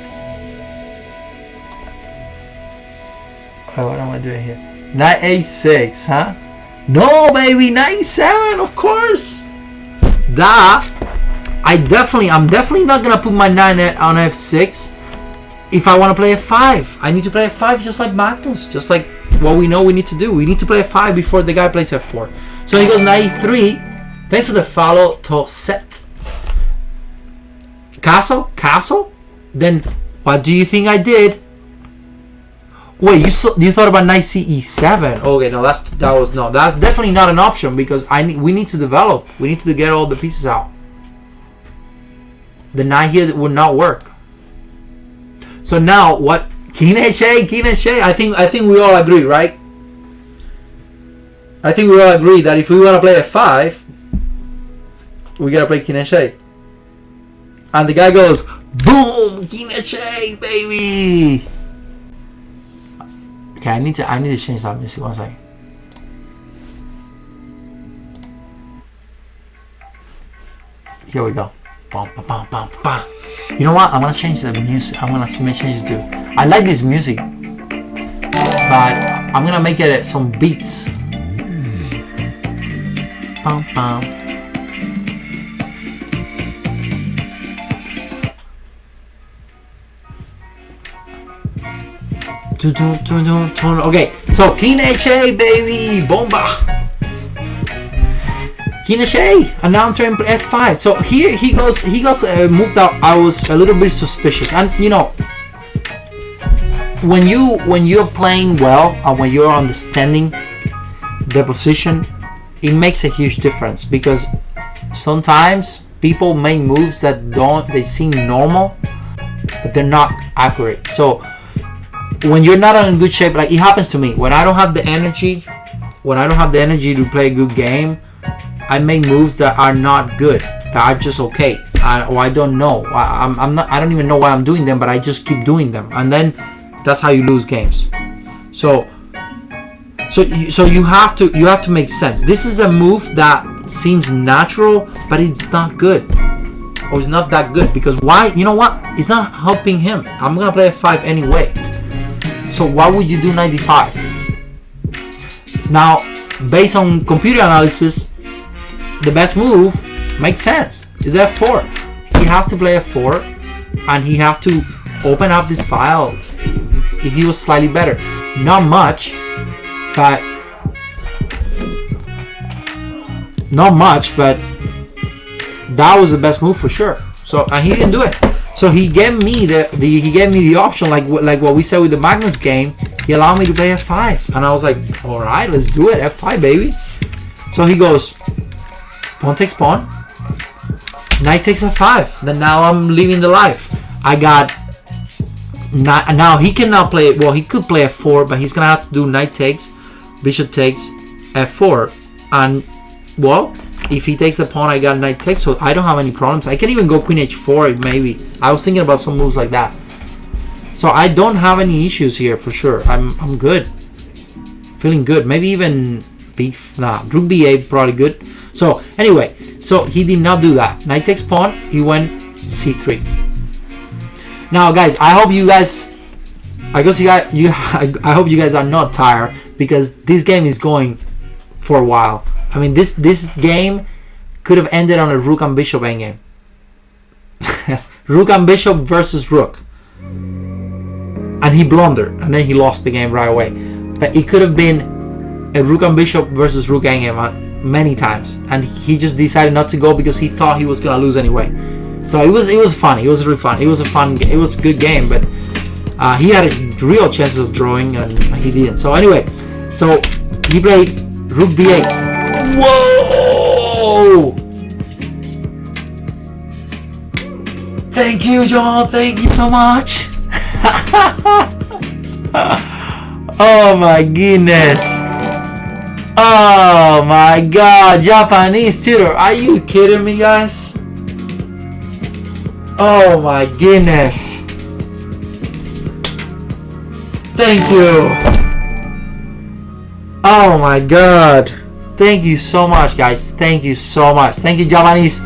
Oh, what am I doing here? Knight h6, huh? No, baby, knight e7, of course. I'm definitely not gonna put my knight on f6 if I want to play f5. I need to play f5 just like Magnus, just like what we know we need to do. We need to play f5 before the guy plays f4. So he goes knight e3. Thanks for the follow to set. Castle. Then what do you think I did? Wait, you thought about knight ce7? Okay, no, that's definitely not an option because we need to develop. We need to get all the pieces out. The knight here would not work. So now what? King h8. I think we all agree, right? I think we all agree that if we want to play f5, we gotta play king h8. And the guy goes, boom, king h8, baby. Okay, I need to change that music. 1 second. Here we go. Bum, bum, bum, bum, bum. You know what? I'm gonna change the music. I'm gonna make changes too. I like this music, but I'm gonna make it some beats. Bum, bum. Okay, so king h8, baby, bomba. King h8, and now I'm trying to play f5. So here he goes moved out. I was a little bit suspicious, and you know, when you're playing well and when you're understanding the position, it makes a huge difference, because sometimes people make moves that they seem normal, but they're not accurate. So when you're not in good shape, like it happens to me, when I don't have the energy to play a good game, I make moves that are not good, that are just okay, or I don't know. I don't even know why I'm doing them, but I just keep doing them, and then that's how you lose games. So you have to make sense. This is a move that seems natural, but it's not good, or it's not that good, because why? You know what? It's not helping him. I'm gonna play f5 anyway. So why would you do knight d5? Now, based on computer analysis, the best move makes sense is f4. He has to play f4, and he has to open up this file. He was slightly better, not much, but that was the best move for sure. So and he didn't do it. So he gave me the option, like what we said with the Magnus game. He allowed me to play f5, and I was like, all right, let's do it, f5, baby. So he goes, pawn takes pawn, knight takes f5. Then now I'm living the life. I got now he cannot play. Well, he could play f4, but he's gonna have to do knight takes, bishop takes, f4, and well, if he takes the pawn, I got knight takes, so I don't have any problems. I can even go queen h4 maybe. I was thinking about some moves like that. So I don't have any issues here for sure. I'm good. Feeling good. Maybe even rook b8 probably good. So anyway, so he did not do that. Knight takes pawn, he went c3. Now guys, I hope you guys I hope you guys are not tired, because this game is going for a while. I mean, this game could have ended on a rook and bishop endgame. Rook and bishop versus rook. And he blundered, and then he lost the game right away. But it could have been a rook and bishop versus rook endgame many times, and he just decided not to go because he thought he was gonna lose anyway. So it was fun. It was really fun. It was a fun game. It was a good game, but he had real chances of drawing, and he didn't. So anyway, so he played rook b8. Whoa! Thank you, John. Thank you so much. Oh my goodness. Oh my god, Japanese tutor. Are you kidding me, guys? Oh my goodness. Thank you. Oh my god. Thank you so much, guys. Thank you so much. Thank you, Japanese.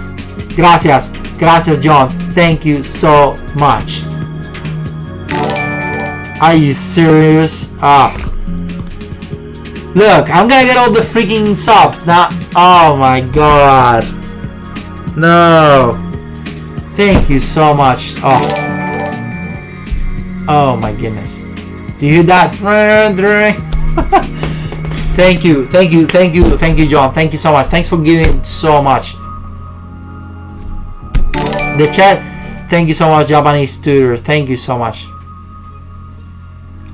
Gracias. Gracias, John. Thank you so much. Are you serious? Look, I'm gonna get all the freaking subs now. Oh my god. No. Thank you so much. Oh my goodness. Do you hear that? Thank you, John. Thank you so much. Thanks for giving so much. The chat. Thank you so much, Japanese tutor. Thank you so much.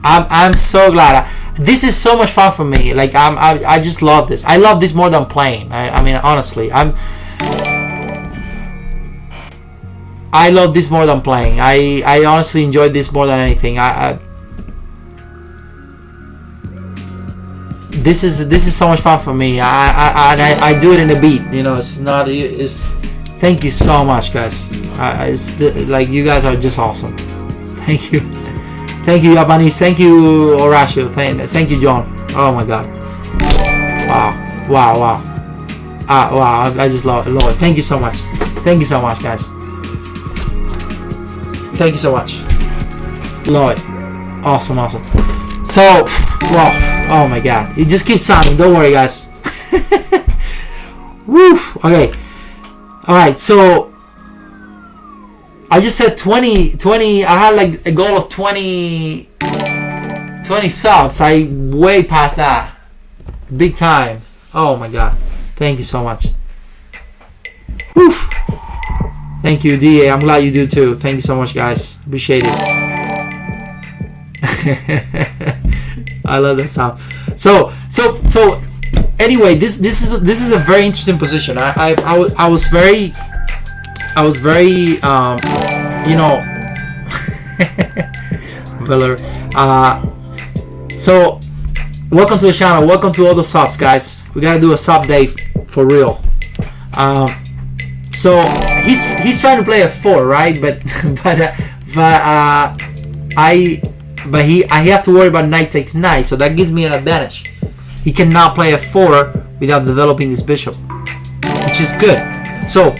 I'm so glad. This is so much fun for me. Like I just love this. I love this more than playing. I mean, honestly, I love this more than playing. I honestly enjoyed this more than anything. this is so much fun for me. I do it in a beat. You know, it's not. It's. Thank you so much, guys. Like you guys are just awesome. Thank you, Japanese. Thank you, Horacio. Thank you, John. Oh my God. Wow. Wow. I just love it. Thank you so much. Thank you so much, guys. Thank you so much. Lord. Awesome. So, wow. Oh my God. It just keeps sounding. Don't worry, guys. Woo. Okay. Alright, so I just said 20. I had like a goal of 20 subs. I way past that. Big time. Oh my God. Thank you so much. Woo. Thank you, DA. I'm glad you do too. Thank you so much, guys. Appreciate it. I love that sound. So anyway, this is a very interesting position. I was very you know so welcome to the channel, welcome to all the subs, guys. We gotta do a sub day for real. So he's trying to play a 4, right? But he has to worry about knight takes knight, so that gives me an advantage. He cannot play a 4 without developing this bishop, which is good. So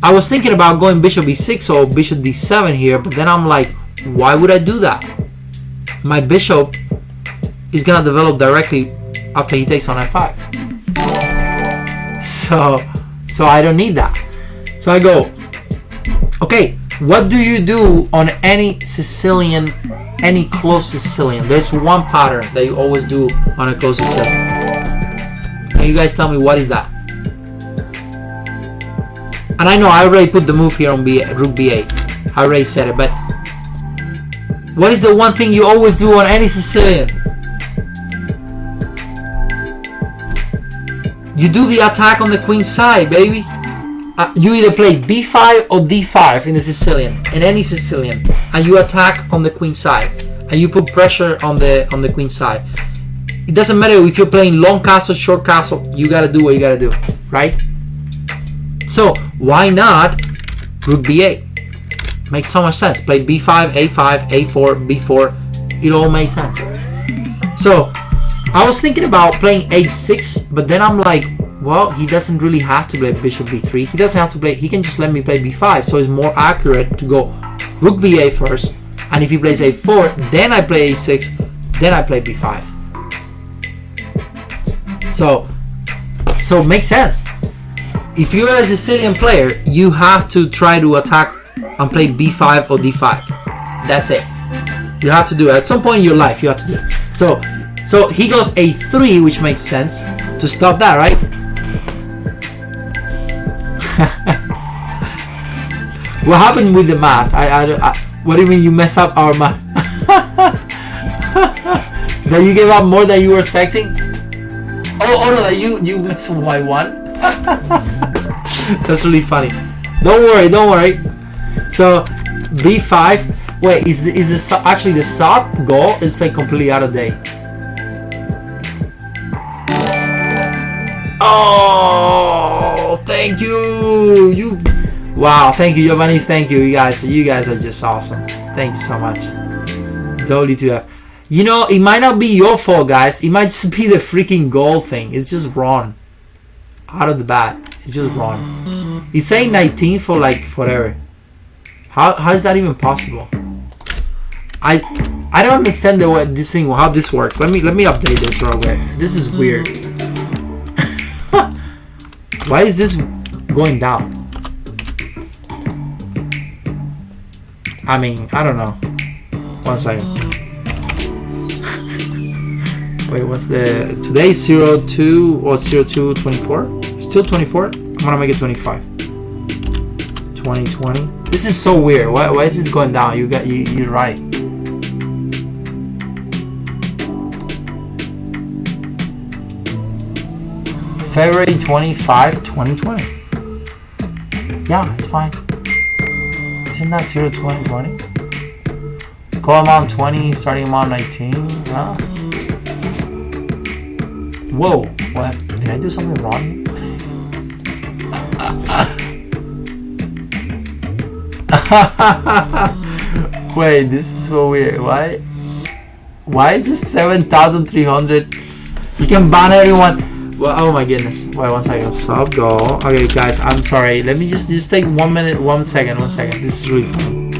I was thinking about going bishop e6 or bishop d7 here, but then I'm like, why would I do that? My bishop is gonna develop directly after he takes on f5. So I don't need that. So I go, okay, what do you do on any Sicilian, any close Sicilian? There's one pattern that you always do on a close Sicilian. Can you guys tell me what is that? And I know I already put the move here on rook b8. I already said it, but what is the one thing you always do on any Sicilian? You do the attack on the queen side, baby. You either play b5 or d5 in the Sicilian, in any Sicilian, and you attack on the queen side, and you put pressure on the queen side. It doesn't matter if you're playing long castle, short castle. You gotta do what you gotta do, right? So why not rook b8? Makes so much sense. Play b5, a5, a4, b4. It all makes sense. So I was thinking about playing h6, but then I'm like, well, he doesn't really have to play bishop b3. He doesn't have to play. He can just let me play b5. So it's more accurate to go rook ba first, and if he plays a4, then I play a6, then I play b5. So it makes sense. If you're a Sicilian player, you have to try to attack and play b5 or d5. That's it. You have to do it at some point in your life. You have to do it. So he goes a3, which makes sense to stop that, right? What happened with the math? What do you mean you messed up our math? That you gave up more than you were expecting? Oh no, that you messed with my one? That's really funny. Don't worry. So b5. Wait, is this actually the sub goal is like completely out of date? Oh, thank you. Wow, thank you, Giovanni. Thank you, you guys. You guys are just awesome. Thanks so much. W2F. You know, it might not be your fault, guys. It might just be the freaking goal thing. It's just wrong. Out of the bat, it's just wrong. He's saying 19 for like forever. How is that even possible? I don't understand the way this thing, how this works. Let me update this real quick. This is weird. Why is this going down? I mean, I don't know. 1 second. Wait, what's the... Today's 02 or 0224? Still 24? I'm gonna make it 25. 2020. This is so weird. Why is this going down? You're right. February 25, 2020. Yeah, it's fine. Isn't that 02020? Call amount 20, starting amount 19. Whoa, what? Did I do something wrong? Wait, this is so weird. Why is this 7,300? You can ban everyone. Well, oh my goodness. Wait, 1 second. Sub go. Okay, guys, I'm sorry. Let me just take 1 minute, 1 second. This is really fun.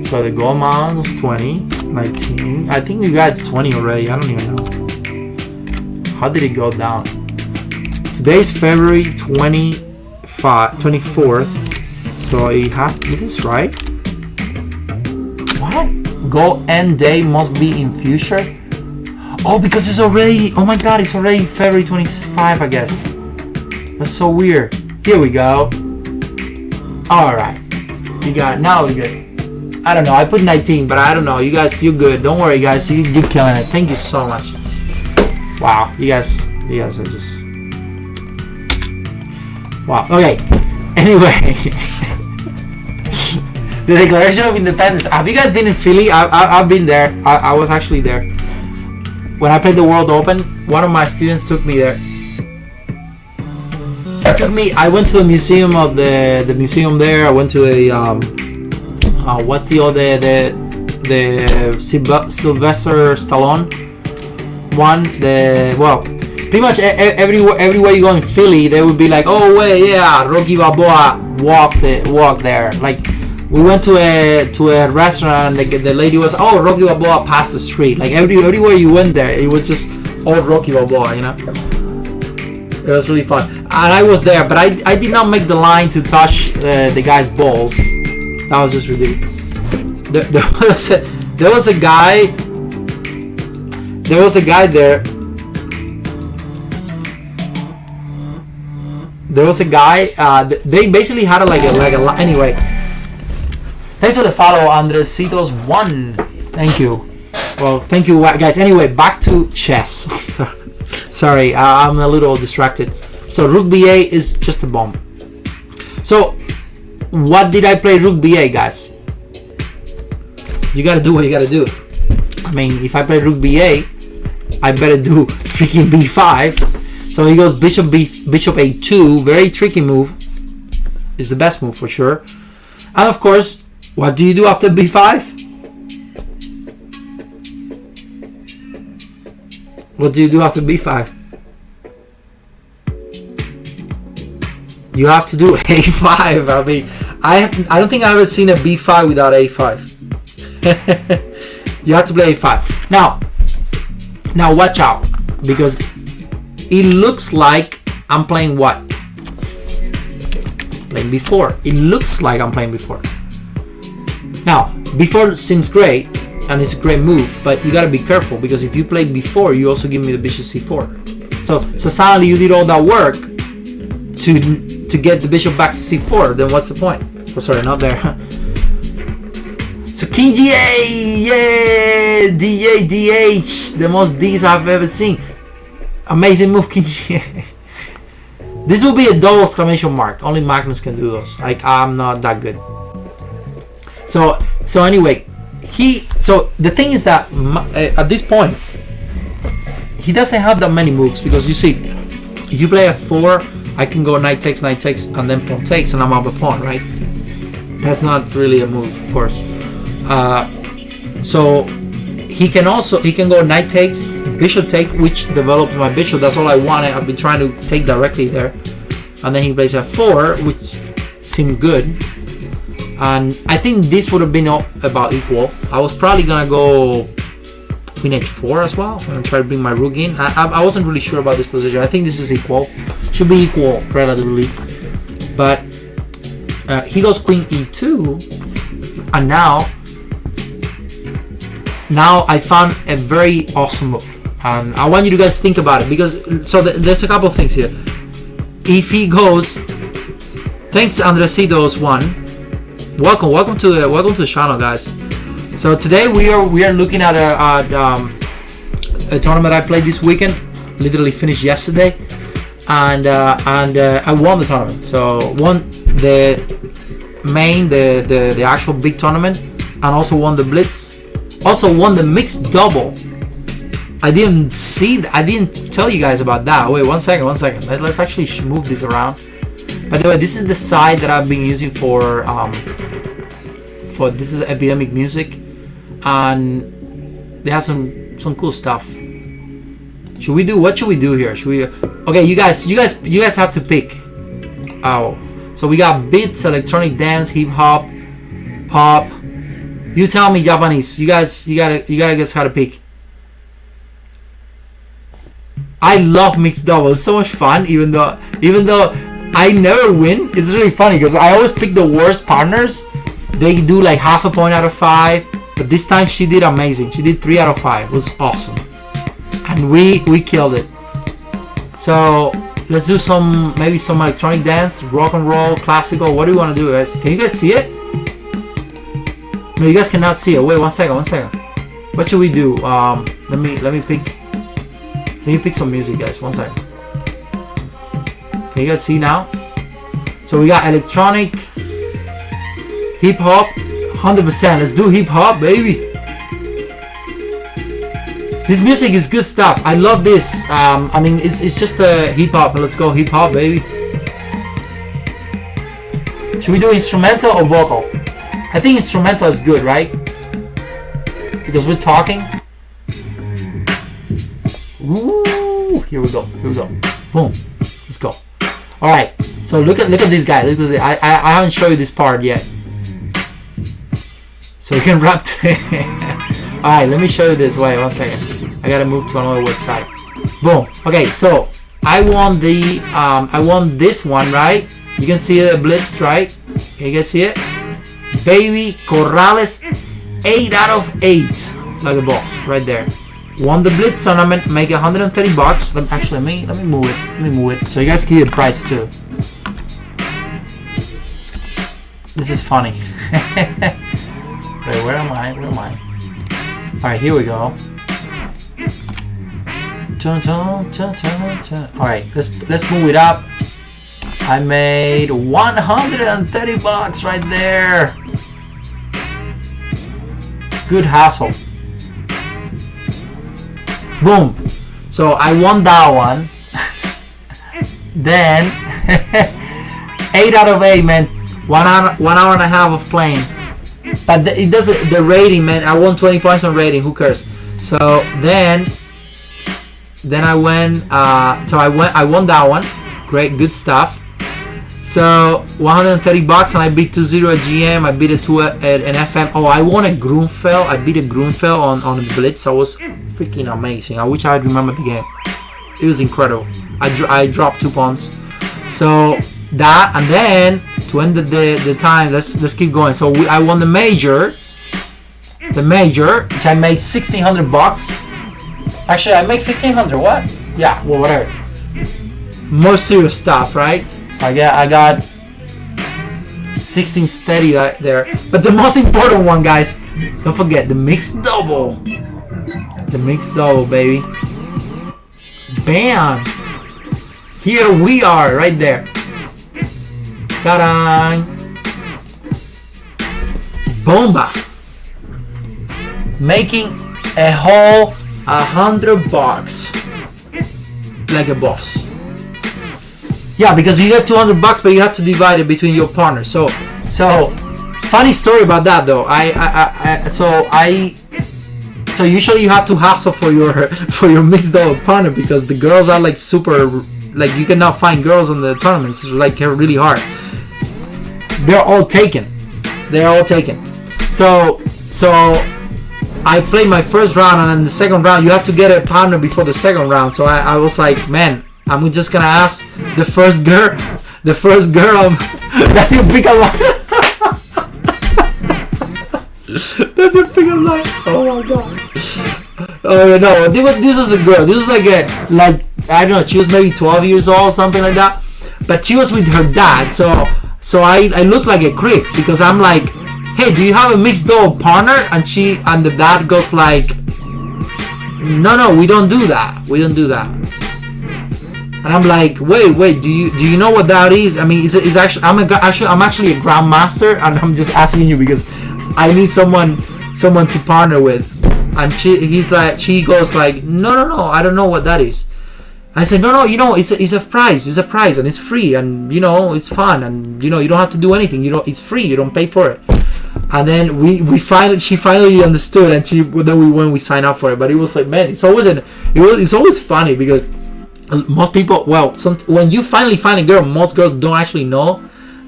So the goal amount was 20, 19. I think you got 20 already. I don't even know. How did it go down? Today's February 24th. So it has. This is right. What? Goal end day must be in future. Oh, because it's already. Oh my God, it's already February 25, I guess. That's so weird. Here we go. All right, you got it. Now we're good. I don't know. I put 19, but I don't know. You guys, you're good. Don't worry, guys. You're killing it. Thank you so much. Wow, you guys are just. Wow. Okay. Anyway. The Declaration of Independence. Have you guys been in Philly? I've been there. I was actually there. When I played the World Open, one of my students took me there. I went to the museum of the museum there. I went to a what's the Sylvester Stallone one. Pretty much everywhere you go in Philly, they would be like, oh wait, yeah, Rocky Balboa walked there. Like, we went to a restaurant, and the lady was, oh, Rocky Balboa passed the street. Like, everywhere you went there, it was just old Rocky Balboa, you know? It was really fun. And I was there, but I did not make the line to touch the guy's balls. That was just ridiculous. There was a guy there. There was a guy. They basically had anyway. Thanks for the follow, Andresitos1. Thank you. Well, thank you, guys. Anyway, back to chess. Sorry, I'm a little distracted. So Rook B8 is just a bomb. So, what did I play Rook B8, guys? You gotta do what you gotta do. I mean, if I play Rook B8, I better do freaking B5. So he goes Bishop A2, very tricky move. It's the best move for sure. And of course, what do you do after B5? What do you do after B5? You have to do A5. I mean, I don't think I've ever seen a B5 without A5. You have to play A5. Now watch out, because it looks like I'm playing what? Playing B4. It looks like I'm playing B4. Now, B4 seems great, and it's a great move, but you gotta be careful, because if you play B4, you also give me the Bishop C4. So suddenly you did all that work to get the Bishop back to C4, then what's the point? Oh, sorry, not there. So King G8, yeah, D8, DH, the most Ds I've ever seen. Amazing move, King G8. This will be a double exclamation mark. Only Magnus can do those. Like, I'm not that good. So anyway, so the thing is that at this point, he doesn't have that many moves, because you see, if you play F4, I can go knight takes, and then pawn takes, and I'm up a pawn, right? That's not really a move, of course. So he can go knight takes, bishop take, which develops my bishop. That's all I wanted. I've been trying to take directly there, and then he plays F4, which seemed good. And I think this would have been about equal. I was probably gonna go Queen H4 as well and try to bring my rook in. I wasn't really sure about this position. I think this is equal. Should be equal relatively. But he goes Queen E2, and now I found a very awesome move, and I want you to guys think about it, because there's a couple of things here. If he goes, thanks Andresitos1. Welcome to the channel, guys. So today we are looking at a tournament I played this weekend. Literally finished yesterday, and I won the tournament. So won the actual big tournament, and also won the Blitz. Also won the mixed double. I didn't tell you guys about that. Wait, one second. Let's actually move this around. By the way, this is the site that I've been using for this is Epidemic Music, and they have some cool stuff. What should we do here? Okay, you guys have to pick. Oh, so we got beats, electronic dance, hip hop, pop. You tell me, Japanese. You gotta guess how to pick. I love mixed double. It's so much fun, even though I never win. It's really funny because I always pick the worst partners. They do like half a point out of 5, but this time she did amazing. She did 3 out of 5. It was awesome, and we killed it. So let's do maybe some electronic dance, rock and roll, classical. What do you want to do, guys? Can you guys see it? No, you guys cannot see it. Wait, one second. What should we do? Let me pick some music, guys. One second. Can you guys see now? So we got electronic, hip hop, 100%. Let's do hip hop, baby. This music is good stuff. I love this. I mean, it's just a hip hop. Let's go hip hop, baby. Should we do instrumental or vocal? I think instrumental is good, right? Because we're talking. Ooh, here we go. Boom. Let's go. All right. So look at this guy. Look at this. I haven't shown you this part yet. So you can rap to it. All right. Let me show you this. Wait 1 second. I gotta move to another website. Boom. Okay. So I want this one, right? You can see the blitz, right? Can you guys see it? Baby Corrales, 8 out of 8, like a boss, right there. Won the Blitz tournament, make $130. Actually, let me move it. Let me move it so you guys can see the price too. This is funny. Wait, where am I? All right, here we go. All right, let's move it up. I made $130 right there. Good hustle. Boom. So I won that one. Then 8 out of 8, man. 1 hour and a half of playing. But it doesn't. The rating, man. I won 20 points on rating. Who cares? So then I went. I won that one. Great, good stuff. So $130 and I beat 2-0 at GM. I beat it at an FM. Oh, I won a Grunfeld. I beat a Grunfeld on the Blitz. That was freaking amazing. I wish I had remembered the game. It was incredible. I dropped 2 points. So that, and then to end the time, let's keep going. So I won the major, which I made $1,600. Actually, I made $1,500. What? Yeah. Well, whatever. More serious stuff, right? So I got 16 steady there. But the most important one, guys, don't forget the mixed double. The mixed double, baby. Bam! Here we are, right there. Ta-da! Bomba! Making a whole $100 like a boss. Yeah, because you get $200, but you have to divide it between your partners. So funny story about that though. So usually you have to hustle for your mixed double partner because the girls are like super, like you cannot find girls in the tournaments. It's like really hard. They're all taken. So I played my first round, and then the second round you have to get a partner before the second round. So I was like, man, I'm just gonna ask the first girl. That's your pickup line. That's your pickup line. Oh my god. Oh no, this was a girl. This was like I don't know. She was maybe 12 years old, something like that. But she was with her dad. So I looked like a creep because I'm like, hey, do you have a mixed double partner? And the dad goes like, no, we don't do that. And I'm like, wait, do you know what that is? I mean, it's actually I'm actually a grandmaster, and I'm just asking you because I need someone to partner with. And she goes like, no, I don't know what that is. I said, no, it's a prize, and it's free, and it's fun, and you don't have to do anything, it's free, you don't pay for it. And then she finally understood, and we signed up for it. But it was like, man, it's always funny because most people, when you finally find a girl, most girls don't actually know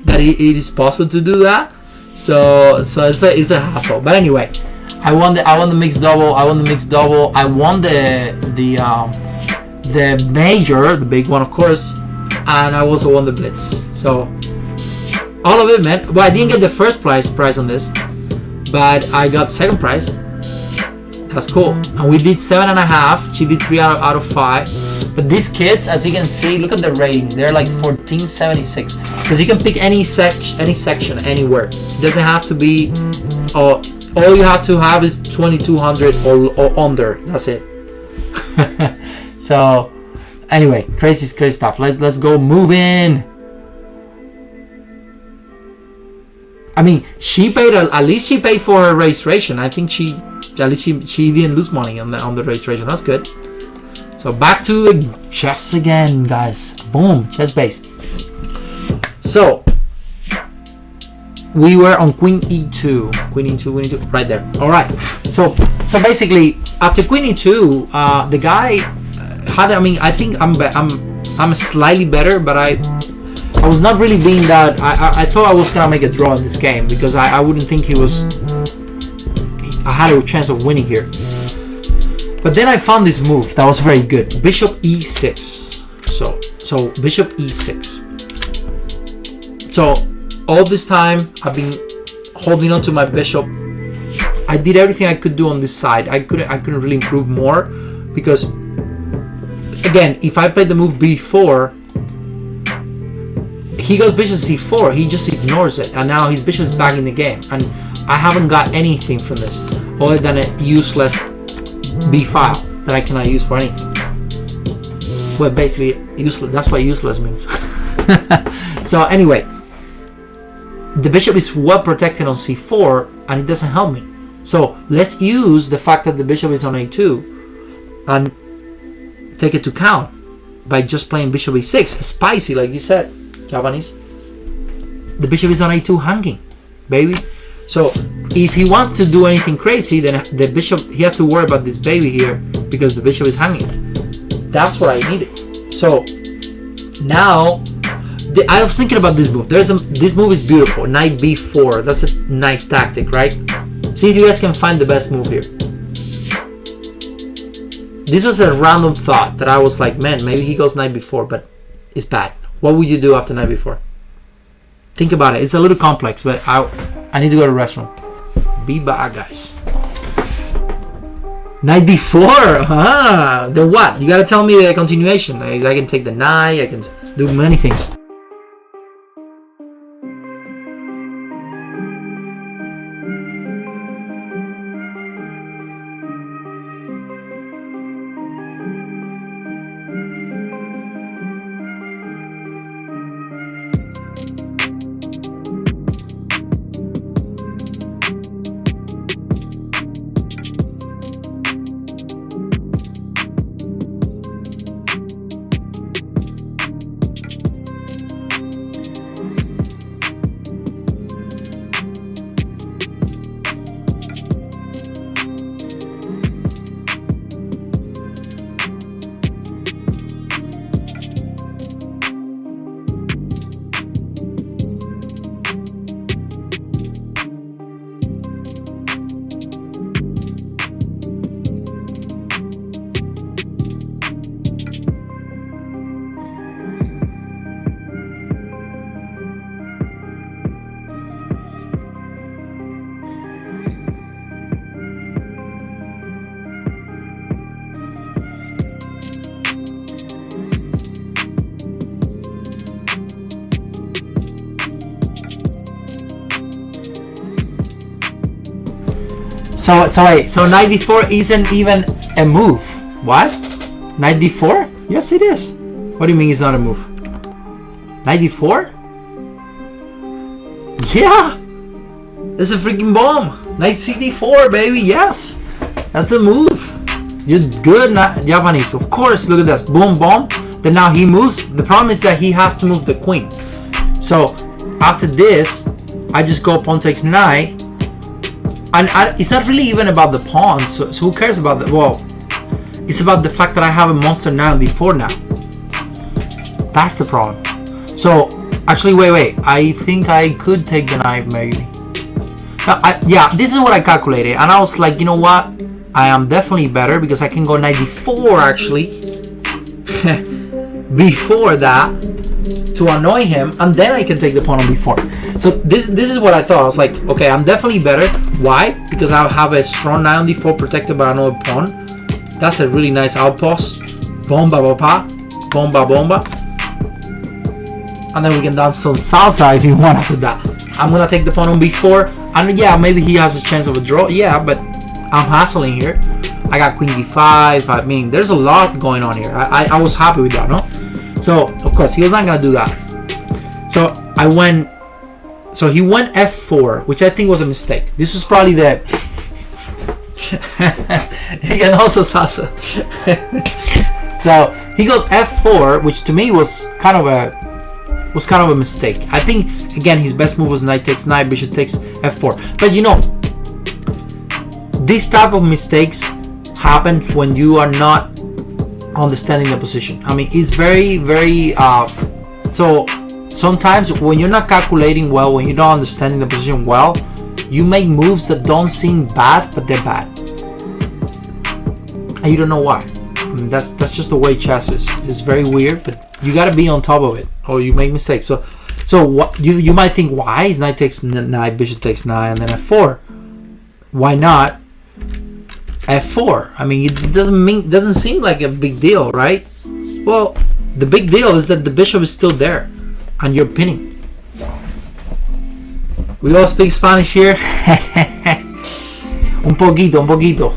that it is possible to do that. So it's a hassle. But anyway, I won the mixed double. I won the major, the big one, of course, and I also won the blitz. So all of it, man. Well, I didn't get the first prize on this, but I got second prize. That's cool. And we did 7.5. She did 3 out of 5. But these kids, as you can see, look at the rating. They're like 1476. Because you can pick any section, anywhere. It doesn't have to be. All you have to have is 2200 or under. That's it. So, anyway, crazy stuff. Let's go moving. I mean, at least she paid for her registration. I think she didn't lose money on the registration. That's good. So back to chess again, guys. Boom, chess base. So we were on Queen E2, right there. All right. So basically, after Queen E2, the guy had. I mean, I think I'm slightly better, but I was not really being that. I thought I was gonna make a draw in this game because I wouldn't think I had a chance of winning here. But then I found this move that was very good. Bishop E6. So Bishop E6. So all this time I've been holding on to my bishop. I did everything I could do on this side. I couldn't really improve more because, again, if I played the move B4, he goes bishop C4. He just ignores it, and now his bishop is back in the game, and I haven't got anything from this other than a useless B file that I cannot use for anything. Well, basically useless. That's what useless means. So anyway, the bishop is well protected on C4, and it doesn't help me. So let's use the fact that the bishop is on A2 and take it to count by just playing bishop A6. Spicy, like you said, Japanese. The bishop is on A2 hanging, baby. So if he wants to do anything crazy, then the bishop, he has to worry about this baby here because the bishop is hanging. That's what I needed. So now I was thinking about this move. This move is beautiful. Knight B4. That's a nice tactic, right? See if you guys can find the best move here. This was a random thought that I was like, man, maybe he goes Knight B4, but it's bad. What would you do after Knight B4? Think about it. It's a little complex, but I need to go to the restroom. Be back, guys. Knight B4. Then what? You gotta tell me the continuation. I can take the knight. I can do many things. So wait, so Knight D4 isn't even a move. What? Knight D4? Yes, it is. What do you mean it's not a move? Knight D4? Yeah! That's a freaking bomb! Knight CD4, baby, yes! That's the move. You're good, Japanese. Of course, look at this. Boom, boom. Then now he moves. The problem is that he has to move the queen. So after this, I just go pawn takes knight. And it's not really even about the pawn. So who cares about that? Well, it's about the fact that I have a monster knight on d4 now. That's the problem. So actually, wait. I think I could take the knight maybe. Yeah, this is what I calculated. And I was like, you know what? I am definitely better because I can go knight d4 actually. Before that, to annoy him, and then I can take the pawn on b4. So this is what I thought. I was like, okay, I'm definitely better. Why? Because I have a strong knight on d4 protected by another pawn. That's a really nice outpost. Bomba papa, bomba bomba, and then we can dance some salsa if you want after that. I'm gonna take the pawn on b4, and yeah, maybe he has a chance of a draw. Yeah, but I'm hassling here. I got queen d5. I mean, there's a lot going on here. I was happy with that, no? So of course he was not gonna do that. So he went f4, which I think was a mistake. This was probably the he can also salsa. So he goes f4, which to me was kind of a mistake. I think again his best move was knight takes knight, bishop takes f4. But you know, this type of mistakes happen when you are not understanding the position. I mean, it's very so sometimes when you're not calculating well, when you're not understanding the position well, you make moves that don't seem bad, but they're bad, and you don't know why. I mean, that's just the way chess is. It's very weird, but you got to be on top of it, or you make mistakes. So what you might think, why is knight takes knight, bishop takes knight, and then f4? Why not f4? I mean, it doesn't seem like a big deal, right? Well, the big deal is that the bishop is still there, and you're pinning. We all speak Spanish here. un poquito.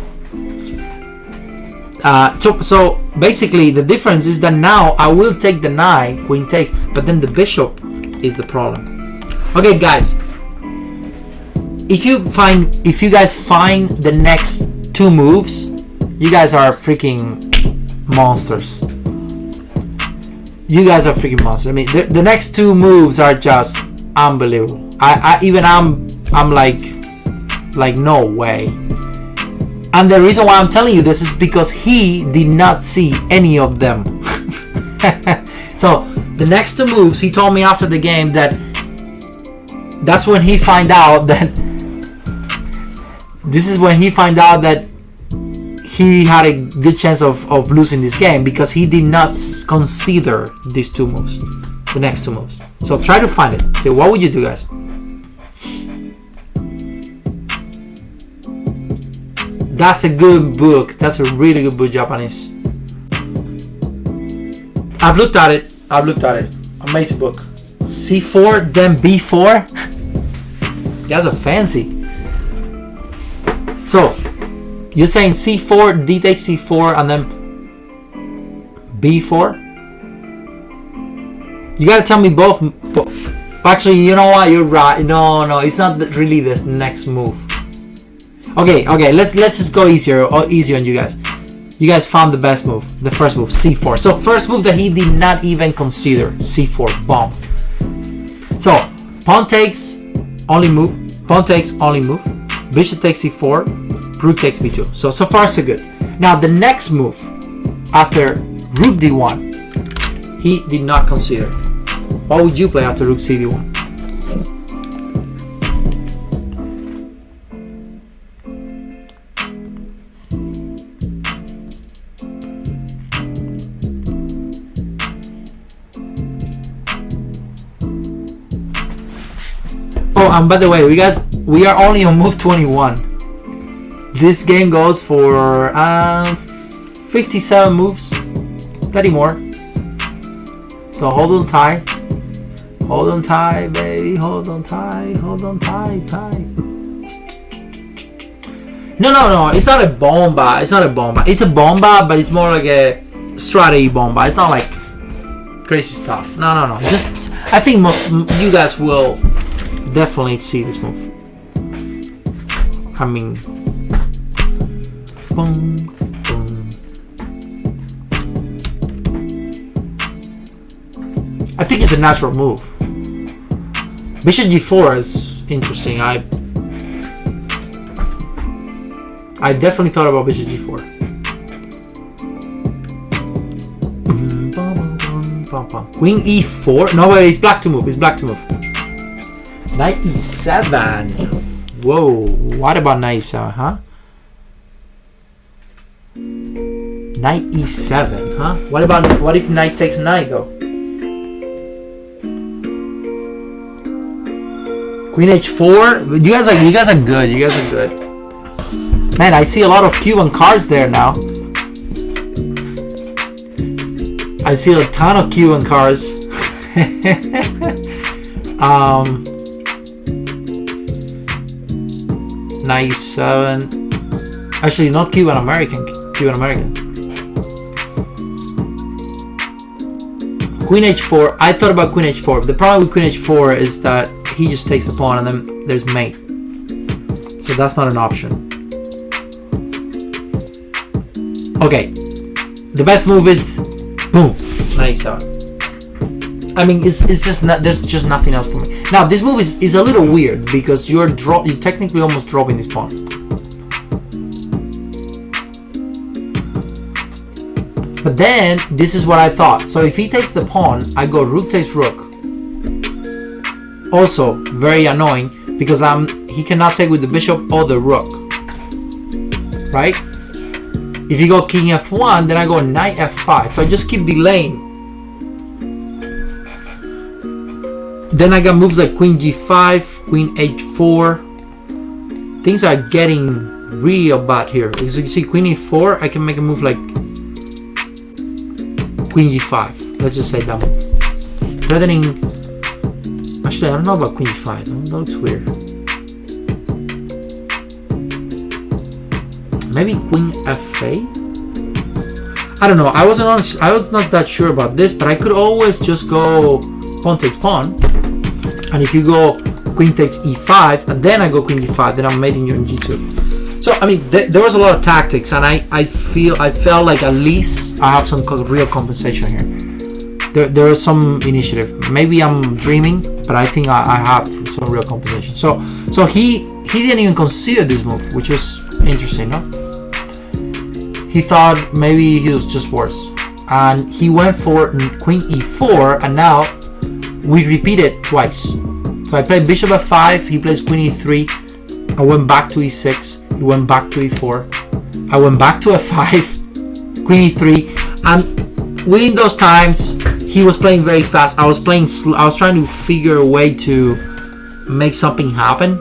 So basically, the difference is that now I will take the knight, queen takes, but then the bishop is the problem. Okay, guys. If you guys find the next two moves, you guys are freaking monsters. You guys are freaking monsters. I mean, the next two moves are just unbelievable. I'm like no way. And the reason why I'm telling you this is because he did not see any of them. So the next two moves, he told me after the game that's when he find out that this is when he find out that he had a good chance of losing this game, because he did not consider these two moves, the next two moves. So try to find it. So what would you do, guys? That's a good book. That's a really good book, Japanese. I've looked at it. Amazing book. C4, then B4. That's a fancy. So you're saying C4, D takes C4, and then B4? You gotta tell me both. Actually, you know what? You're right. No, it's not really the next move. Okay. Let's just go easier on you guys. You guys found the best move, the first move, C4. So first move that he did not even consider, C4, bomb. So pawn takes, only move. Pawn takes, only move. Bishop takes C4. Rook takes B2. So far so good. Now the next move after Rook D1, he did not consider. What would you play after Rook CD1? Oh, and by the way, we are only on move 21. This game goes for 57 moves, 30 more. So hold on tight. Hold on tight, baby. Hold on tight. Tight. No. It's not a bomba. It's a bomba, but it's more like a strategy bomba. It's not like crazy stuff. No. Just, I think you guys will definitely see this move. I mean, boom, boom. I think it's a natural move. Bishop g4 is interesting. I definitely thought about bishop g4. Queen e4. No, wait, it's black to move. It's black to move. Knight e7. Whoa. What about knight e7, huh? Knight e7, huh? What if knight takes knight though? Queen h4. You guys are good. You guys are good. Man, I see a lot of Cuban cards there now. I see a ton of Cuban cards. Knight e7. Actually, not Cuban American. Cuban American. Queen h4. I thought about queen h4. The problem with queen h4 is that he just takes the pawn and then there's mate. So that's not an option. Okay. The best move is boom. Knight e7. I mean, it's just not, there's just nothing else for me. Now this move is a little weird because you're technically almost dropping this pawn. But then this is what I thought. So if he takes the pawn, I go rook takes rook. Also very annoying because he cannot take with the bishop or the rook. Right? If you go king f1, then I go knight f5. So I just keep delaying. Then I got moves like queen g5, queen h4. Things are getting real bad here. Because you see queen e4, I can make a move like queen g5. Let's just say that move. Threatening. Actually, I don't know about queen g5. That looks weird. Maybe queen f8. I don't know. I was not that sure about this, but I could always just go pawn takes pawn. And if you go queen takes e5, and then I go queen g5, then I'm mating you in g2. So I mean, there was a lot of tactics, and I felt like at least I have some real compensation here. There is some initiative. Maybe I'm dreaming, but I think I have some real compensation. So he didn't even consider this move, which was interesting, no? He thought maybe he was just worse, and he went for queen e4, and now we repeat it twice. So I played bishop f5, he plays queen e3, I went back to e6, he went back to e4, I went back to f5, queen e3, and within those times he was playing very fast. I was playing slow. I was trying to figure a way to make something happen,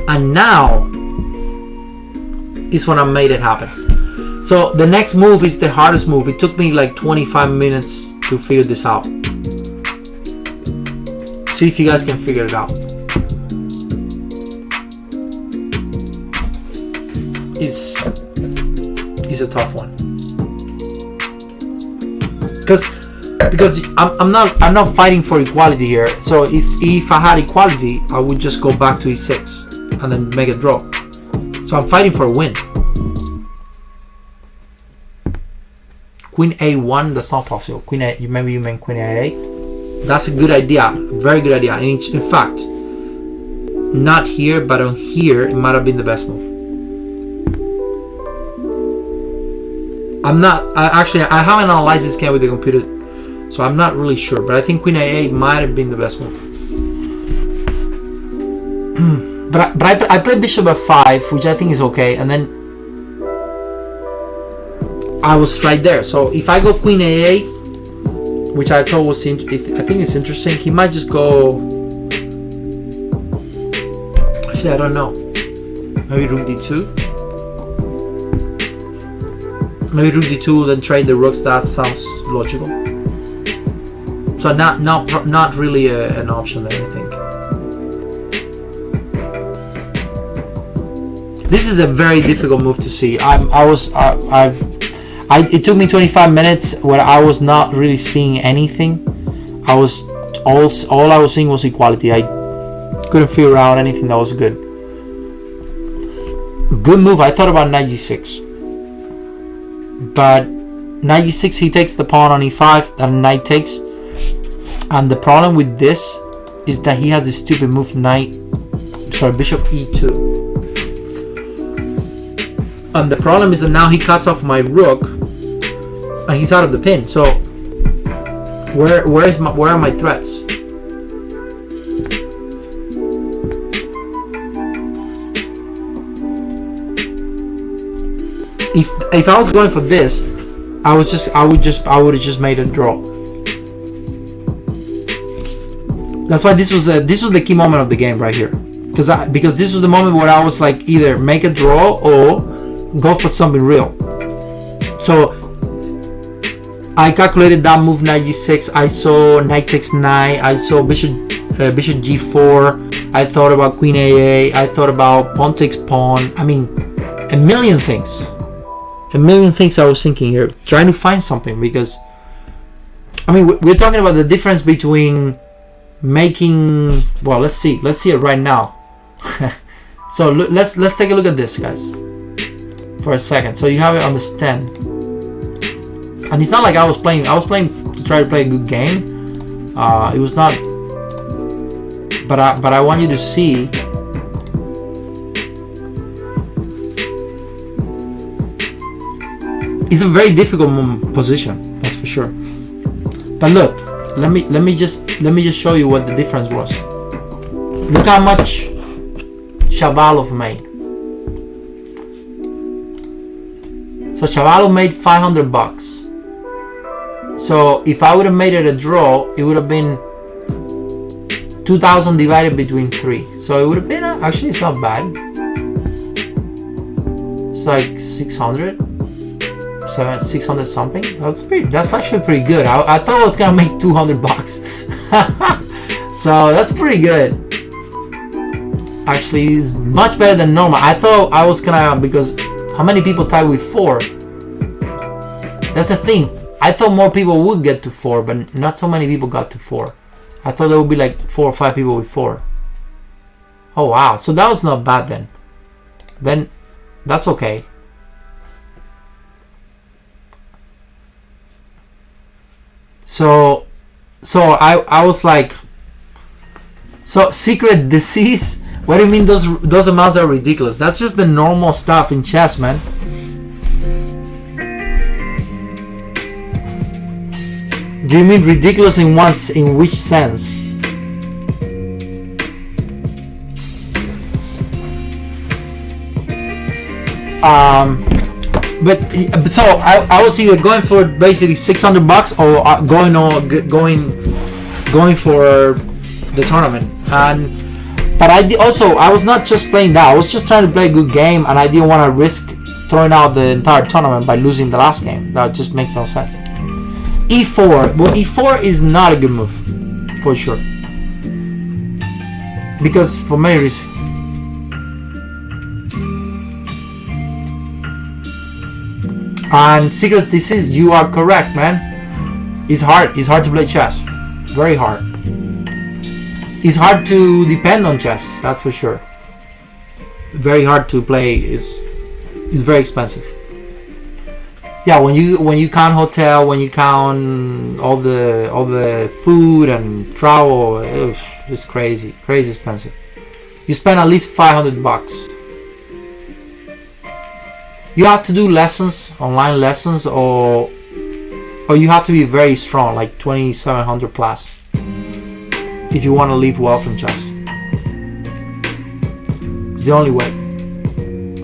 and now is when I made it happen. So the next move is the hardest move. It took me like 25 minutes to figure this out. See if you guys can figure it out. It's a tough one. Because I'm not fighting for equality here. So if I had equality, I would just go back to e6 and then make a draw. So I'm fighting for a win. Queen a1, that's not possible. Queen a, maybe you mean queen a8. That's a good idea, very good idea. And in fact, not here, but on here, it might have been the best move. I haven't analyzed this game with the computer, so I'm not really sure, but I think queen a8 might have been the best move. But I played bishop f5, which I think is okay, and then I was right there. So if I go queen a8, which I thought was I think it's interesting, he might just go. Actually, I don't know. Maybe rook d2. Maybe rook d2, then trade the rooks. That sounds logical. So not really an option there, I think. This is a very difficult move to see. It took me 25 minutes where I was not really seeing anything. All I was seeing was equality. I couldn't figure out anything that was good. good move. I thought about knight g6, but knight g6, he takes the pawn on e5 and knight takes. And the problem with this is that he has this stupid move bishop e2. And the problem is that now he cuts off my rook and he's out of the pin. So where are my threats? If I was going for this, I would have just made a draw. That's why this was the key moment of the game right here, because this was the moment where I was like, either make a draw or go for something real. So I calculated that move, knight g6. I saw knight takes knight. I saw bishop g4. I thought about queen aa. I thought about pawn takes pawn. I mean, a million things I was thinking here, trying to find something, because I mean, we're talking about the difference between making, well, let's see it right now. So let's take a look at this, guys, for a second, so you have it on the stand. And it's not like I was playing to try to play a good game. It was not, but I want you to see. It's a very difficult position, that's for sure. But look, let me just show you what the difference was. Look how much Shabalov made. So Shabalov made $500. So if I would have made it a draw, it would have been 2,000 divided between 3. So it would have been actually, it's not bad. It's like 600 something. That's actually pretty good. I thought I was gonna make $200. So that's pretty good. Actually, it's much better than normal. I thought I was gonna, because how many people tied with 4? That's the thing. I thought more people would get to 4, but not so many people got to 4. I thought there would be like 4 or 5 people with 4. Oh wow, so that was not bad then. Then that's okay. So I was like, so secret disease? What do you mean those amounts are ridiculous? That's just the normal stuff in chess, man. Do you mean ridiculous in which sense? But so I was either going for basically $600 or going for the tournament. But I was not just playing that. I was just trying to play a good game, and I didn't want to risk throwing out the entire tournament by losing the last game. That just makes no sense. E4. Well, E4 is not a good move, for sure, because for many reasons. And secret disease, you are correct, man. It's hard to play chess. Very hard. It's hard to depend on chess, that's for sure. Very hard to play. It's very expensive. Yeah, when you count hotel, when you count all the food and travel, it's crazy expensive. You spend at least $500. You have to do lessons, online lessons, or you have to be very strong, like 2,700 plus, if you want to live well from chess. It's the only way.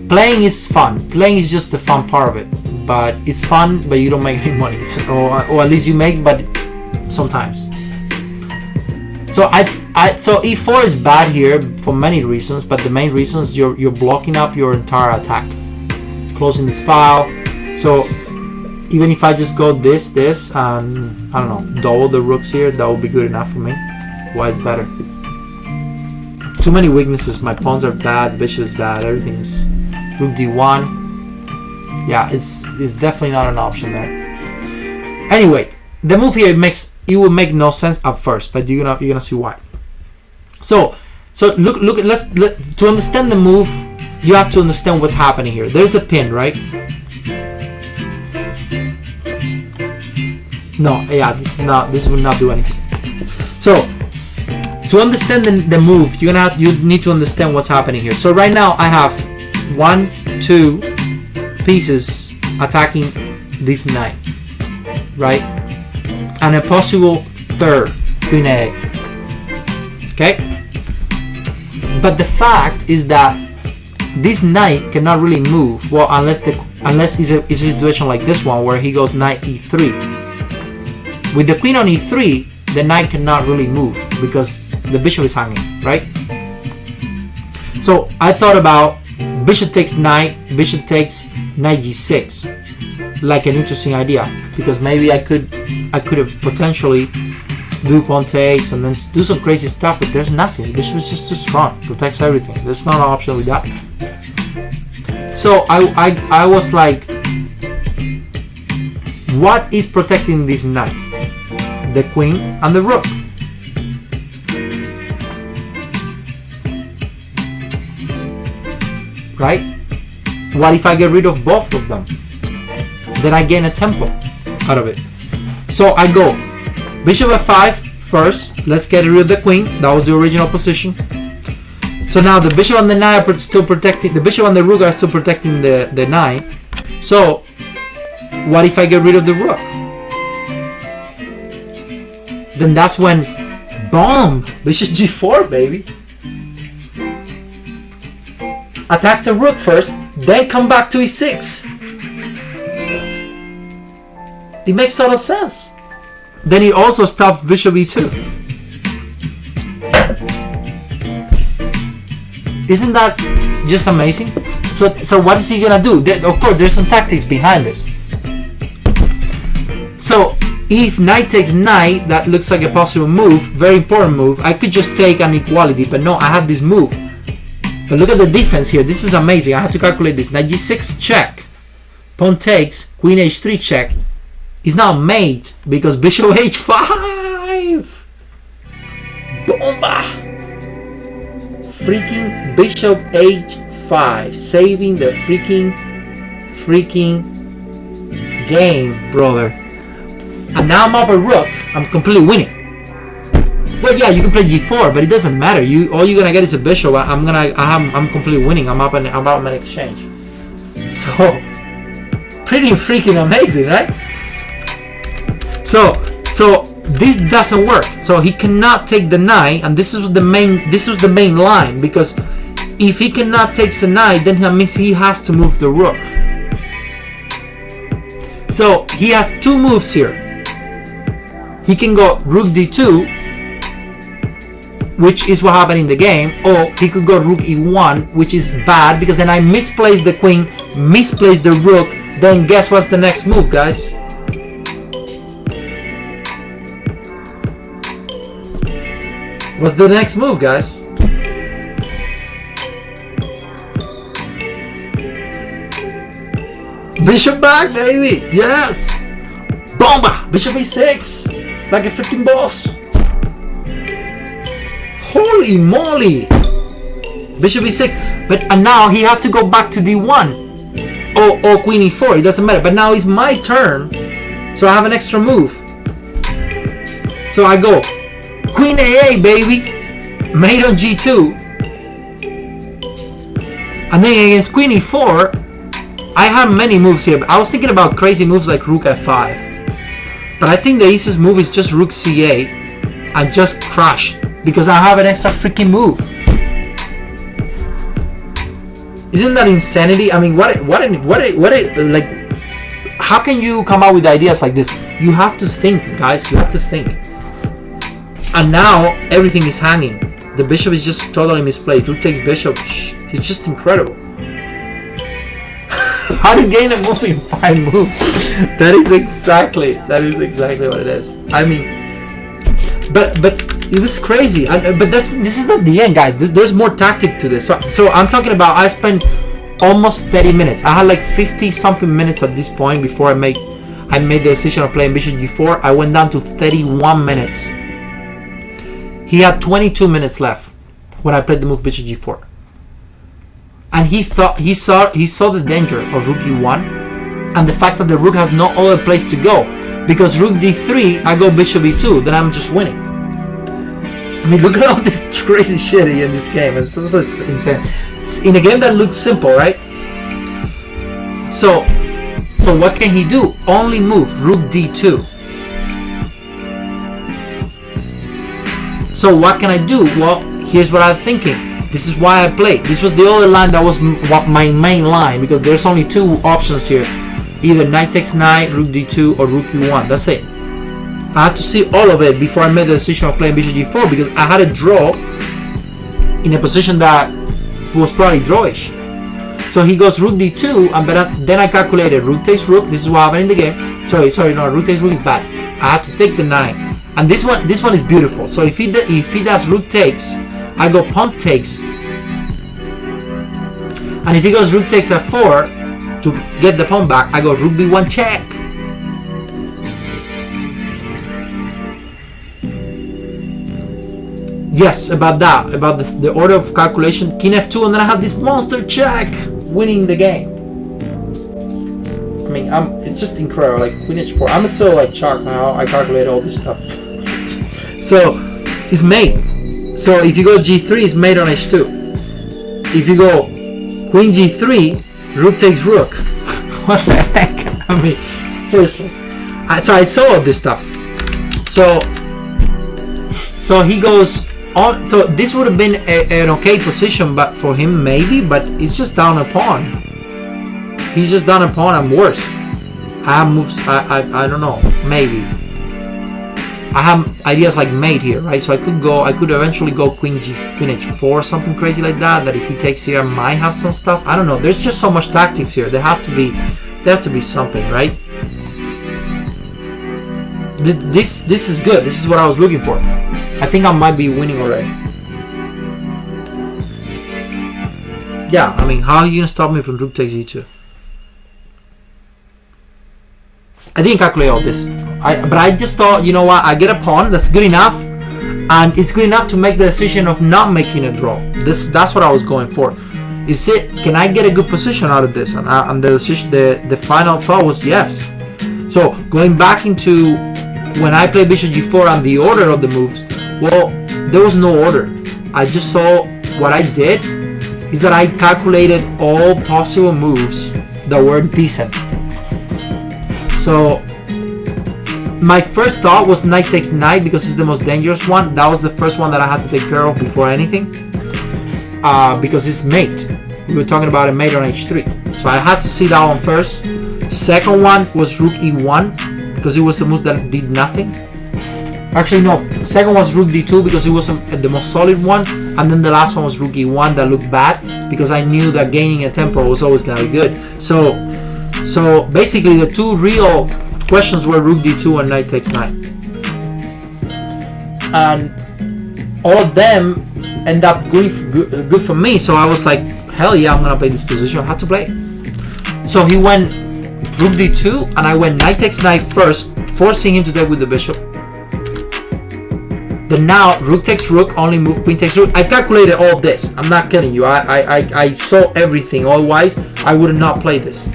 Playing is fun. Playing is just the fun part of it. But it's fun, but you don't make any money, or at least you make, but sometimes. So so E4 is bad here for many reasons, but the main reason is you're blocking up your entire attack, closing this file. So even if I just go this and I don't know, double the rooks here, that would be good enough for me. Why is better? Too many weaknesses. My pawns are bad, bishop is bad, everything is. Rook d1. Yeah, it's definitely not an option there. Anyway, the move here it will make no sense at first, but you're gonna see why. So look. To understand the move, you have to understand what's happening here. There's a pin, right? No, yeah, this will not do anything. So to understand the move, you need to understand what's happening here. So right now I have 1, 2 pieces attacking this knight, right? And a possible third, queen a. Okay? But the fact is that this knight cannot really move, well, unless it's a situation like this one where he goes knight e3. With the queen on e3, the knight cannot really move because the bishop is hanging, right? So I thought about bishop takes knight, bishop takes knight g6, like an interesting idea, because maybe I could have potentially do pawn takes and then do some crazy stuff, but there's nothing. The bishop is just too strong, protects everything. There's not an option with that. So I was like, what is protecting this knight? The queen and the rook. Right? What if I get rid of both of them? Then I gain a tempo out of it. So I go bishop f5 first. Let's get rid of the queen. That was the original position. So now the bishop and the knight are still protecting. The bishop and the rook are still protecting the knight. So what if I get rid of the rook? Then that's when, boom, bishop g4, baby. Attack the rook first, then come back to e6. It makes total sense. Then it also stops bishop e2. Isn't that just amazing? So what is he gonna do? Of course, there's some tactics behind this. So if knight takes knight, that looks like a possible move, very important move. I could just take an equality, but no, I have this move. But look at the defense here. This is amazing. I have to calculate this. Knight g6 check, pawn takes, queen h3 check. Is now mate because bishop h5. Bomba! Freaking bishop h5, saving the freaking game, brother. And now I'm up a rook. I'm completely winning. Well, yeah, you can play g4, but it doesn't matter. All you're gonna get is a bishop. I'm completely winning. I'm up an exchange. So pretty freaking amazing, right? So this doesn't work. So he cannot take the knight, and this was the main line, because if he cannot take the knight, then that means he has to move the rook. So he has two moves here. He can go rook d2, which is what happened in the game, or he could go rook e1, which is bad because then I misplaced the queen, misplaced the rook. Then guess what's the next move, guys? What's the next move, guys? Bishop back, baby! Yes! Bomba! Bishop e6! Like a freaking boss! Holy moly! Bishop e6. But now he have to go back to d1. Or queen e4. It doesn't matter. But now it's my turn. So I have an extra move. So I go queen a8, baby. Mate on g2. And then against queen e4, I have many moves here. But I was thinking about crazy moves like rook f5. But I think the easiest move is just rook c8 and just crush, because I have an extra freaking move. Isn't that insanity? I mean, what like, how can you come up with ideas like this? You have to think, guys. You have to think. And now everything is hanging. The bishop is just totally misplaced. Rook takes bishop. It's just incredible. How to gain a move in 5 moves? That is exactly what it is. I mean, but it was crazy. But this is not the end, guys. There's more tactic to this. So I'm talking about, I spent almost 30 minutes. I had like 50 something minutes at this point before I made the decision of playing bishop g4. I went down to 31 minutes. He had 22 minutes left when I played the move bishop g4. and he saw the danger of rook e1 and the fact that the rook has no other place to go, because rook d3, I go bishop e2, then I'm just winning. I mean, look at all this crazy shit in this game. It's insane. In a game that looks simple, right? So what can he do? Only move rook d2. So what can I do? Well, here's what I'm thinking. This is why I played. This was the other line that was my main line, because there's only two options here. Either knight takes knight, rook d2, or rook e1. That's it. I had to see all of it before I made the decision of playing bishop g4, because I had a draw in a position that was probably drawish. So he goes rook d2, and then I calculated rook takes rook. This is what happened in the game. Sorry, no, rook takes rook is bad. I had to take the knight, and this one is beautiful. So if he does rook takes, I go pawn takes, and if he goes rook takes f4 to get the pawn back, I go rook b1 check. Yes, about the order of calculation, king f2, and then I have this monster check, winning the game. I mean, it's just incredible. Like queen h4, I'm still like shocked now. I calculate all this stuff. So it's mate. So if you go g3, it's mate on h2. If you go queen g3, rook takes rook. What the heck? I mean, seriously. So I saw all this stuff. So he goes on. So this would have been an okay position, but for him maybe. But it's just down a pawn. He's just down a pawn and worse. I have moves. I don't know. Maybe. I have ideas like mate here, right? So I could eventually go queen h4, something crazy like that. That if he takes here, I might have some stuff. I don't know. There's just so much tactics here. There have to be something, right? This is good. This is what I was looking for. I think I might be winning already. Yeah, I mean, how are you gonna stop me from rook takes e2? I didn't calculate all this, but I just thought, you know what, I get a pawn, that's good enough, and it's good enough to make the decision of not making a draw. That's what I was going for. Can I get a good position out of this? And the final thought was yes. So going back into when I played bishop g4 and the order of the moves, well, there was no order. I just saw what I did is that I calculated all possible moves that were decent. So my first thought was knight takes knight because it's the most dangerous one. That was the first one that I had to take care of before anything, because it's mate. We were talking about a mate on h3, so I had to see that one first. Second one was rook e1 because it was a move that did nothing. Actually, no. Second was rook d2 because it was the most solid one, and then the last one was rook e1 that looked bad because I knew that gaining a tempo was always gonna be good. So basically, the two real questions were rook d2 and knight takes knight, and all of them end up going good for me. So I was like, hell yeah, I'm gonna play this position. I had to play. So he went rook d2, and I went knight takes knight first, forcing him to take with the bishop. Then now rook takes rook, only move queen takes rook. I calculated all this. I'm not kidding you. I saw everything. Otherwise, I would have not played this.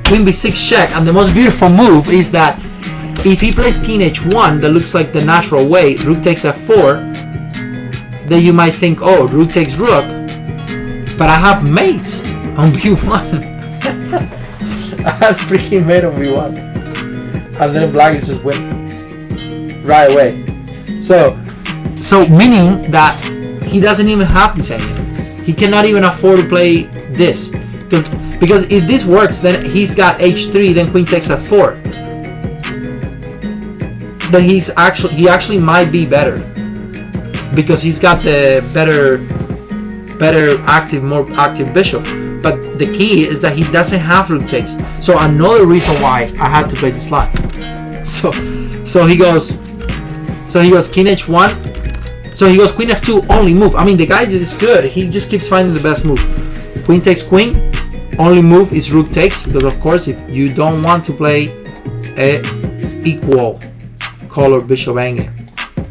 Queen b6 check, and the most beautiful move is that if he plays king h1, that looks like the natural way, rook takes f4, then you might think, oh, rook takes rook, but I have mate on b1. I had freaking mate on b1, and then black is just winning right away. So meaning that he doesn't even have this angle. He cannot even afford to play this, because if this works, then he's got h3, then queen takes f4. Then he actually might be better because he's got the more active bishop. But the key is that he doesn't have rook takes. So another reason why I had to play this line. So he goes king h1. So he goes queen f2, only move. I mean, the guy is good. He just keeps finding the best move. Queen takes queen. Only move is rook takes, because of course if you don't want to play a equal color bishop angle,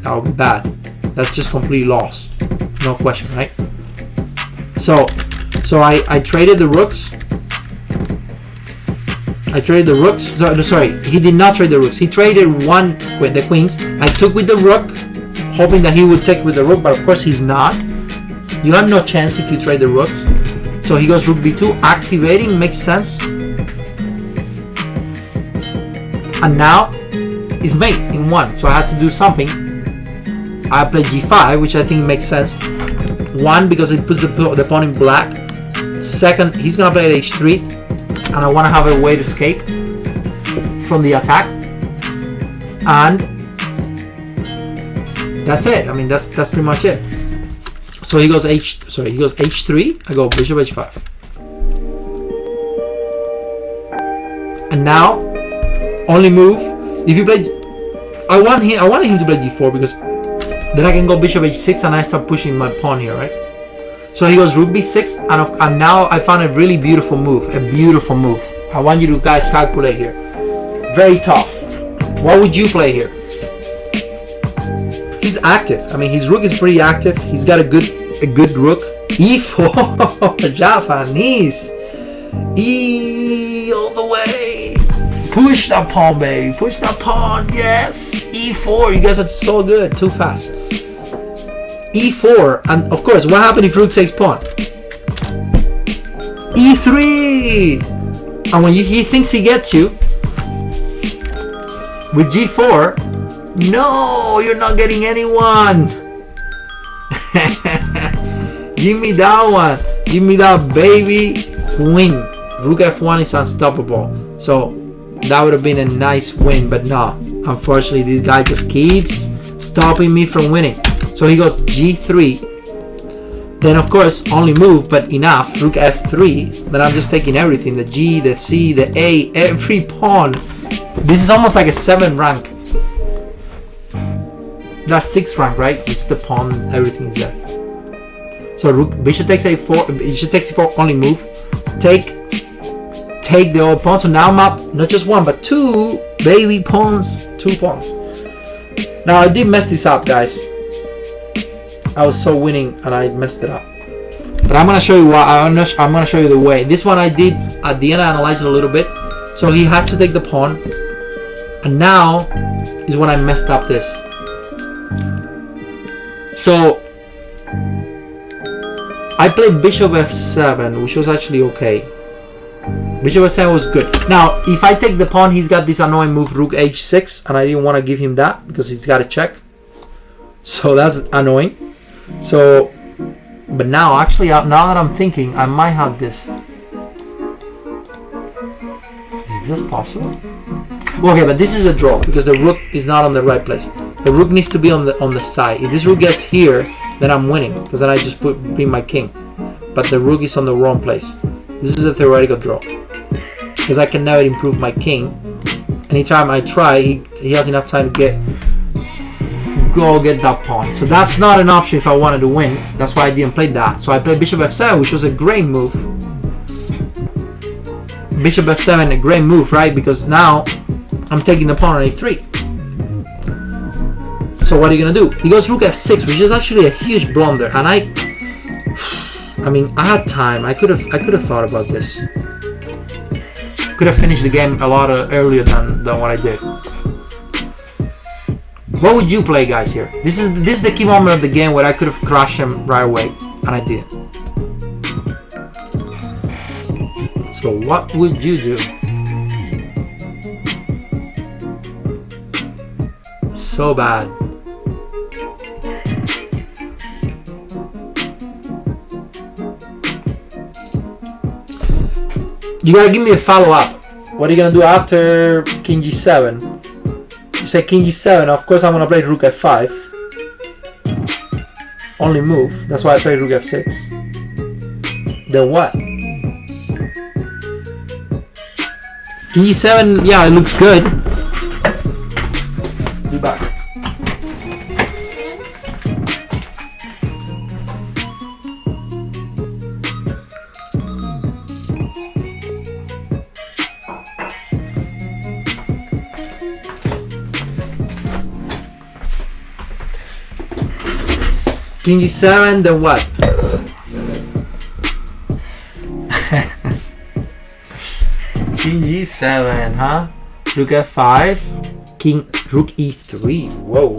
that would be bad. That's just complete loss, no question, right? So So I traded the rooks. Sorry, he did not trade the rooks. He traded one with the queens. I took with the rook, hoping that he would take with the rook, but of course he's not. You have no chance if you trade the rooks. So he goes rook b2, activating, makes sense. And now it's mate in one, so I had to do something. I played g5, which I think makes sense. One, because it puts the pawn in black. Second, he's gonna play at h3, and I want to have a way to escape from the attack. And that's it. I mean, that's pretty much it. So he goes h3. I go bishop h5, and now only move if you play. I wanted him to play g4 because then I can go bishop h6 and I start pushing my pawn here, right? So he goes rook b6, and now I found a really beautiful move. I want you guys calculate here. Very tough. What would you play here? He's active. I mean, his rook is pretty active. He's got a good rook. e4, Japanese. E all the way. Push that pawn, baby. Push that pawn. Yes. e4. You guys are so good. Too fast. e4, and of course, what happens if rook takes pawn? e3, and when he thinks he gets you with g4, no, you're not getting anyone. Give me that one. Give me that baby. Win. Rook f1 is unstoppable. So that would have been a nice win, but no. Unfortunately, this guy just keeps stopping me from winning. So he goes g3. Then of course only move, but enough. Rook f3. Then I'm just taking everything. The g, the c, the a, every pawn. This is almost like a 7 rank. That's 6 rank, right? It's the pawn, everything is there. So rook, bishop takes a4, bishop takes e4, only move. Take the old pawn. So now I'm up not just 1 but 2 baby pawns. 2 pawns. Now I did mess this up, guys. I was so winning and I messed it up. But I'm gonna show you why. I'm gonna show you the way. This one I did at the end. I analyzed it a little bit. So he had to take the pawn, and now is when I messed up this. So I played bishop f7, which was actually okay. Bishop f7 was good. Now, if I take the pawn, he's got this annoying move, rook h6, and I didn't want to give him that because he's got a check. So that's annoying. So, but now, actually, now that I'm thinking, I might have this. Is this possible? Well, okay, but this is a draw because the rook is not on the right place. The rook needs to be on the side. If this rook gets here, then I'm winning because then I just bring my king. But the rook is on the wrong place. This is a theoretical draw because I can never improve my king. Anytime I try, he has enough time to go get that pawn. So that's not an option if I wanted to win. That's why I didn't play that. So I played bishop f7, which was a great move. Bishop f7, a great move, right? Because now I'm taking the pawn on a3. So what are you gonna do? He goes rook f6, which is actually a huge blunder. And I mean, I had time. I could have thought about this. Could have finished the game a lot earlier than what I did. What would you play, guys, here? This is the key moment of the game where I could have crushed him right away, and I didn't. So what would you do? So bad. You gotta give me a follow-up. What are you gonna do after king g7? You say king g7, of course I'm gonna play rook f5. Only move, that's why I played rook f6. Then what? King g7, yeah, it looks good. Be back. King g7, then what? g7, huh? Rook f5, king, rook e3. Whoa.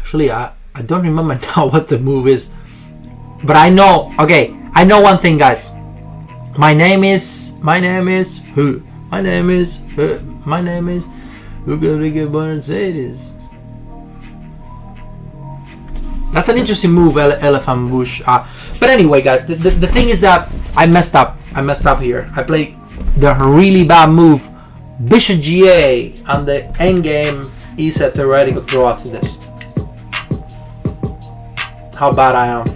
Actually, I don't remember now what the move is, but I know. Okay, I know one thing, guys. My name is who? My name is who gonna get Mercedes? That's an interesting move, Elephant Bush. But anyway, guys, the thing is that I messed up. Here. I played the really bad move, Bishop Ga, and the endgame is a theoretical draw after this. How bad I am.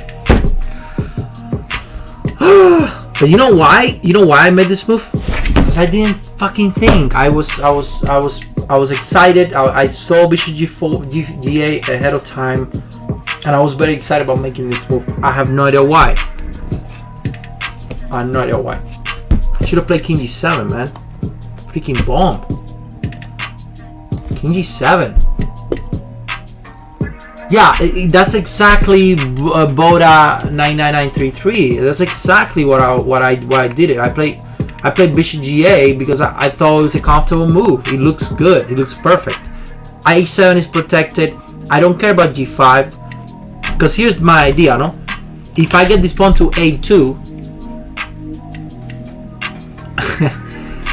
But you know why? You know why I made this move? Because I didn't fucking think. I was excited. I saw Bishop G4, G8 ahead of time, and I was very excited about making this move. I have no idea why. I have no idea why. I should have played King G7, man. Freaking bomb. King G7. Yeah, that's exactly Boda 99933. That's exactly what I did it. I played Bishop Ga because I thought it was a comfortable move. It looks good. It looks perfect. H7 is protected. I don't care about G5 because here's my idea, no? If I get this pawn to A2,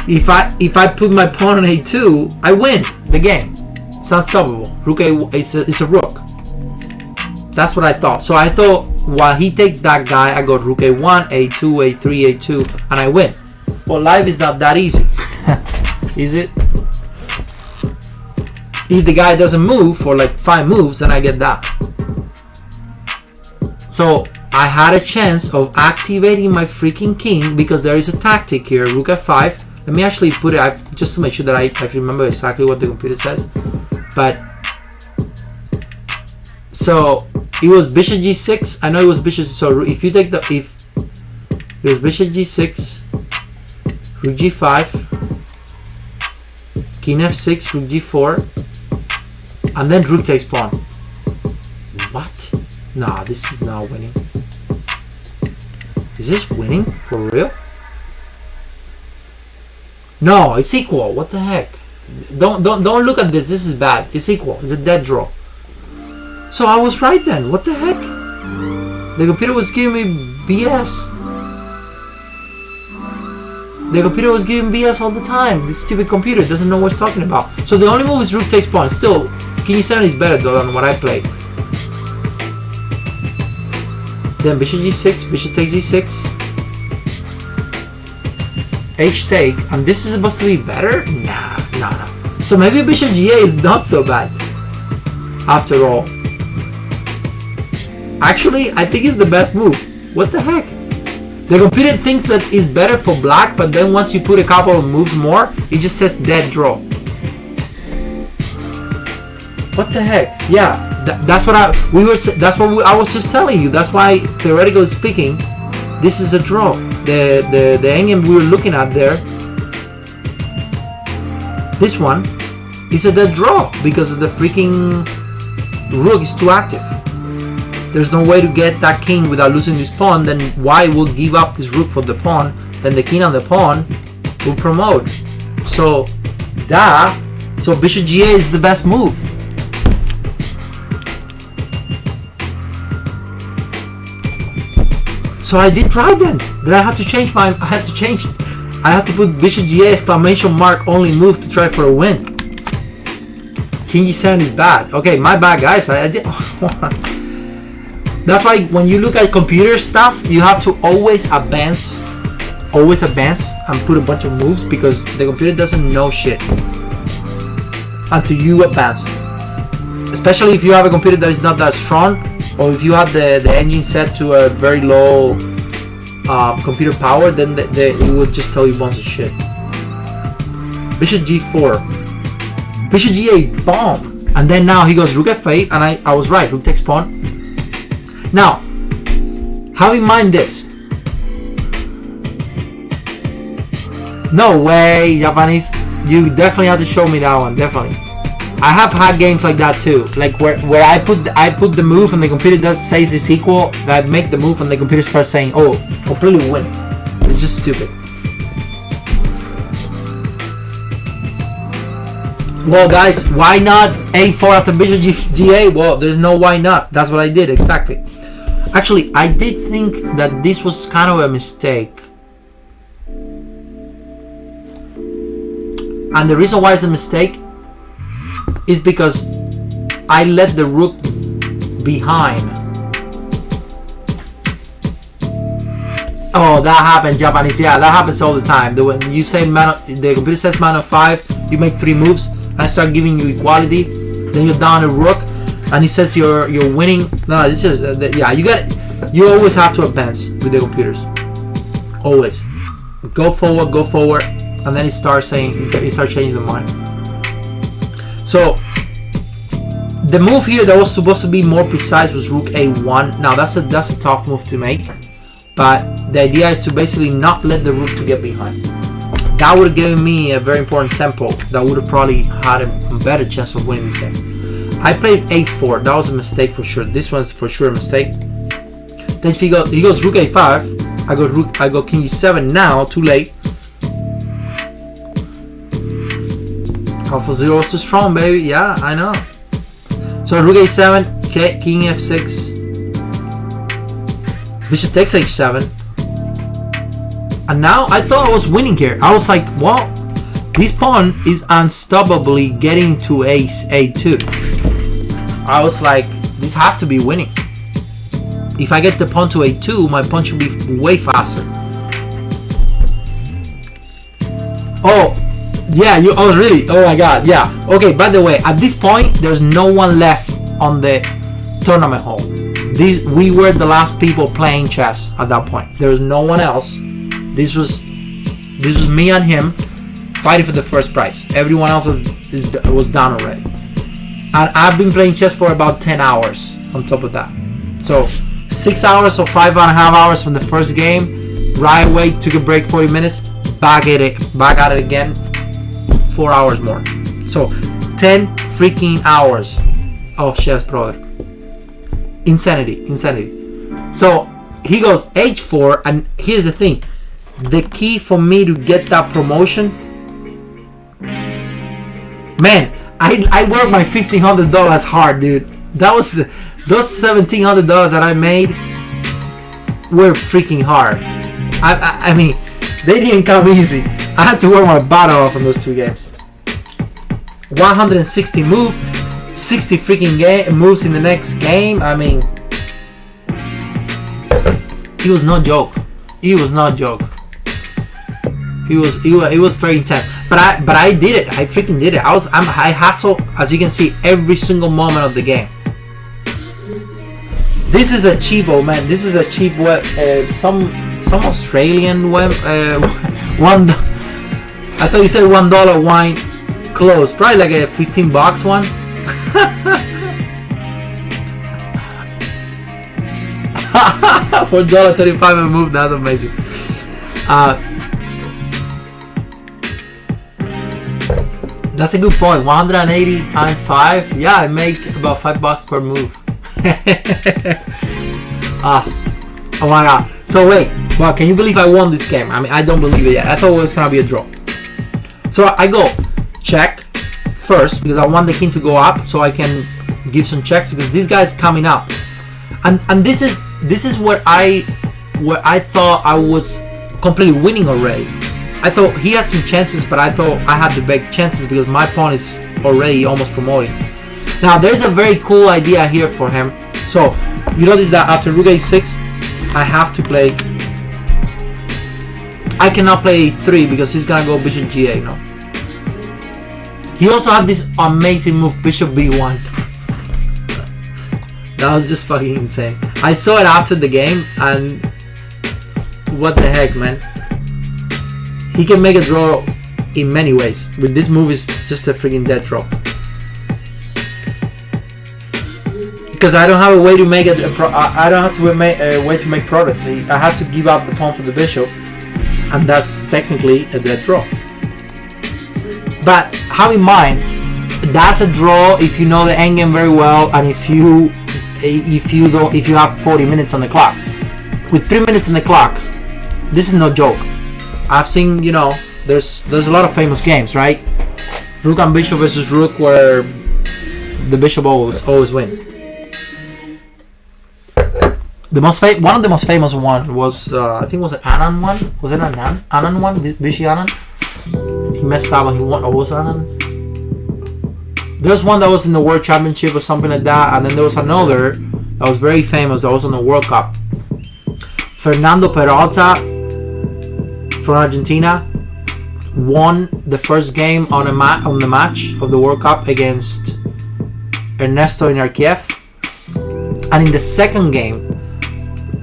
if I put my pawn on A2, I win the game. It's unstoppable. Rook A is a rook. That's what I thought. So I thought while he takes that guy, I got Rook A1, A2, A3, A2, and I win. Well, life is not that easy. Is it? If the guy doesn't move for like 5 moves, then I get that. So I had a chance of activating my freaking king because there is a tactic here. Rook F5. Let me actually put it just to make sure that I remember exactly what the computer says. But so it was Bishop G6. I know it was Bishop. So if you take it was Bishop G6, Rook G5, King F6, Rook G4, and then Rook takes pawn. What? Nah, this is not winning. Is this winning for real? No, it's equal. What the heck? Don't look at this. This is bad. It's equal. It's a dead draw. So I was right then. What the heck? The computer was giving me BS. The computer was giving BS all the time. This stupid computer doesn't know what it's talking about. So the only move is Rook takes pawn. Still, King E7 is better though than what I played. Then Bishop G6, Bishop takes G6. H take, and this is supposed to be better? Nah. So maybe Bishop Ga is not so bad after all. Actually, I think it's the best move. What the heck? The computer thinks that it's better for black, but then once you put a couple of moves more, it just says dead draw. What the heck? Yeah, that's what I was just telling you. That's why, theoretically speaking, this is a draw. The endgame we were looking at there, this one is a dead draw because the freaking rook is too active. There's no way to get that king without losing this pawn. Then why will give up this rook for the pawn? Then the king and the pawn will promote. So Bishop Ga is the best move. So I did right then. Then I had to change I had to put Bishop Ga exclamation mark only move to try for a win. King E7 is bad. Okay, my bad, guys. I did. That's why when you look at computer stuff, you have to always advance and put a bunch of moves because the computer doesn't know shit until you advance. Especially if you have a computer that is not that strong, or if you have the engine set to a very low computer power, then it will just tell you a bunch of shit. Bishop G4, Bishop Ga, bomb, and then now he goes Rook F8, and I was right. Rook takes pawn. Now, have in mind this. No way, Japanese. You definitely have to show me that one. Definitely. I have had games like that too, like where I put the move and the computer says it's equal. I make the move and the computer starts saying, "Oh, completely winning." It's just stupid. Well, guys, why not A4 after Bishop GA? Well, there's no why not. That's what I did exactly. Actually, I did think that this was kind of a mistake. And the reason why it's a mistake is because I let the rook behind. Oh, that happens, Japanese. Yeah, that happens all the time. When you say the computer says man of 5, you make 3 moves. I start giving you equality. Then you're down a rook, and it says you're winning. No, this is yeah. You always have to advance with the computers. Always go forward, and then it starts changing the mind. So the move here that was supposed to be more precise was rook a1. Now that's a tough move to make, but the idea is to basically not let the rook to get behind. That would have given me a very important tempo that would have probably had a better chance of winning this game. I played a4. That was a mistake for sure. This one's for sure a mistake. Then he goes rook a5. I go king e7 now. Too late. Alpha 0 is too strong, baby. Yeah, I know. So rook a7, okay, king f6, bishop takes h7, and now I thought I was winning here. I was like, well, this pawn is unstoppably getting to a2. I was like, this has to be winning. If I get the pawn to a2, my pawn should be way faster. Oh. Yeah, oh really? Oh my god, yeah. Okay, by the way, at this point, there's no one left on the tournament hall. We were the last people playing chess at that point. There was no one else. This was me and him fighting for the first prize. Everyone else was done already. And I've been playing chess for about 10 hours on top of that. So 6 hours or 5.5 hours from the first game. Right away, took a break, 40 minutes. Back at it again. 4 hours more. So 10 freaking hours of chess, brother. Insanity. So he goes h4, and here's the thing. The key for me to get that promotion, man, I worked my $1,500 hard, dude. That was those $1,700 that I made were freaking hard. I mean, they didn't come easy. I had to work my butt off on those 2 games. 160 moves, 60 freaking moves in the next game. I mean, it was no joke. It was very intense. But I did it. I freaking did it. I hustle, as you can see, every single moment of the game. This is a cheapo, man. This is a cheap web. Some Australian web. $1. I thought you said $1 wine. Close. Probably like a $15 one. For $1.35 a move. That's amazing. That's a good point. 180 times 5. Yeah, I make about $5 per move. Oh my god. So wait, well, can you believe I won this game? I mean, I don't believe it yet. I thought it was gonna be a draw. So I go check first because I want the king to go up so I can give some checks because this guy's coming up. And this is where I thought I was completely winning already. I thought he had some chances, but I thought I had the big chances because my pawn is already almost promoting. Now there's a very cool idea here for him. So you notice that after rook a6, I have to play. I cannot play a3 because he's gonna go bishop g8 now. He also had this amazing move, bishop b1. That was just fucking insane. I saw it after the game and what the heck, man. He can make a draw in many ways. With this move, is just a freaking dead draw. Because I don't have a way to make it. I don't have a way to make progress. I have to give up the pawn for the bishop, and that's technically a dead draw. But have in mind, that's a draw if you know the endgame very well, and if you have 40 minutes on the clock. With 3 minutes on the clock, this is no joke. I've seen, there's a lot of famous games, right? Rook and bishop versus rook, where the bishop always wins. One of the most famous one was I think was it Anand one? Was it Anand one? Vishy Anand? He messed up and he won. Or was Anand? There's one that was in the World Championship or something like that, and then there was another that was very famous that was on the World Cup. Fernando Peralta from Argentina won the first game on the match of the World Cup against Ernesto Inarkiev, and in the second game,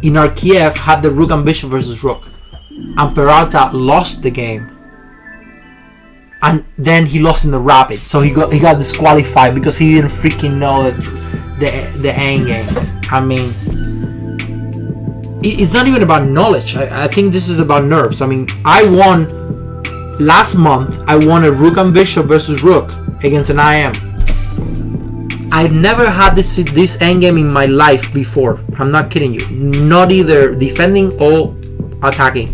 Inarkiev had the rook and bishop versus rook, and Peralta lost the game, and then he lost in the rapid, so he got disqualified because he didn't freaking know the end game. I mean, it's not even about knowledge. I think this is about nerves. I mean, last month I won a rook and bishop versus rook against an IM. I've never had this endgame in my life before. I'm not kidding you. Not either defending or attacking.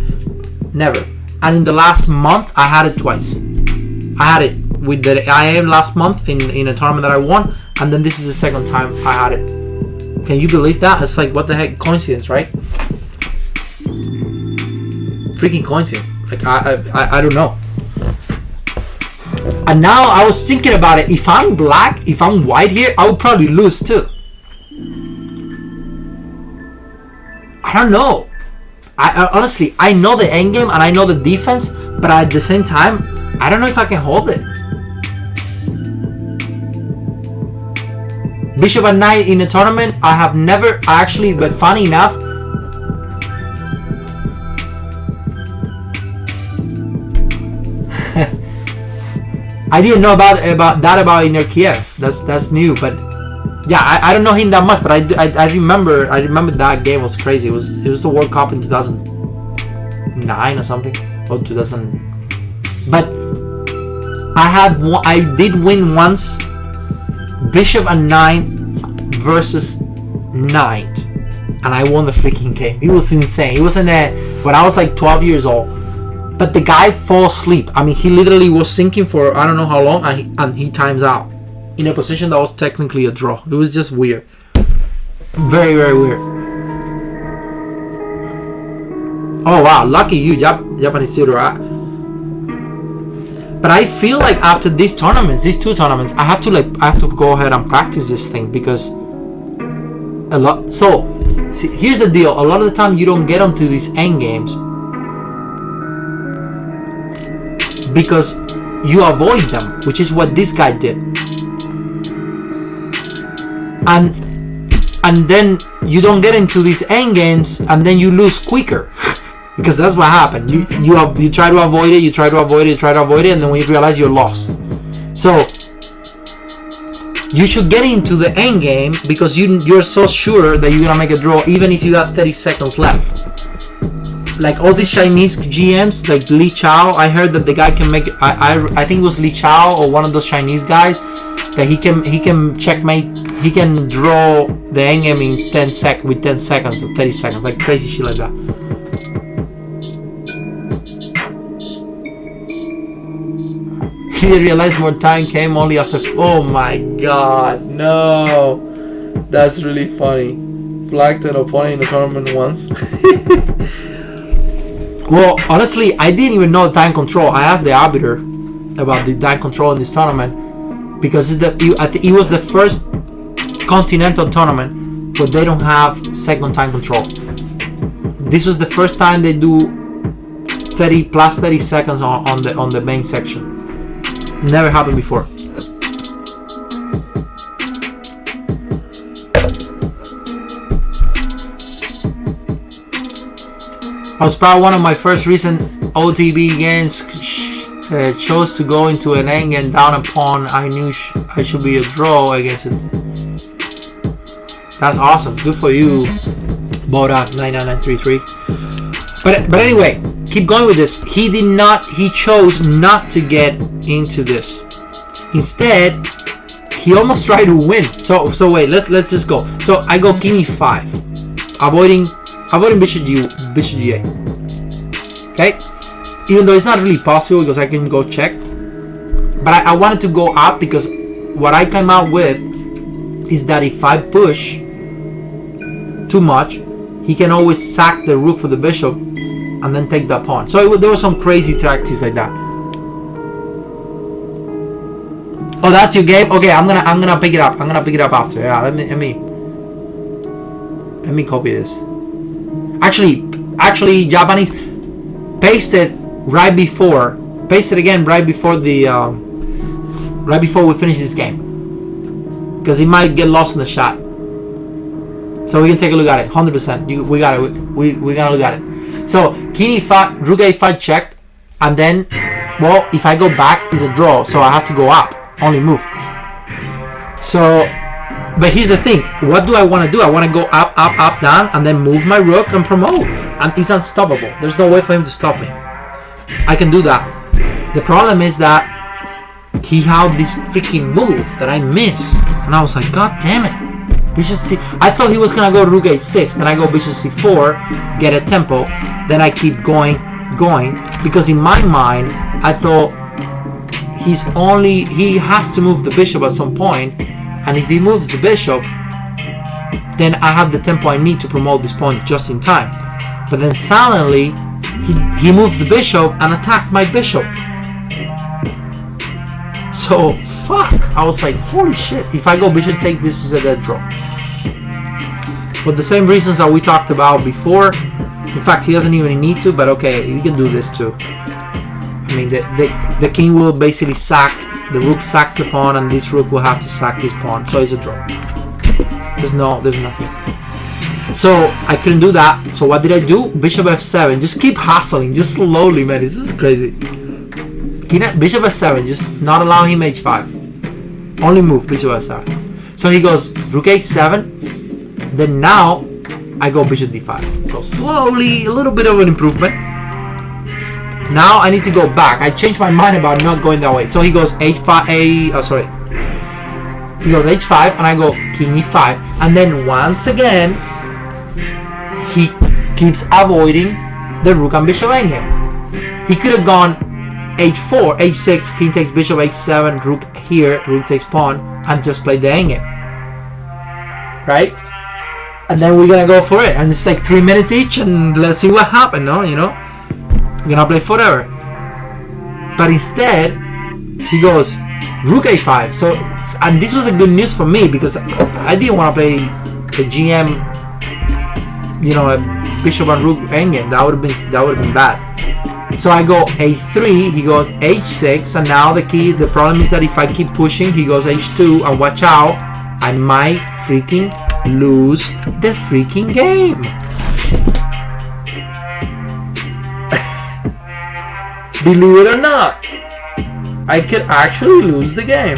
Never. And in the last month, I had it twice. I had it with the IM last month in a tournament that I won, and then this is the second time I had it. Can you believe that? It's like, what the heck? Coincidence, right? Freaking coincidence. Like, I don't know. And now I was thinking about it. If I'm black, if I'm white here, I would probably lose too. I don't know. I honestly, I know the endgame and I know the defense, but at the same time, I don't know if I can hold it. Bishop and knight in a tournament, I have never actually, but funny enough, I didn't know about Inarkiev. That's new, but yeah, I don't know him that much, but I remember that game was crazy. It was the World Cup in 2009 or something, or 2000. But I did win once, bishop and knight versus knight, and I won the freaking game. It was insane. It was when I was like 12 years old. But the guy fell asleep. I mean, he literally was sinking for I don't know how long, and he times out in a position that was technically a draw. It was just weird. Very, very weird. Oh wow, lucky you, Japanese Zero. But I feel like after these two tournaments, I have to go ahead and practice this thing, because a lot. So, see, here's the deal. A lot of the time, you don't get onto these end games because you avoid them, which is what this guy did. And then you don't get into these end games, and then you lose quicker. Because that's what happened. You try to avoid it, and then when you realize you're lost. So you should get into the end game because you're so sure that you're gonna make a draw, even if you got 30 seconds left. Like all these Chinese GMs, like Li Chao, I heard that the guy can make. I think it was Li Chao or one of those Chinese guys that he can checkmate. He can draw the end game in 10 seconds or 30 seconds, like crazy shit like that. He realized more time came only after. Oh my god, no! That's really funny. Flagged an opponent in the tournament once. Well, honestly, I didn't even know the time control. I asked the arbiter about the time control in this tournament because it was the first continental tournament where they don't have second time control. This was the first time they do 30 seconds on the main section. Never happened before. I was probably one of my first recent OTB games. Chose to go into an end and down a pawn. I knew I should be a draw against it. That's awesome. Good for you, Boda 99933. But anyway, keep going with this. He chose not to get into this. Instead, he almost tried to win. So wait, let's just go. So I go king e5, avoiding bishop g8. Okay, even though it's not really possible because I can go check, but I wanted to go up because what I came out with is that if I push too much, he can always sack the rook for the bishop and then take the pawn. So there was some crazy tactics like that. Oh, that's your game? Okay, I'm gonna pick it up. I'm gonna pick it up after. Yeah, let me copy this. Actually, Japanese, paste it right before. Paste it again right before the right before we finish this game, because it might get lost in the shot. So we can take a look at it. 100%. We got it. We gotta look at it. So king e5, rook a5 checked, and then, well, if I go back, it's a draw. So I have to go up. Only move. So, but here's the thing. What do I want to do? I want to go up, up, up, down, and then move my rook and promote. And he's unstoppable. There's no way for him to stop me. I can do that. The problem is that he had this freaking move that I missed, and I was like, God damn it! Bishop c. I thought he was gonna go rook a6, then I go bishop c4, get a tempo, then I keep going, because in my mind I thought he has to move the bishop at some point, and if he moves the bishop, then I have the tempo I need to promote this pawn just in time. But then suddenly he moves the bishop and attacked my bishop. So fuck, I was like, holy shit, if I go bishop takes, this is a dead draw. For the same reasons that we talked about before. In fact, he doesn't even need to, but okay, he can do this too. I mean, the king will basically sack, the rook sacks the pawn, and this rook will have to sack this pawn, so it's a draw. There's nothing. So I couldn't do that. So what did I do? Bishop f7. Just keep hustling, just slowly, man. This is crazy. Bishop f7. Just not allow him h5. Only move bishop f7. So he goes rook h7. Then now I go bishop d5. So slowly, a little bit of an improvement. Now I need to go back. I changed my mind about not going that way. So he goes h5. He goes h5, and I go king e5, and then once again he keeps avoiding the rook and bishop endgame. He could have gone h4, h6, king takes bishop, h7, rook here, rook takes pawn, and just played the endgame, right? And then we're gonna go for it, and it's like 3 minutes each, and let's see what happens. No, you know, we're gonna play forever. But instead, he goes rook a5. So, and this was a good news for me because I didn't want to play a GM, you know, a bishop and rook endgame. That would have been bad. So I go a3. He goes h6, and now the problem is that if I keep pushing, he goes h2, and watch out, I might freaking lose the freaking game. Believe it or not, I could actually lose the game.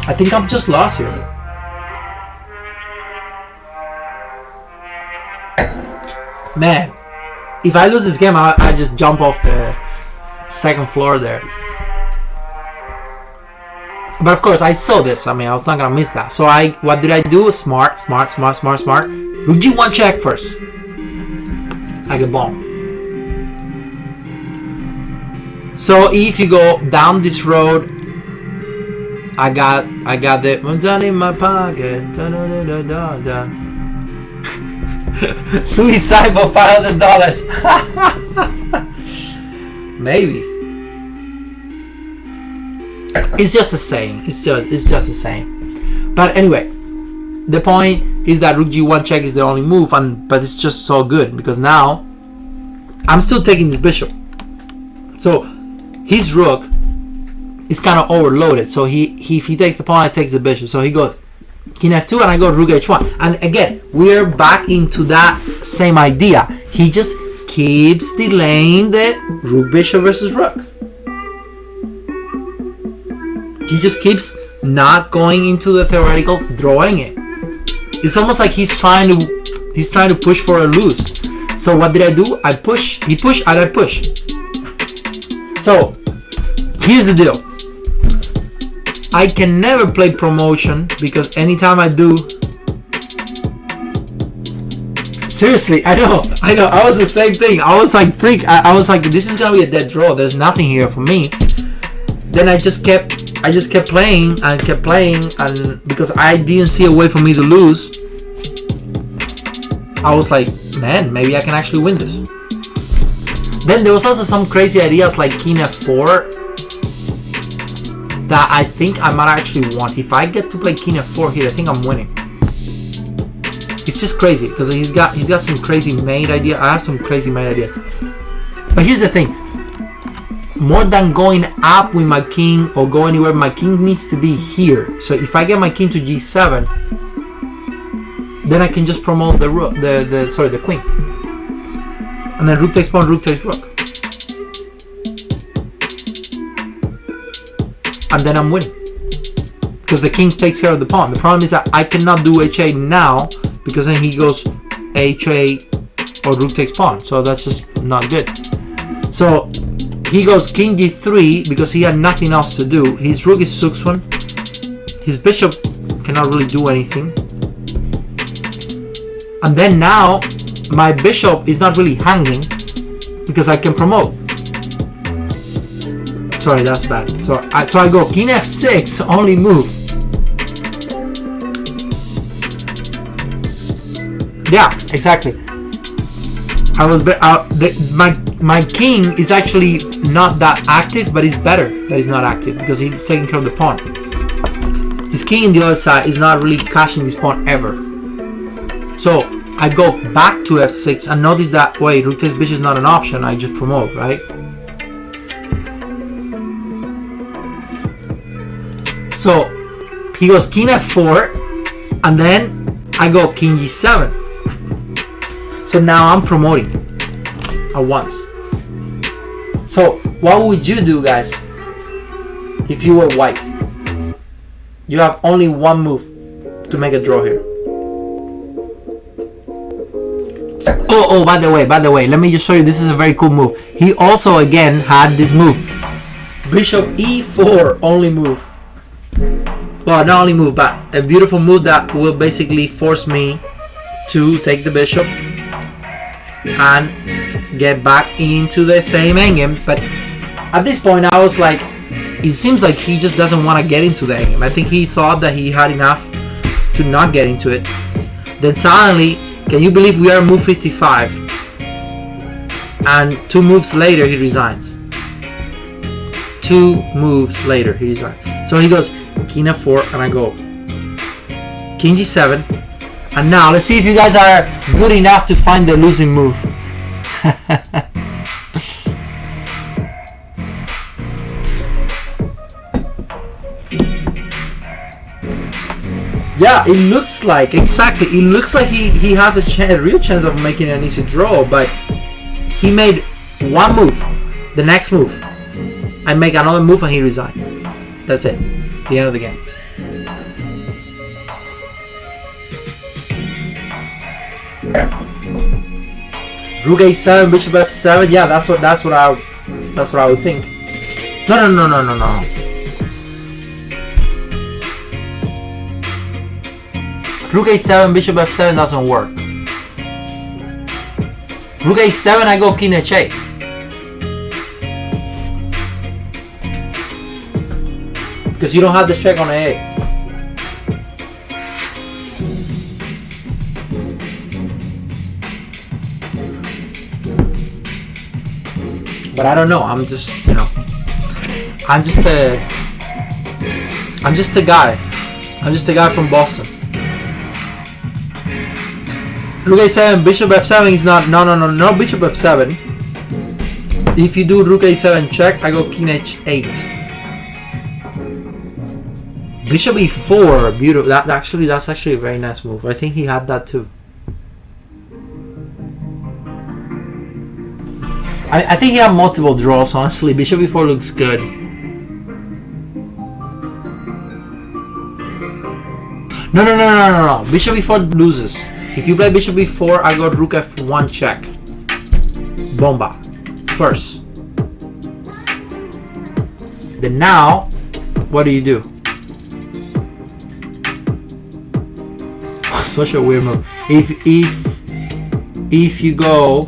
I think I'm just lost here. Man, if I lose this game, I just jump off the second floor there. But of course, I saw this. I mean, I was not gonna miss that. So what did I do? Smart. Rook g1 check first. I get bombed. So if you go down this road, I got the done in my pocket. Suicide for $500. Maybe. It's just a saying. It's just a saying. But anyway, the point is that rook g1 check is the only move, but it's just so good because now I'm still taking this bishop. So his rook is kind of overloaded. So if he takes the pawn, I take the bishop. So he goes king f2, and I go rook h1. And again, we're back into that same idea. He just keeps delaying the rook bishop versus rook. He just keeps not going into the theoretical, drawing it. It's almost like he's trying to push for a lose. So what did I do? I push, he pushed, and I push. So here's the deal. I can never play promotion because anytime I do, seriously, I know, I was the same thing. I was like, freak, I was like, this is gonna be a dead draw. There's nothing here for me. Then I just kept playing and kept playing, and because I didn't see a way for me to lose, I was like, man, maybe I can actually win this. Then there was also some crazy ideas like King F4 that I think I might actually want. If I get to play King F4 here, I think I'm winning. It's just crazy because he's got some crazy mate idea. I have some crazy mate idea. But here's the thing. More than going up with my king or go anywhere, my king needs to be here. So if I get my king to G7, then I can just promote the rook, the queen, and then rook takes pawn, rook takes rook, and then I'm winning because the king takes care of the pawn. The problem is that I cannot do H8 now because then he goes H8 or rook takes pawn. So that's just not good. So he goes king G3 because he had nothing else to do. His rook is Suxwan. His bishop cannot really do anything. And then now my bishop is not really hanging because I can promote. Sorry, that's bad. So I go king F6, only move. Yeah, exactly. My king is actually not that active, but it's better that he's not active because he's taking care of the pawn. His king on the other side is not really cashing this pawn ever. So I go back to F6 and notice that, wait, rook takes bishop is not an option. I just promote, right? So he goes king F4, and then I go king G7. So now I'm promoting at once. So what would you do, guys, if you were white? You have only one move to make a draw here. Oh, by the way, let me just show you. This is a very cool move. He also again had this move. Bishop E4, only move. Well, not only move, but a beautiful move that will basically force me to take the bishop and get back into the same endgame. But at this point I was like, it seems like he just doesn't want to get into the endgame. I think he thought that he had enough to not get into it. Then suddenly, can you believe we are move 55 and 2 moves later he resigns. 2 moves later he resigns. So he goes king F4 and I go king G7. And now let's see if you guys are good enough to find the losing move. Yeah, it looks like, exactly, it looks like he has a real chance of making an easy draw, but he made one move. The next move, I make another move and he resigned. That's it. The end of the game. Rook A7, bishop F7. Yeah, that's what I would think. No. Rook A7, bishop F7 doesn't work. Rook A7, I go king H8. Because you don't have the check on A8. But I don't know. I'm just a guy. I'm just a guy from Boston. Rook A7, bishop F7 is not. No, bishop F7. If you do rook A7 check, I go king H8. Bishop E4, beautiful. That's actually a very nice move. I think he had that too. I think he had multiple draws, honestly. Bishop E4 looks good. No. Bishop E4 loses. If you play bishop E4, I got rook F1 check. Bomba. First. Then now, what do? Such a weird move. If you go,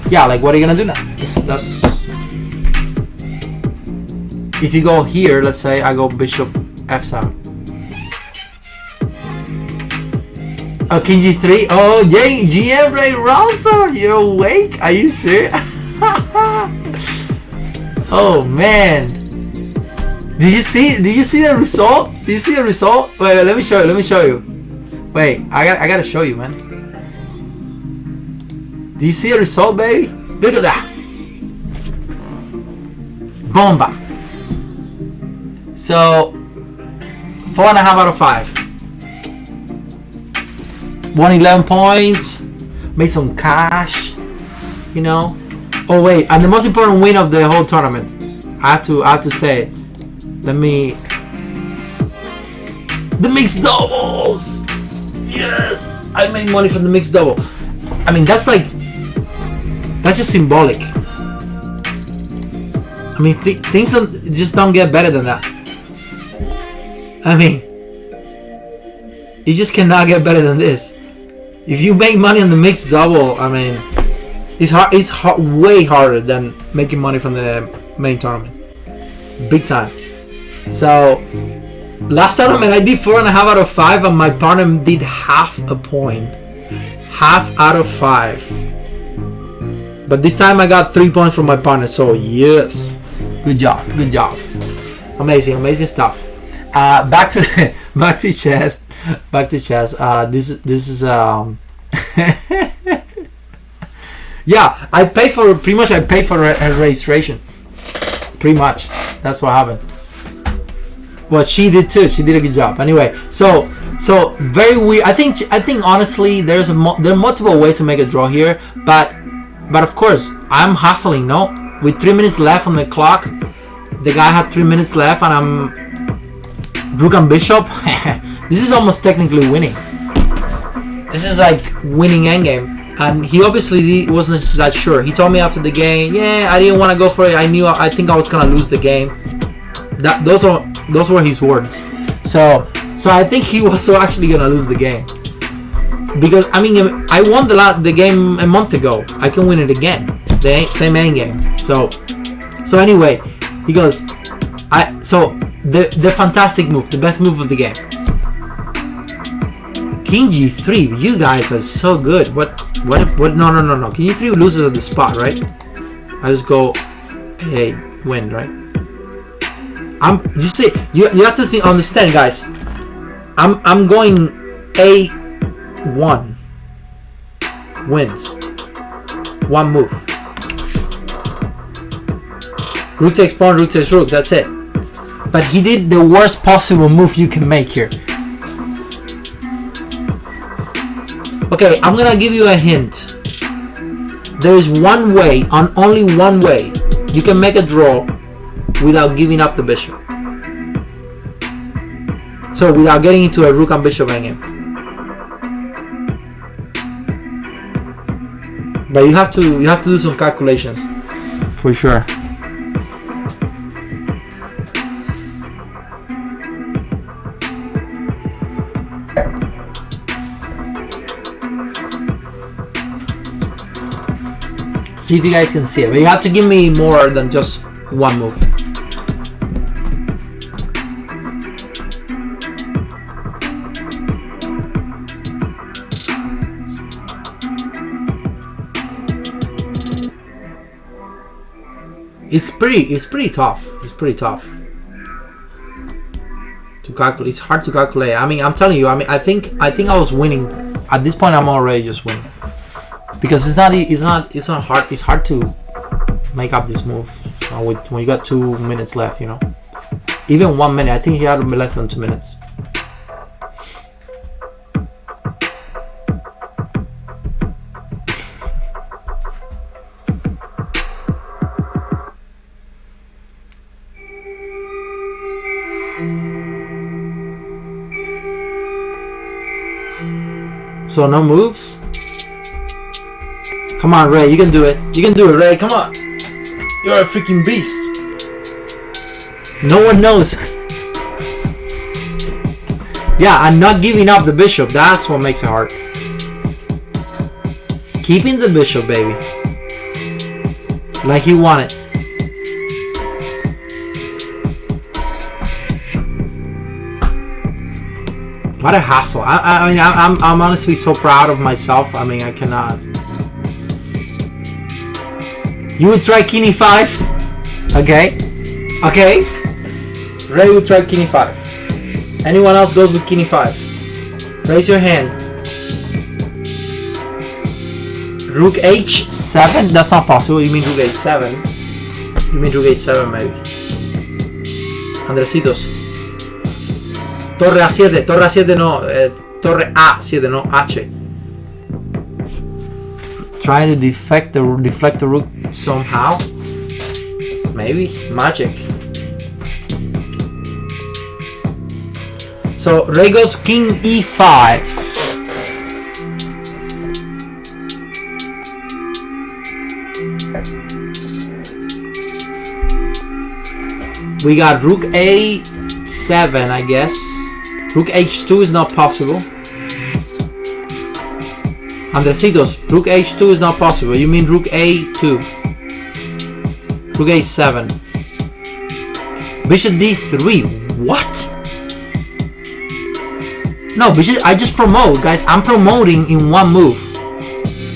yeah, like what are you gonna do now? That's if you go here. Let's say I go bishop f7. Oh, king g3. Oh, GM Ray Ronson, you're awake? Are you serious? Oh man. Did you see the result? Did you see the result? Wait, let me show you. Wait, I gotta show you, man. Do you see the result, baby? Look at that. Bomba. So 4.5 out of 5. 111 points. Made some cash. You know. Oh wait, and the most important win of the whole tournament. I have to say it. The mixed doubles. Yes, I made money from the mixed double. I mean, that's just symbolic. I mean, things just don't get better than that. I mean, you just cannot get better than this. If you make money on the mixed double, I mean, it's way harder than making money from the main tournament. Big time. So last tournament I did 4.5 out of 5 and my partner did half a point. Half out of 5. But this time I got 3 points from my partner, so yes. Good job. Amazing stuff. Back to chess. This is yeah, I pay for registration. Pretty much. That's what happened. Well, she did too. She did a good job. Anyway, so very weird. I think honestly, there are multiple ways to make a draw here, but of course, I'm hustling. No, with 3 minutes left on the clock, the guy had 3 minutes left, and I'm rook and bishop. This is almost technically winning. This is like winning endgame. And he obviously wasn't that sure. He told me after the game, yeah, I didn't want to go for it. I think I was gonna lose the game. Those were his words. So I think he was actually gonna lose the game. Because I mean, I won the game a month ago. I can win it again. The same end game. So anyway, he goes, the fantastic move, the best move of the game. King G3, you guys are so good. What? No. King G3 loses at the spot, right? I just go, hey, win, right? You have to understand, guys. I'm going A1 wins. One move. Rook takes pawn, rook takes rook. That's it. But he did the worst possible move you can make here. Okay, I'm gonna give you a hint. There is one way, only one way, you can make a draw without giving up the bishop. So without getting into a rook and bishop endgame. But you have to do some calculations. For sure. See if you guys can see it, but you have to give me more than just one move. It's pretty tough. It's pretty tough to calculate. It's hard to calculate. I mean, I'm telling you. I mean, I think I was winning. At this point, I'm already just winning. Because it's not hard. It's hard to make up this move when you got 2 minutes left. You know, even 1 minute. I think he had less than 2 minutes. So no moves. Come on, Ray, you can do it. You can do it, Ray, come on. You're a freaking beast. No one knows. Yeah, I'm not giving up the bishop. That's what makes it hard. Keeping the bishop, baby. Like he wanted. What a hassle. I mean, I'm honestly so proud of myself. I mean, I cannot. You would try king e5? Okay. Okay. Ray would try king e5. Anyone else goes with king e5? Raise your hand. Rook h7? That's not possible. You mean rook a7? You mean rook a7 maybe. Andresitos. Torre a7. Torre a7 no. Torre a7 no. H. Try to deflect the rook somehow. Maybe. Magic. So Ray goes king e5. We got rook a7, I guess. Rook h2 is not possible. Andresitos, rook h2 is not possible. You mean rook a2. Rook a7. Bishop d3. What? No, bishop, I just promote, guys. I'm promoting in one move.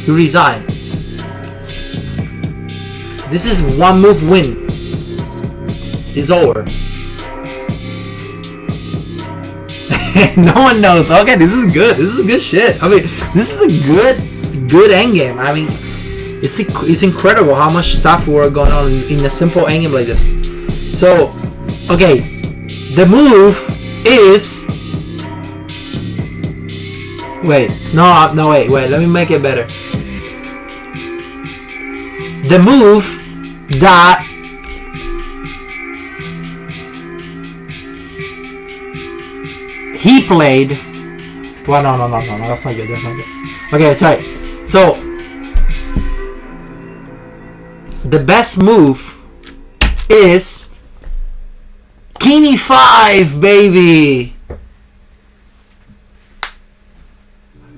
You resign. This is one move win. It's over. No one knows. Okay, this is good. This is good shit. I mean, this is a good endgame. I mean, it's incredible how much stuff were going on in a simple endgame like this. So, okay, the move is. Wait, no, wait. Let me make it better. The move that he played. Well, no, that's not good. That's not good. Okay, sorry. So the best move is king e5, baby.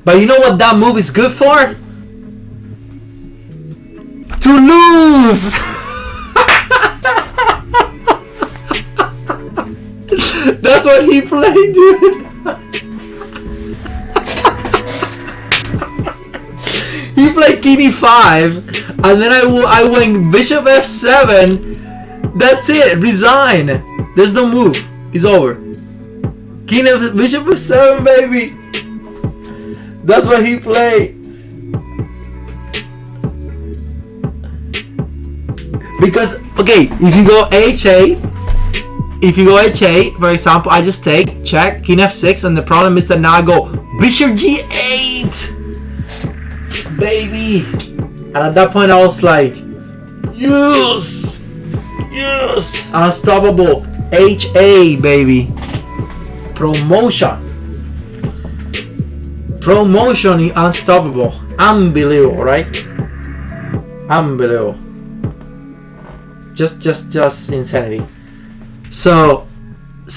But you know what that move is good for? To lose. That's what he played, dude. He played king e5, and then I went bishop f7. That's it. Resign. There's no move. It's over. King f bishop f7, baby. That's what he played. Because okay, if you go HA. If you go HA, for example, I just take, check, king f6, and the problem is that now I go bishop g8, baby. And at that point I was like, yes, unstoppable, HA, baby. Promotion is unstoppable, unbelievable, right? Unbelievable. Just insanity. So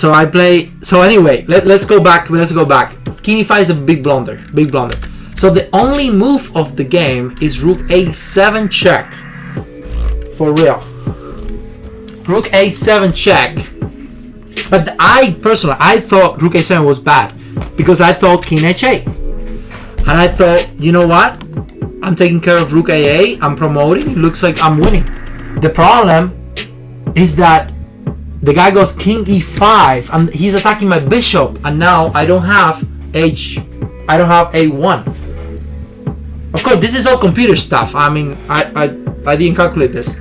I play. So anyway, let's go back. King e5 is a big blunder. So the only move of the game is rook a7 check. For real. Rook a7 check. But I thought rook a7 was bad because I thought king ha, and I thought, you know what? I'm taking care of rook aa. I'm promoting. It looks like I'm winning. The problem is that the guy goes king e5 and he's attacking my bishop, and now I don't have a1. Of course, this is all computer stuff. I mean, I didn't calculate this.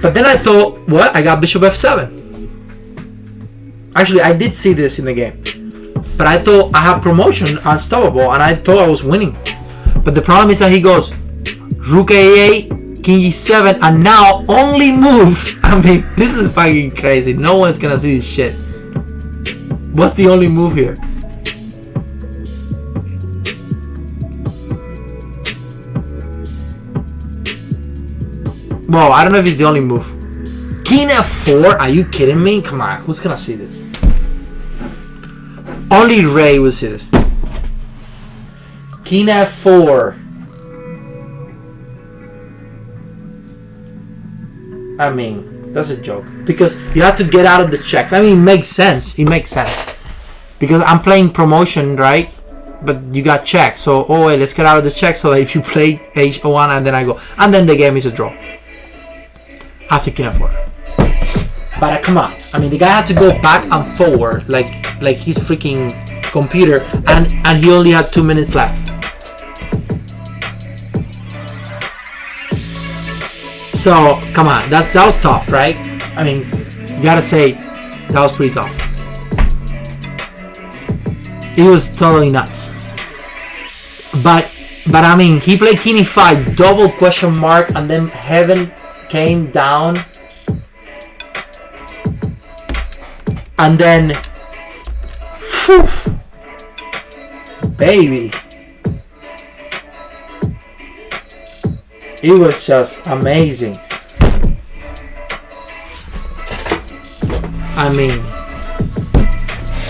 But then I thought, what? I got bishop f7. Actually, I did see this in the game. But I thought I had promotion, unstoppable, and I thought I was winning. But the problem is that he goes rook aa, king e7, and now only move. I mean, this is fucking crazy. No one's gonna see this shit. What's the only move here? Well, I don't know if it's the only move. King F4? Are you kidding me? Come on, who's gonna see this? Only Ray will see this. King F4. I mean, that's a joke. Because you have to get out of the checks. I mean, it makes sense. It makes sense. Because I'm playing promotion, right? But you got checks. So, oh wait, let's get out of the check so that if you play H1 and then I go. And then the game is a draw. After King F4. But come on. I mean, the guy had to go back and forward like his freaking computer. And he only had 2 minutes left. So, come on. That was tough, right? I mean, you gotta say, that was pretty tough. It was totally nuts. But I mean, he played King E5, double question mark, and then Heaven came down. And then, phew, baby. It was just amazing. I mean,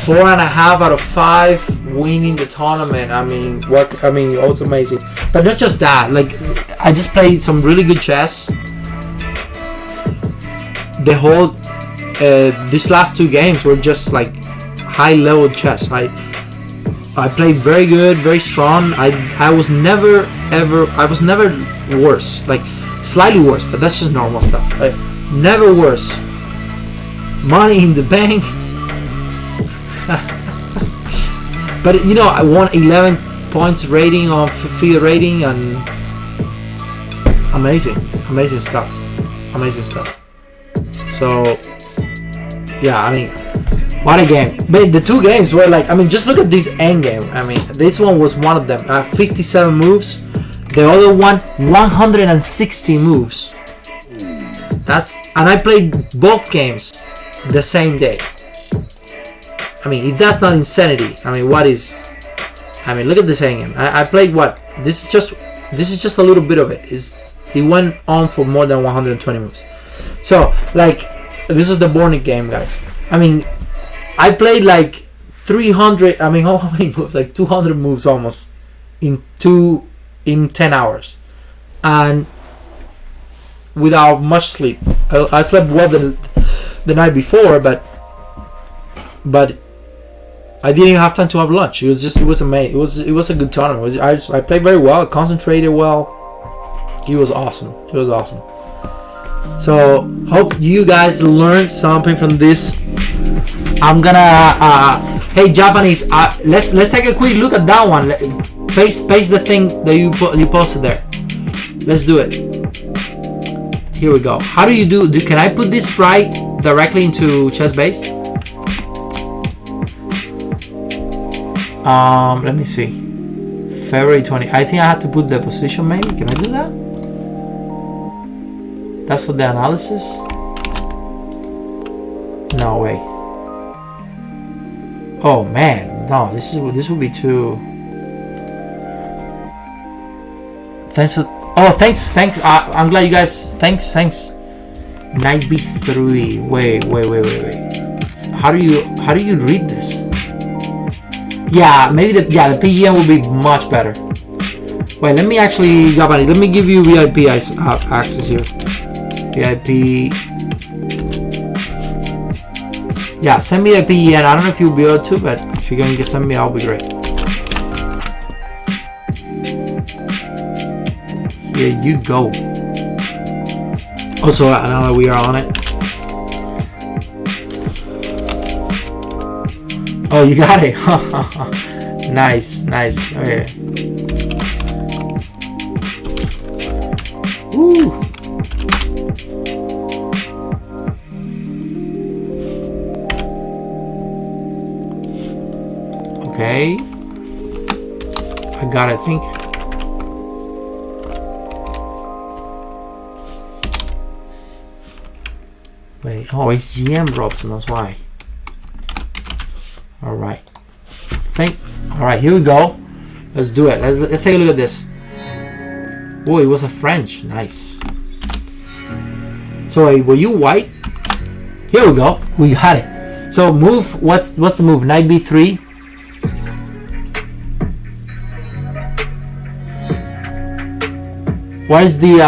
4.5 out of 5 winning the tournament. I mean, it was amazing. But not just that. Like, I just played some really good chess. The whole these last 2 games were just like high level chess. I played very good, very strong. I was never worse. Like slightly worse, but that's just normal stuff. Never worse. Money in the bank. But you know, I won 11 points rating on FIDE rating, and amazing stuff. So yeah, I mean, what a game. But the 2 games were like, I mean, just look at this end game. I mean, this one was one of them. 57 moves. The other one, 160 moves. And I played both games the same day. I mean, if that's not insanity, I mean, what is? I mean, look at this end game. I played what? This is just a little bit of it. It went on for more than 120 moves. So, like, this is the Bornick game, guys. I mean, I played like 300. I mean, how many moves? Like 200 moves almost in 10 hours, and without much sleep. I slept well the night before, but I didn't even have time to have lunch. It was amazing. It was a good tournament. I played very well. I concentrated well. It was awesome. So hope you guys learned something from this. I'm gonna hey Japanese, let's take a quick look at that one. Paste the thing that you posted there. Let's do it. Here we go. How do you do? Can I put this right directly into ChessBase? Let me see. February 20. I think I have to put the position. Maybe can I do that? That's for the analysis. No way. Oh man, no. This would be too. Thanks for. Oh, thanks. I'm glad you guys. Thanks. Knight B3. Wait. How do you read this? Yeah, maybe the PGM will be much better. Wait, let me actually, Japanese. Let me give you VIP access here. VIP. Yeah, send me the PGM. I don't know if you'll be able to, but if you're going to send me, that'll be great. Here you go. Also, now that we are on it. Oh, you got it. Nice. Okay. Woo. Okay. I got it, I think. Wait, oh, it's GM Robson, that's why. Alright. Alright, here we go. Let's do it. Let's take a look at this. Oh, it was a French. Nice. So wait, were you white? Here we go. We got it. So move. What's the move? Knight b3. What is the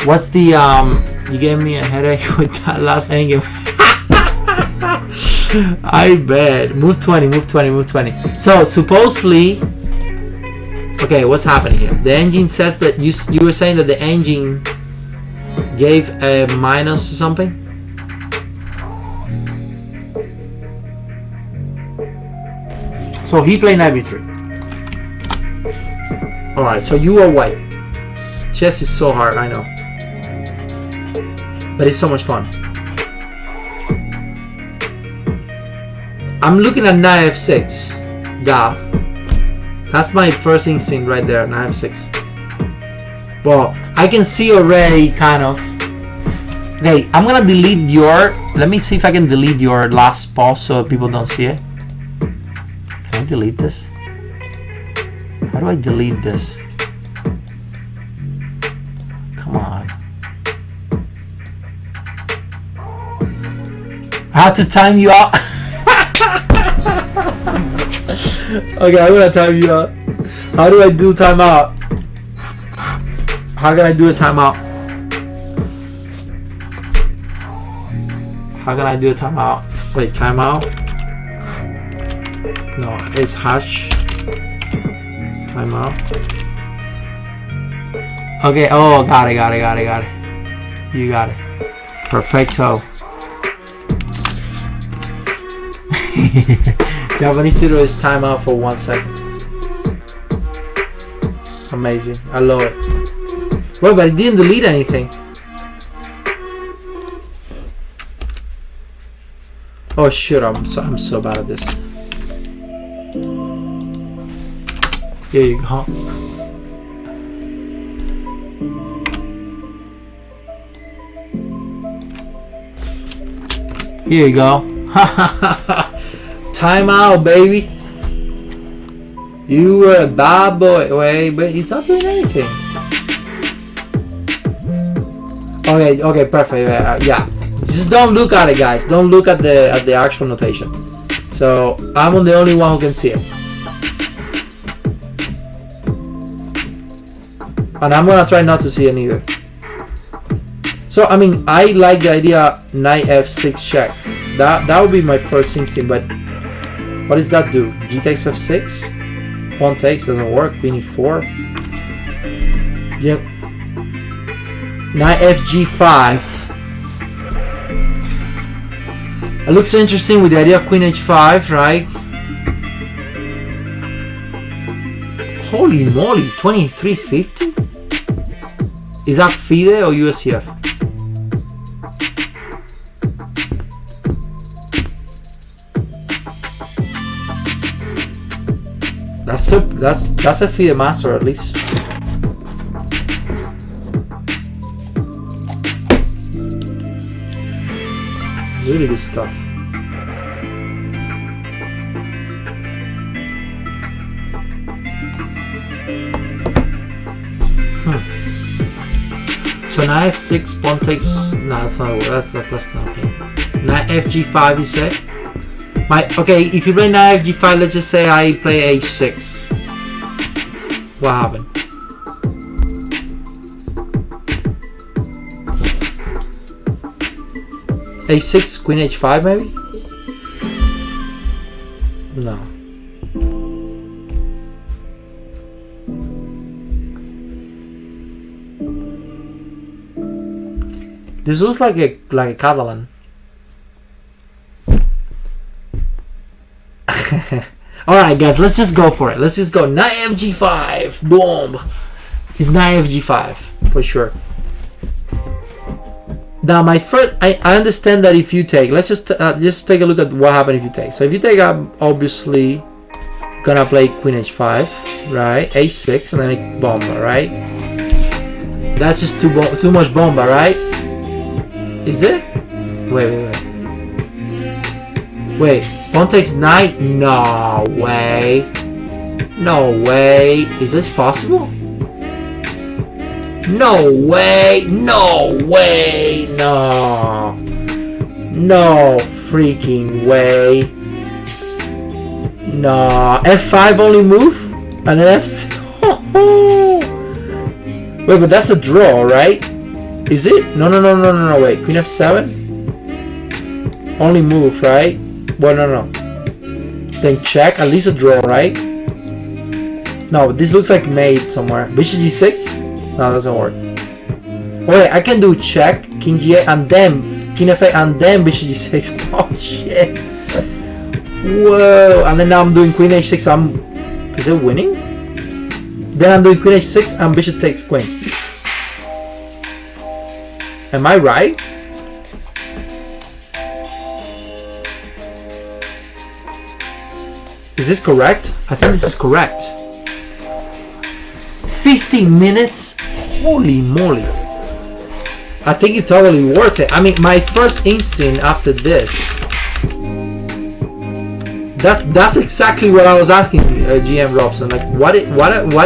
What's the You gave me a headache with that last endgame. I bet. Move 20. Move 20. Move 20. So supposedly. Okay, what's happening here? The engine says that you were saying that the engine gave a minus or something? So he played knight b3. Alright, so you are white. Chess is so hard, I know. But it's so much fun. I'm looking at knight f6. Da. That's my first instinct right there, knight f6. Well, I can see already kind of. Okay, I'm gonna delete your. Let me see if I can delete your last pause so people don't see it. Can I delete this? How do I delete this? Come on. I have to time you out. Okay, I'm gonna time you out. How do I do timeout? How can I do a timeout? How can I do a timeout? Wait, timeout? No, it's hash. It's timeout. Okay, oh, got it. You got it. Perfecto. Japanese tutor is timeout for 1 second. Amazing. I love it. Well, but it didn't delete anything. Oh shit, I'm so bad at this. Here you go. Here you go. Time out, baby. You were a bad boy. Wait, but he's not doing anything. Okay, perfect. Yeah. Just don't look at it, guys. Don't look at the actual notation. So I'm the only one who can see it. And I'm gonna try not to see it either. So I mean, I like the idea knight f6 check. That would be my first instinct, but what does that do? G takes f6? Pawn takes, doesn't work. Queen e4. Yeah. Knight fg5. It looks interesting with the idea of queen h5, right? Holy moly, 2350? Is that FIDE or USCF? That's a FIDE master at least. Really good stuff. So knight f6, pawn takes. No, that's not. That's nothing. Knight fg5, you say? Okay, if you play knight fg5, let's just say I play h6. What happened? a6, queen h5 maybe? No. This looks like a Catalan. Alright guys, let's just go for it. Let's just go. Knight fg5. Boom. It's knight fg5 for sure. Now my first, I understand that if you take, let's just take a look at what happened if you take. So if you take, I'm obviously gonna play queen h5, right? h6 and then a bomba, right? That's just too much bomba, right? Is it? Wait. Pawn takes knight? No way. No way. Is this possible? No way! No way! No! No freaking way! No! F5 only move? And then F6? Wait, but that's a draw, right? Is it? No, wait. Queen F7? Only move, right? Well, no. Then check, at least a draw, right? No, this looks like mate somewhere. Bishop G6? No, that doesn't work. Wait, I can do check, King G8, and then King F8, and then Bishop G6. Oh, shit. Whoa. And then now I'm doing Queen H6, so is it winning? Then I'm doing Queen H6, and Bishop takes Queen. Am I right? Is this correct? I think this is correct. 50 minutes? Holy moly. I think it's totally worth it. I mean, my first instinct after this, that's exactly what I was asking GM Robson. Like, what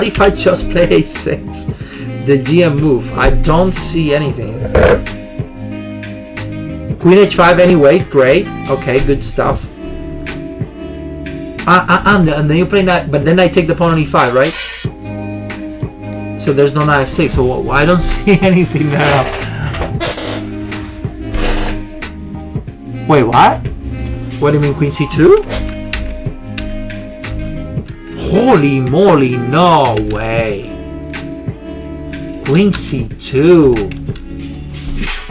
if I just play H6? The GM move. I don't see anything. Queen H5 anyway. Great. Okay, good stuff. And then you play knight, but then I take the pawn on E5, right? So there's no knight F6, so I don't see anything now. Wait, what? What do you mean Queen C2? Holy moly, no way. Queen C2.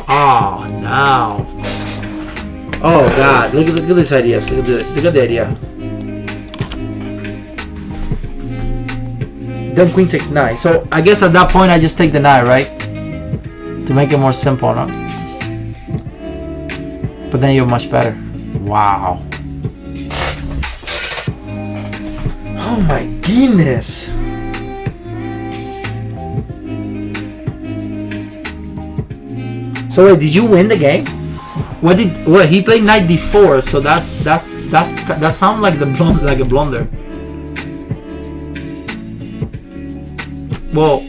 Oh no. Oh god, look at this idea. Look at the idea. Then Queen takes knight. So I guess at that point I just take the knight, right? To make it more simple, no? But then you're much better. Wow. Oh my goodness. So wait, did you win the game? What he played knight d4, so that sounds like a blunder. Well,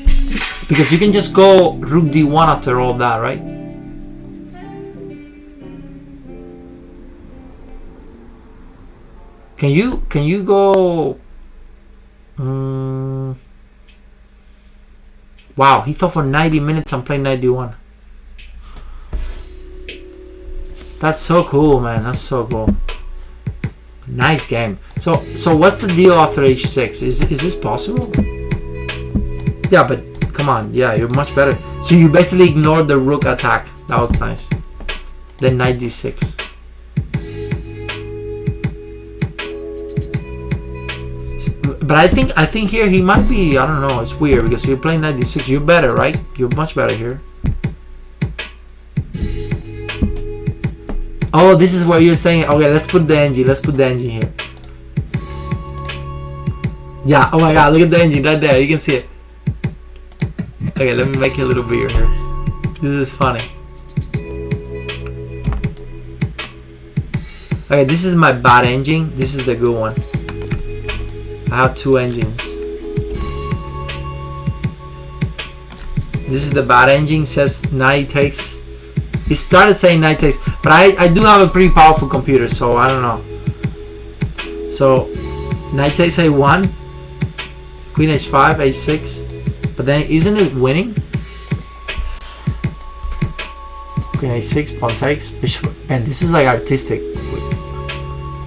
because you can just go rook d1 after all that, right? Can you go? Wow, he thought for 90 minutes I'm playing knight d1. That's so cool, man. That's so cool. Nice game. So what's the deal after h6? Is this possible? Yeah, but come on. Yeah, you're much better. So you basically ignored the rook attack. That was nice. Then knight d6. But I think here he might be, I don't know, it's weird because you're playing knight d6. You're better, right? You're much better here. Oh, this is what you're saying. Okay, let's put the engine. Let's put the engine here. Yeah, oh my god, look at the engine right there. You can see it. Okay, let me make it a little bigger here. This is funny. Okay, this is my bad engine. This is the good one. I have two engines. This is the bad engine. Says knight takes. It started saying knight takes, but I do have a pretty powerful computer, so I don't know. So knight takes a1, queen h5, h6, but then isn't it winning? Queen h6, pawn takes, bishop, and this is like artistic.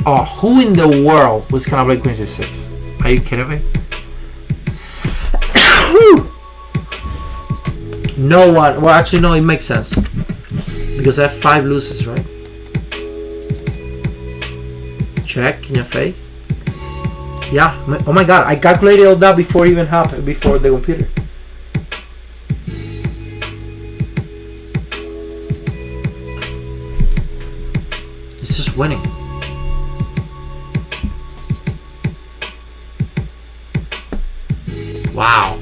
Oh, who in the world was gonna play queen c6? Are you kidding me? No one. Well, actually, no. It makes sense because f5 loses, right? Check. King f8. Yeah. Oh my god! I calculated all that before it even happened. Before the computer. It's just winning. Wow.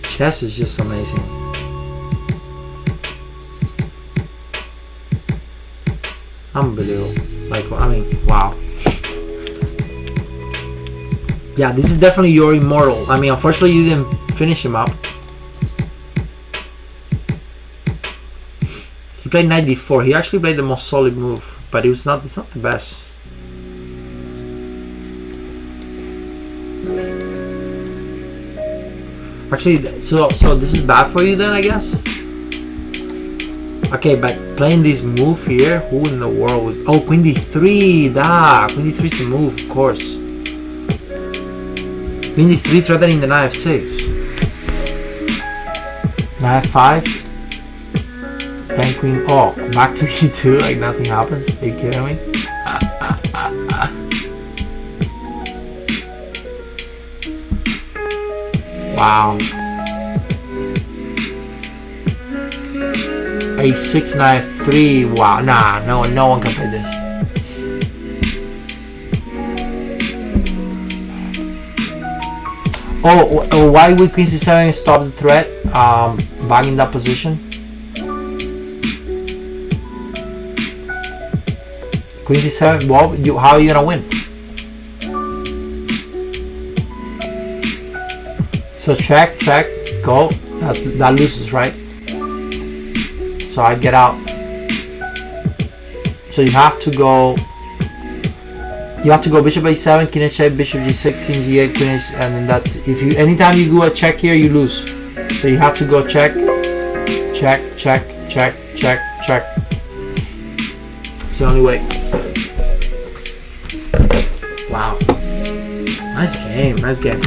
Chess is just amazing. Unbelievable. Like, I mean, wow. Yeah, this is definitely your immortal. I mean, unfortunately, you didn't finish him up. He played knight d4. He actually played the most solid move, but it's not the best. Actually, so this is bad for you then, I guess. Okay, but playing this move here, who in the world would... Oh, queen d3, queen d3 is the move, of course. Queen d3 threatening the knight f6. Knight f5. Then queen... Oh, back to e2 like nothing happens. Are you kidding me? Wow. H6, knight f3. Wow. Nah, no one can play this. Oh, why would queen c7 stop the threat? Back in that position. Queen c7. Well, how are you gonna win? So check, go. That loses, right? So I get out. So you have to go. You have to go bishop a7, king h8, bishop g6, king g8, queen h, and then that's if you. Anytime you go a check here, you lose. So you have to go check. It's the only way. Wow. Nice game.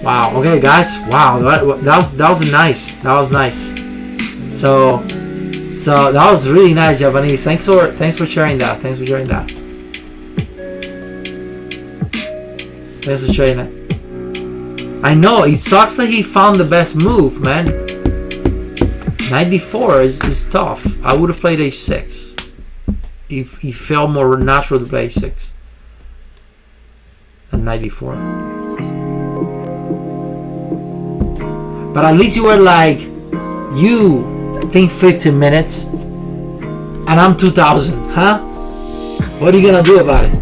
Wow. Okay, guys. Wow. That was nice. So that was really nice, Japanese. Thanks for sharing that. I know it sucks that he found the best move, man. Knight d4 is tough. I would have played h6. If he felt more natural to play h6 than knight d4. But at least you were like, you think 15 minutes and I'm 2000, huh? What are you gonna do about it?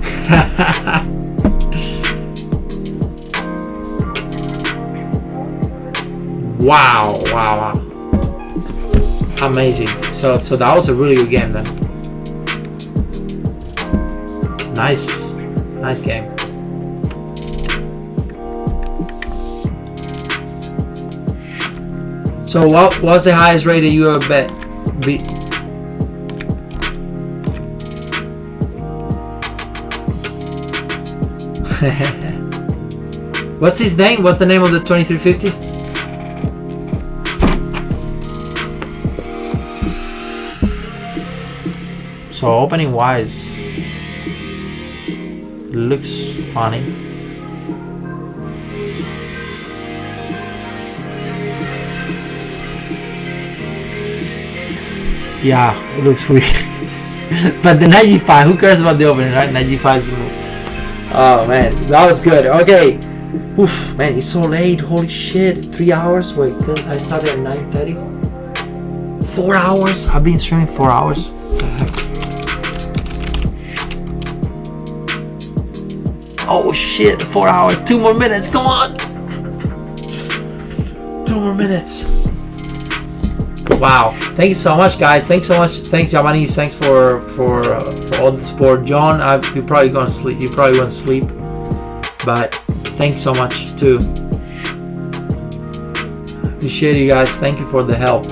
Wow. Amazing. So that was a really good game then. Nice game. So what was the highest rate that you ever bet? What's his name? What's the name of the 2350? So opening wise, looks funny. Yeah, it looks weird. But the knight g5, who cares about the opening, right? Knight g5 is the move. Oh man, that was good. Okay. Oof, man, it's so late. Holy shit. 3 hours? Wait, then I started at 9:30? 4 hours? I've been streaming 4 hours. What the heck? Oh shit, 4 hours. 2 more minutes. Come on. 2 more minutes. Wow. Thank you so much, guys. Thanks so much. Thanks, Japanese. Thanks for all the support. John, you're probably gonna sleep. You probably won't sleep. But thanks so much too. Appreciate you guys. Thank you for the help.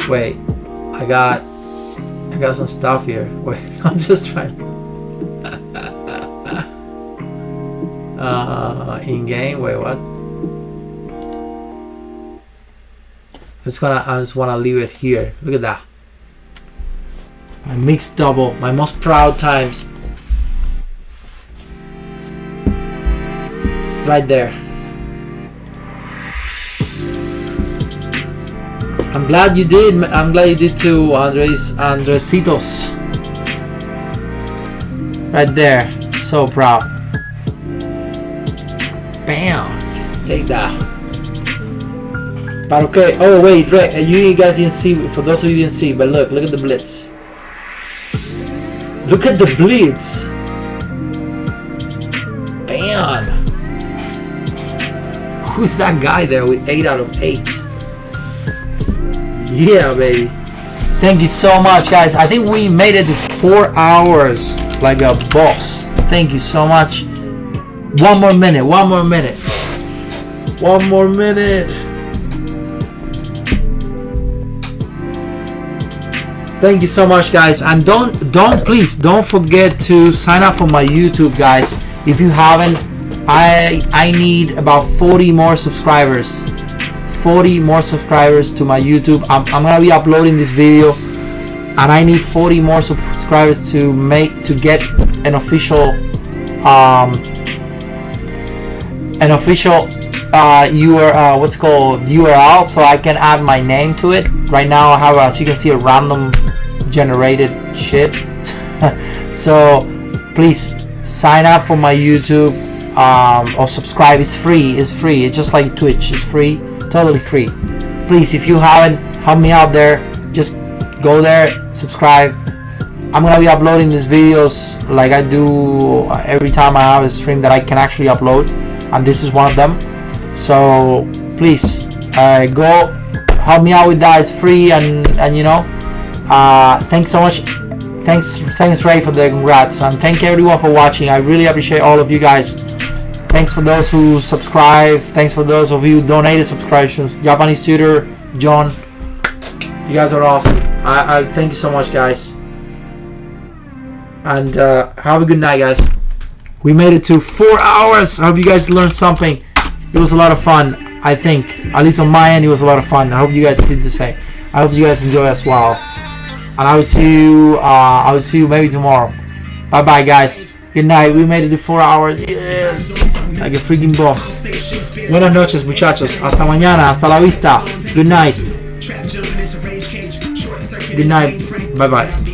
Wait, I got some stuff here. Wait, I'm just trying. In game. Wait, what? I just wanna leave it here. Look at that. My mixed double. My most proud times. Right there. I'm glad you did. I'm glad you did too, Andresitos. Right there. So proud. Bam. Take that. But okay. Oh wait, right. You guys didn't see. For those of you who didn't see, but look at the blitz. Look at the blitz. Man. Who's that guy there with 8 out of 8? Yeah, baby. Thank you so much, guys. I think we made it to 4 hours like a boss. Thank you so much. One more minute. Thank you so much, guys, and please don't forget to sign up for my YouTube, guys. If you haven't, I need about 40 more subscribers. 40 more subscribers to my YouTube. I'm gonna be uploading this video, and I need 40 more subscribers to get an official URL, so I can add my name to it. Right now I have, as you can see, a random generated shit. So please sign up for my YouTube, or subscribe. It's free. It's just like Twitch. It's free, totally free. Please, if you haven't, help me out there. Just go there, subscribe. I'm gonna be uploading these videos like I do every time I have a stream that I can actually upload, and this is one of them. So please go help me out with that. It's free, and you know, thanks so much. Thanks Ray for the congrats, and thank everyone for watching. I really appreciate all of you guys. Thanks for those who subscribe. Thanks for those of you who donated subscriptions. Japanese Tutor, John, you guys are awesome. I thank you so much, guys, and have a good night, guys. We made it to 4 hours. I hope you guys learned something. It was a lot of fun. I think, at least on my end, it was a lot of fun. I hope you guys did the same. I hope you guys enjoy as well. And I will see you maybe tomorrow. Bye bye, guys. Good night. We made it to 4 hours. Yes, like a freaking boss. Buenas noches, muchachos. Hasta mañana. Hasta la vista. Good night. Good night. Bye bye.